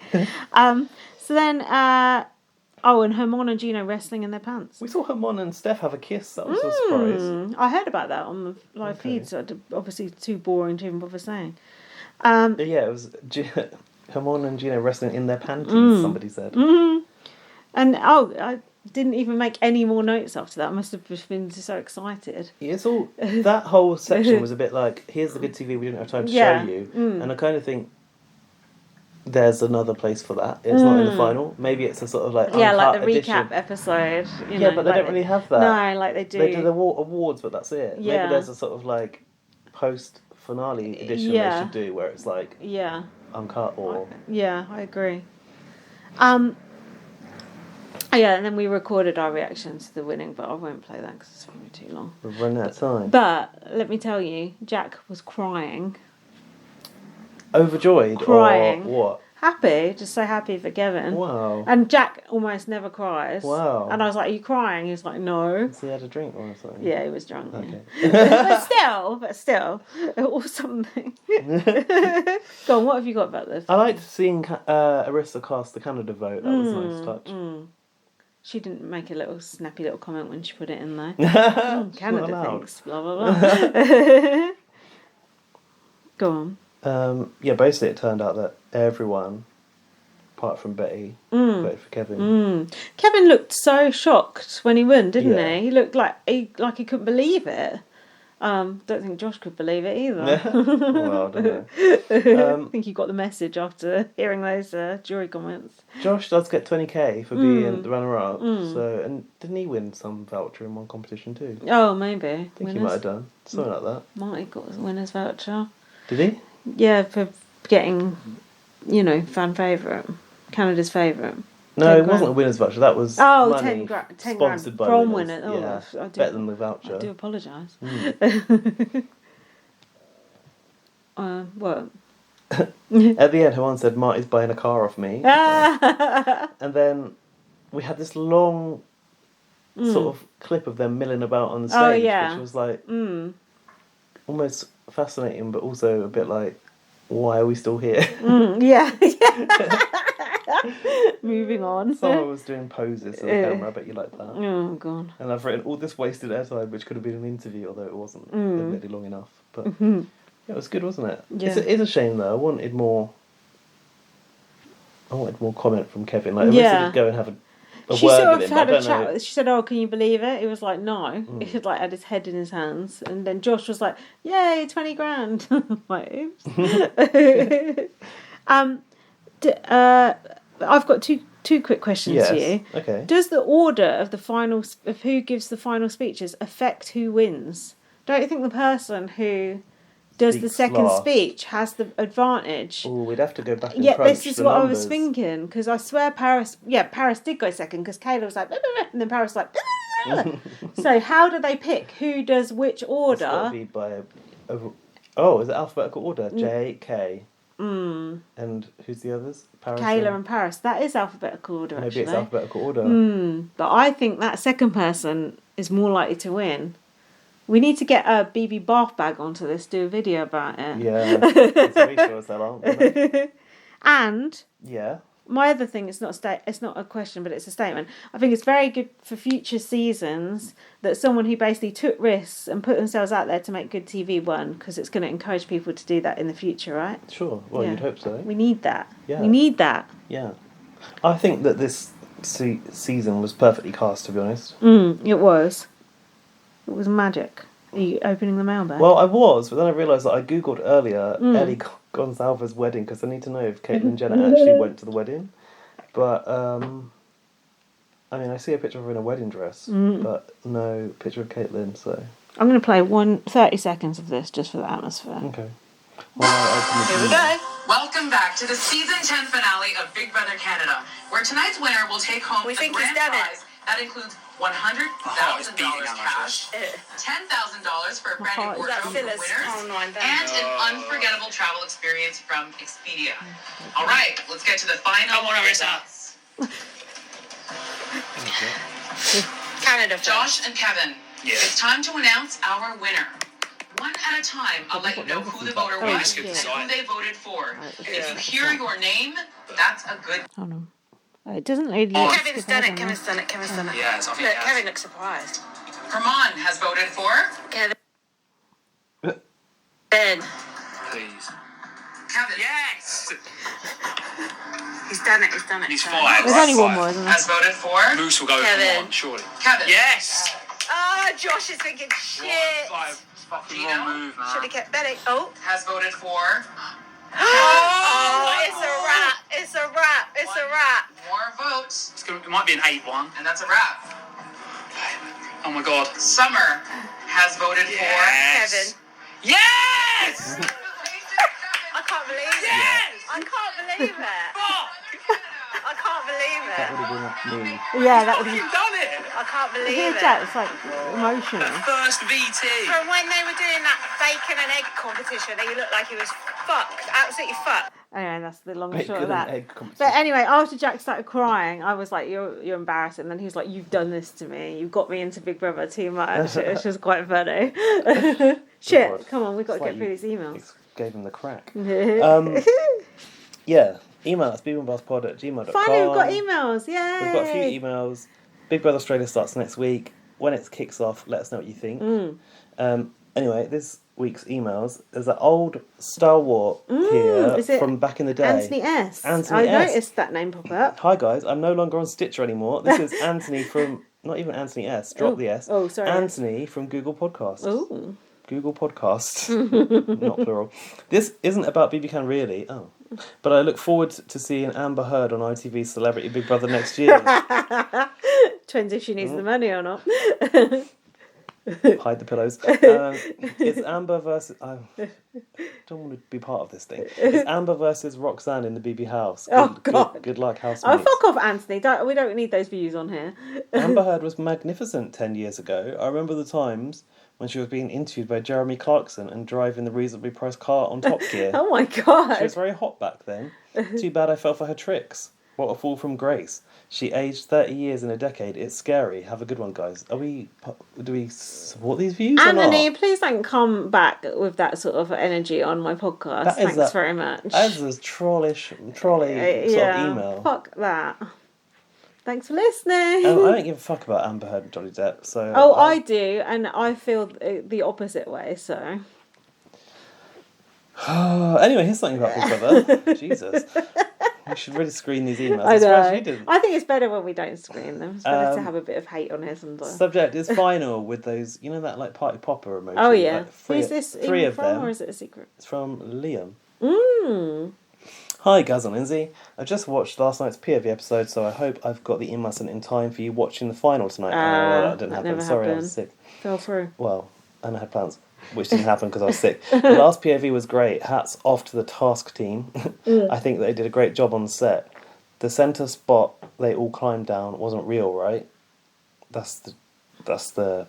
So then, and Hermione and Gino wrestling in their pants. We saw Hermione and Steph have a kiss. That was a surprise. I heard about that on the live feed, so obviously too boring to even bother saying. It was Hermione and Gino wrestling in their panties, somebody said. And I didn't even make any more notes after that. I must have just been so excited. It's all that whole section was a bit like, here's the good TV we didn't have time to show you, and I kind of think there's another place for that. It's not in the final. Maybe it's a sort of like like the edition. Recap episode. But they don't really have that. No, like they do. They do the awards, but that's it. Yeah. Maybe there's a sort of like post finale edition they should do where it's like uncut or I agree. And then we recorded our reaction to the winning, but I won't play that because it's probably too long. We've run out of time. But let me tell you, Jack was crying. Overjoyed? Crying. Or what? Happy, just so happy for Kevin. Wow. And Jack almost never cries. Wow. And I was like, are you crying? He was like, no. So he had a drink or something? Yeah, he was drunk. Okay. Yeah. but still, or something. Go on, what have you got about this? I liked seeing Arissa cast the Canada vote. That was a nice touch. She didn't make a little snappy little comment when she put it in there. Canada thinks, blah, blah, blah. Go on. Basically it turned out that everyone, apart from Betty, voted for Kevin. Kevin looked so shocked when he won, didn't he? He looked like he couldn't believe it. Don't think Josh could believe it either. Well, I don't know. I think he got the message after hearing those jury comments. Josh does get 20k for being the runner-up. So, and didn't he win some voucher in one competition too? Oh, maybe. I think he might have done something like that. Marty got a winner's voucher. Did he? Yeah, for getting, fan favourite, Canada's favourite. No, it wasn't a winner's voucher. That was money 10 sponsored by from winners. winner. Better than the voucher. I do apologise. What? At the end, Hermione said, Marty's buying a car off me. And then we had this long sort of clip of them milling about on the stage, which was like almost fascinating, but also a bit like, why are we still here? Moving on. Someone was doing poses to the camera. I bet you like that. Oh god. And I've written all this wasted airtime, which could have been an interview, although it wasn't really long enough. But it was good, wasn't it? Yeah. It's a shame though. I wanted more comment from Kevin. Like, Arissa did go and have a she word sort of with him. had a chat. She said, "Oh, can you believe it?" He was like, "No." He had had his head in his hands, and then Josh was like, "Yay, 20 grand!" Like, oops. I've got two quick questions for you. Okay. Does the order of of who gives the final speeches affect who wins? Don't you think the person who does the Speaks second last. speech has the advantage? Oh, we'd have to go back and Yeah, crunch this is the what numbers. I was thinking, because I swear Paris did go second, because Kayla was like, and then Paris was like, so how do they pick who does which order? It's got to be by is it alphabetical order? J, K. And who's the others? Paris Kayla and Paris. That is alphabetical order, maybe actually. it's alphabetical order. But I think that second person is more likely to win. We need to get a BB bath bag onto this, do a video about it. Yeah, it's very sure as hell, aren't they? And Yeah. my other thing, it's not a question, but it's a statement. I think it's very good for future seasons that someone who basically took risks and put themselves out there to make good TV won, because it's going to encourage people to do that in the future, right? Sure. Well, Yeah. you'd hope so. We need that. Yeah. We need that. Yeah. I think that this season was perfectly cast, to be honest. It was. It was magic. Are you opening the mailbag? Well, I was, but then I realised that I googled earlier Ellie Gonsalva's wedding, because I need to know if Caitlyn and Jenner actually went to the wedding. But, I see a picture of her in a wedding dress, but no picture of Caitlyn, so... I'm going to play 30 seconds of this just for the atmosphere. Okay. Well, here we go. Welcome back to the season 10 finale of Big Brother Canada, where tonight's winner will take home a grand prize that includes $100,000 cash, $10,000 for a brand new wardrobe for winners, and an unforgettable travel experience from Expedia. All right, let's get to the final results. Canada, Josh and Kevin, it's time to announce our winner. One at a time, I'll let you know who the voter was and who they voted for. If you hear your name, that's a good... Hold on. It doesn't really... Kevin's done it. Yeah, look, Kevin looks surprised. Herman has voted for... Kevin. Ben. Please. Kevin. Yes! He's done it. He's fine. There's only one more, isn't there? Has voted for... Moose will go for one, surely. Kevin. Yes! Josh is thinking shit. Gino should have kept betting. Oh, has voted for. It's a wrap. More votes. It might be an 8-1. And that's a wrap. Oh my god. Summer has voted for Kevin. Yes! I can't believe it. Yes! I can't believe it. I can't believe it. That would have been me. Yeah, that would You've be... done it! I can't believe Hear it. Jack, it's like emotional. First VT. From when they were doing that bacon and egg competition, he looked like he was fucked. Absolutely fucked. Anyway, that's the long and Bacon short of that. and egg competition. But anyway, after Jack started crying, I was like, "You're embarrassing." And then he was like, "You've done this to me. You've got me into Big Brother too much." It was just quite funny. Shit, God. come on, we've got It's to like get through these emails. Gave him the crack. Yeah, email us, beanbags@gmail.com. Finally, we've got emails. Yay! We've got a few emails. Big Brother Australia starts next week. When it kicks off, let us know what you think. Anyway, this week's emails, there's an old stalwart here from back in the day. Anthony S. I noticed that name pop up. Hi guys, I'm no longer on Stitcher anymore. This is Anthony from, not even Anthony S, drop the S. Oh, sorry. Anthony from Google Podcasts. Ooh. Google Podcasts, not plural. This isn't about BB really, but I look forward to seeing Amber Heard on ITV's Celebrity Big Brother next year. Depends if she needs the money or not. Hide the pillows. It's Amber versus... I don't want to be part of this thing. It's Amber versus Roxanne in the BB house. Good luck, housemates. Fuck off, Anthony. We don't need those views on here. Amber Heard was magnificent 10 years ago. I remember the times when she was being interviewed by Jeremy Clarkson and driving the reasonably priced car on Top Gear. Oh my god. She was very hot back then. Too bad I fell for her tricks. What a fall from grace. She aged 30 years in a decade. It's scary. Have a good one, guys. Do we support these views Anthony, or not? please don't come back with that sort of energy on my podcast. Thanks very much. That is a trolley sort of email. Fuck that. Thanks for listening. I don't give a fuck about Amber Heard and Johnny Depp. So I do, and I feel the opposite way. So anyway, here's something about Big Brother. Jesus. We should really screen these emails. I know. You didn't. I think it's better when we don't screen them. It's better to have a bit of hate on here sometimes. Subject is final with those, that like party popper emoji. Oh yeah. Like Is this three of them, or is it a secret? It's from Liam. Mm. Hi, Gaz and Lindsay. I just watched last night's POV episode, so I hope I've got the email sent in time for you watching the final tonight. That didn't happen. Sorry, I was sick. Fell through. Well, and I had plans, which didn't happen because I was sick. The last POV was great. Hats off to the task team. I think they did a great job on the set. The centre spot they all climbed down wasn't real, right? That's the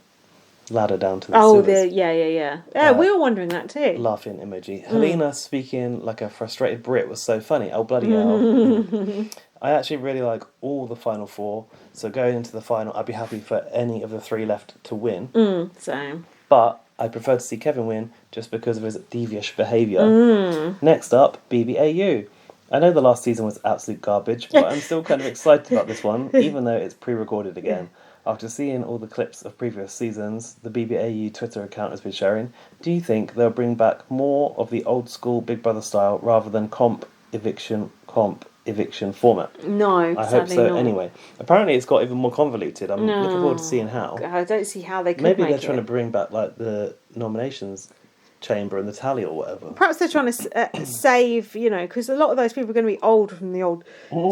ladder down to the sewers. Yeah, we were wondering that too. Laughing emoji. Helena speaking like a frustrated Brit was so funny. Oh, bloody hell. I actually really like all the final four, so going into the final, I'd be happy for any of the three left to win. Same. But I prefer to see Kevin win just because of his devious behaviour. Next up, BBAU. I know the last season was absolute garbage, but I'm still kind of excited about this one, even though it's pre-recorded again. After seeing all the clips of previous seasons the BBAU Twitter account has been sharing, do you think they'll bring back more of the old school Big Brother style rather than comp eviction format? No, I hope so. not. Anyway, apparently it's got even more convoluted. I'm looking forward to seeing how. I don't see how they could. Maybe they're trying to bring back like the nominations chamber and the tally or whatever. Perhaps they're trying to save, because a lot of those people are going to be old from the old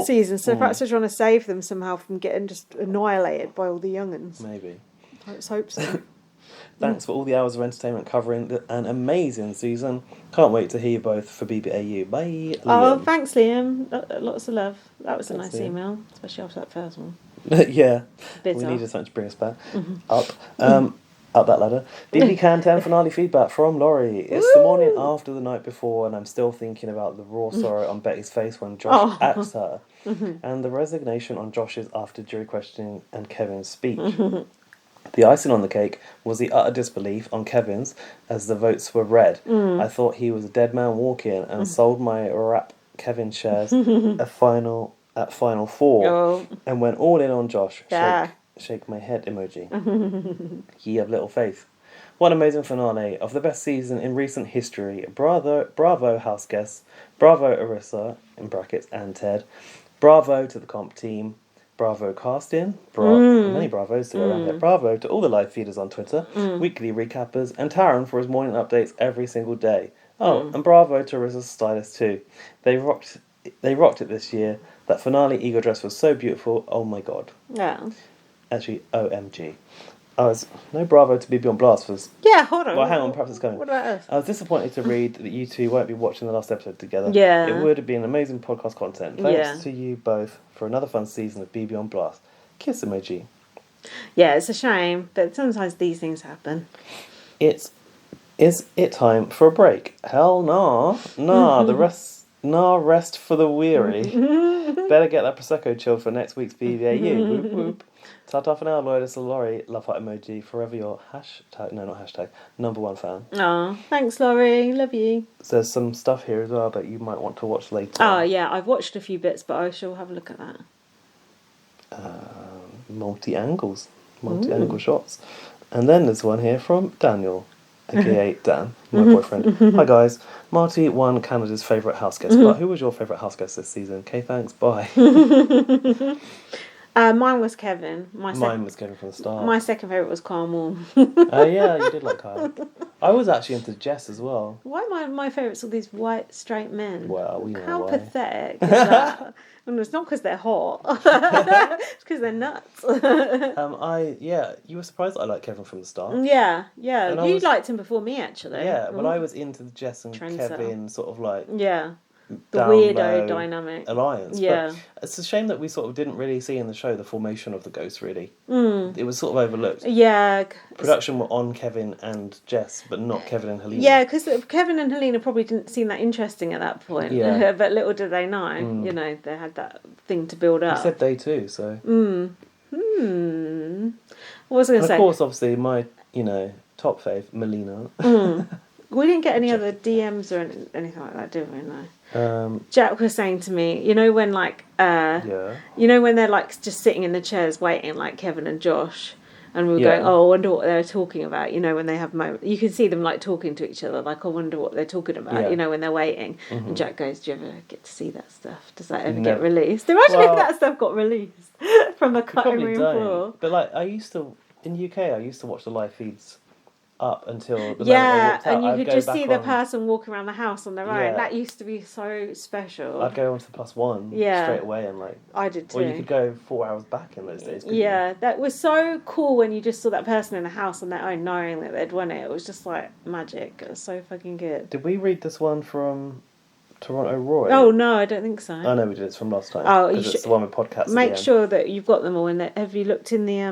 season, so perhaps they're trying to save them somehow from getting just annihilated by all the young'uns. Maybe. Let's hope so. Thanks for all the hours of entertainment covering an amazing season. Can't wait to hear you both for BBAU. Bye, Liam. Oh, thanks, Liam. Lots of love. That was a Thanks, nice Liam. email, especially after that first one. Yeah. Bit We off. needed something to bring us back. Up that ladder. BB Can 10 finale feedback from Laurie. It's the morning after the night before, and I'm still thinking about the raw sorrow on Betty's face when Josh axed her, and the resignation on Josh's after jury questioning and Kevin's speech. The icing on the cake was the utter disbelief on Kevin's as the votes were read. I thought he was a dead man walking and sold my rap Kevin shares at final 4 and went all in on Josh. Yeah. Shake my head emoji. Ye have little faith. What an amazing finale of the best season in recent history. Bravo house guests. Bravo Arissa, in brackets, and Ted. Bravo to the comp team. Bravo casting. Many bravos to go around here. Bravo to all the live feeders on Twitter. Weekly recappers. And Taron for his morning updates every single day. Oh, and bravo to Arissa's stylist too. They rocked it this year. That finale eagle dress was so beautiful. Oh my god. Yeah. Actually, OMG. No bravo to BB on Blast for this. Yeah, hold on. Well, hang on, perhaps it's coming. What about us? I was disappointed to read that you two won't be watching the last episode together. Yeah. It would have been amazing podcast content. Thanks to you both for another fun season of BB on Blast. Kiss emoji. Yeah, it's a shame, but sometimes these things happen. Is it time for a break? Hell nah. Nah, rest for the weary. Better get that Prosecco chilled for next week's BBAU. Whoop whoop. Ta-ta for now, Lloyd. It's a Laurie. Love heart emoji. Forever your #1 fan. Oh, thanks, Laurie. Love you. There's some stuff here as well that you might want to watch later. Oh, yeah. I've watched a few bits, but I shall have a look at that. Multi-angle shots. And then there's one here from Daniel, aka Dan, my boyfriend. Hi guys. Marty won Canada's favourite house guest, but who was your favourite house guest this season? Okay, thanks, bye. Mine was Kevin. Mine was Kevin from the start. My second favourite was Carmel. Oh yeah, you did like Kyle. I was actually into Jess as well. Why are my favourites all these white, straight men? Well, we know How why. Pathetic is that? And it's not because they're hot. It's because they're nuts. You were surprised that I liked Kevin from the start. Yeah. And You liked him before me, actually. Yeah, but I was into the Jess and Kevin sort of like... Yeah. The down weirdo low dynamic. alliance. Yeah. But it's a shame that we sort of didn't really see in the show the formation of the Ghost, really. It was sort of overlooked. Yeah. Production were on Kevin and Jess, but not Kevin and Helena. Yeah, because Kevin and Helena probably didn't seem that interesting at that point. Yeah. But little did they know, you know, they had that thing to build up. You said they too, so... What was I going to say? Of course, obviously, my, top fave, Melina. We didn't get any other DMs or anything like that, did we? No. Jack was saying to me, you know when when they're like just sitting in the chairs waiting, like Kevin and Josh, and we were going, oh, I wonder what they're talking about. You know, when they have moments, you can see them like talking to each other, like I wonder what they're talking about. Yeah. You know, when they're waiting. And Jack goes, "Do you ever get to see that stuff? Does that ever get released? Imagine if that stuff got released from a cutting room floor." But like in the UK, I used to watch the live feeds up until the moment they Yeah, walked out. and you I'd could go just back see the on- person walking around the house on their own. Yeah. That used to be so special. I'd go on to the +1 straight away and like... I did too. Or you could go 4 hours back in those days, couldn't Yeah, that was so cool when you just saw that person in a house on their own knowing that they'd won it. It was just like magic. It was so fucking good. Did we read this one from Toronto Roy? Oh, no, I don't think so. I know we did. It's from last time. Oh, you Because should it's the one with podcasts. make at the end. sure that you've got them all in there. Have you looked in the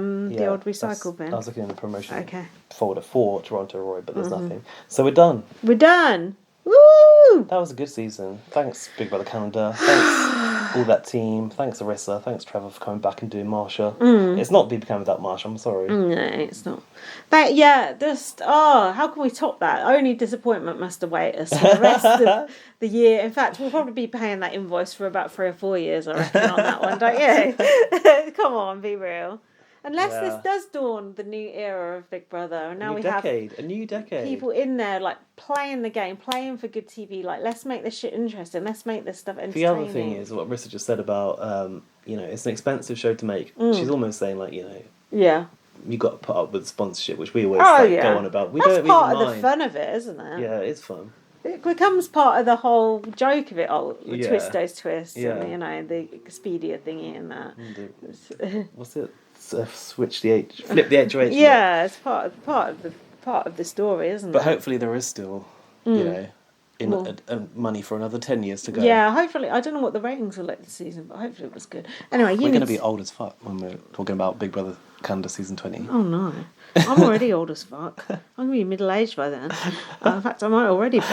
old recycle bin? I was looking in the promotion Okay. folder for Toronto Roy, but there's nothing. So we're done. We're done. Woo! That was a good season. Thanks, Big Brother Calendar. Thanks, all that team. Thanks, Arissa. Thanks, Trevor, for coming back and doing Marsha. It's not BB Cam without Marsha, I'm sorry. No, it's not. How can we top that? Only disappointment must await us for the rest of the year. In fact, we'll probably be paying that invoice for about 3 or 4 years, I reckon, on that one, don't you? Come on, be real. Unless this does dawn the new era of Big Brother, and now A new decade. people in there like playing the game, playing for good TV. Like, let's make this shit interesting. Let's make this stuff entertaining. The other thing is what Arissa just said about, it's an expensive show to make. She's almost saying like, yeah, you got to put up with sponsorship, which we always go on about. That's part of the fun of it, isn't it? Yeah, it's fun. It becomes part of the whole joke of it all. The Yeah. Twisto's twist, Yeah. and the Expedia thingy and that. What's it? Flip the H. Yeah, it's part of part of the story, isn't it? But hopefully there is still, money for another 10 years to go. Yeah, hopefully. I don't know what the ratings were like this season, but hopefully it was good. Anyway, we're going to be old as fuck when we're talking about Big Brother Canada season 20. Oh no, I'm already old as fuck. I'm going to be middle-aged by then. In fact, I might already be.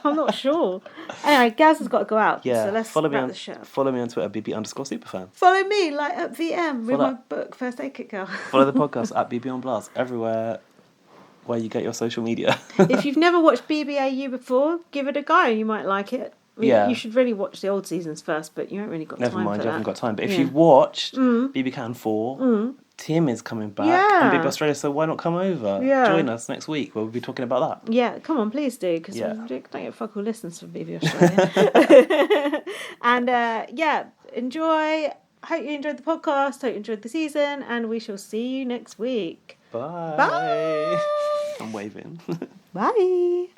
I'm not sure. Anyway, Gaz has got to go out, so let's wrap the show. Follow me on Twitter, BB_superfan. Follow me, like at VM, with my book, First Aid Kit Girl. Follow the podcast at BB on Blast, everywhere where you get your social media. If you've never watched BBAU before, give it a go. You might like it. You should really watch the old seasons first, but you haven't really got time for that. Never mind, you haven't got time. But if you've watched BB Can 4, Tim is coming back and BB Australia, so why not come over? Yeah. Join us next week where we'll be talking about that. Yeah, come on, please do, because we don't get fuck all listens from BB Australia. And enjoy. Hope you enjoyed the podcast. Hope you enjoyed the season, and we shall see you next week. Bye. Bye. I'm waving. Bye.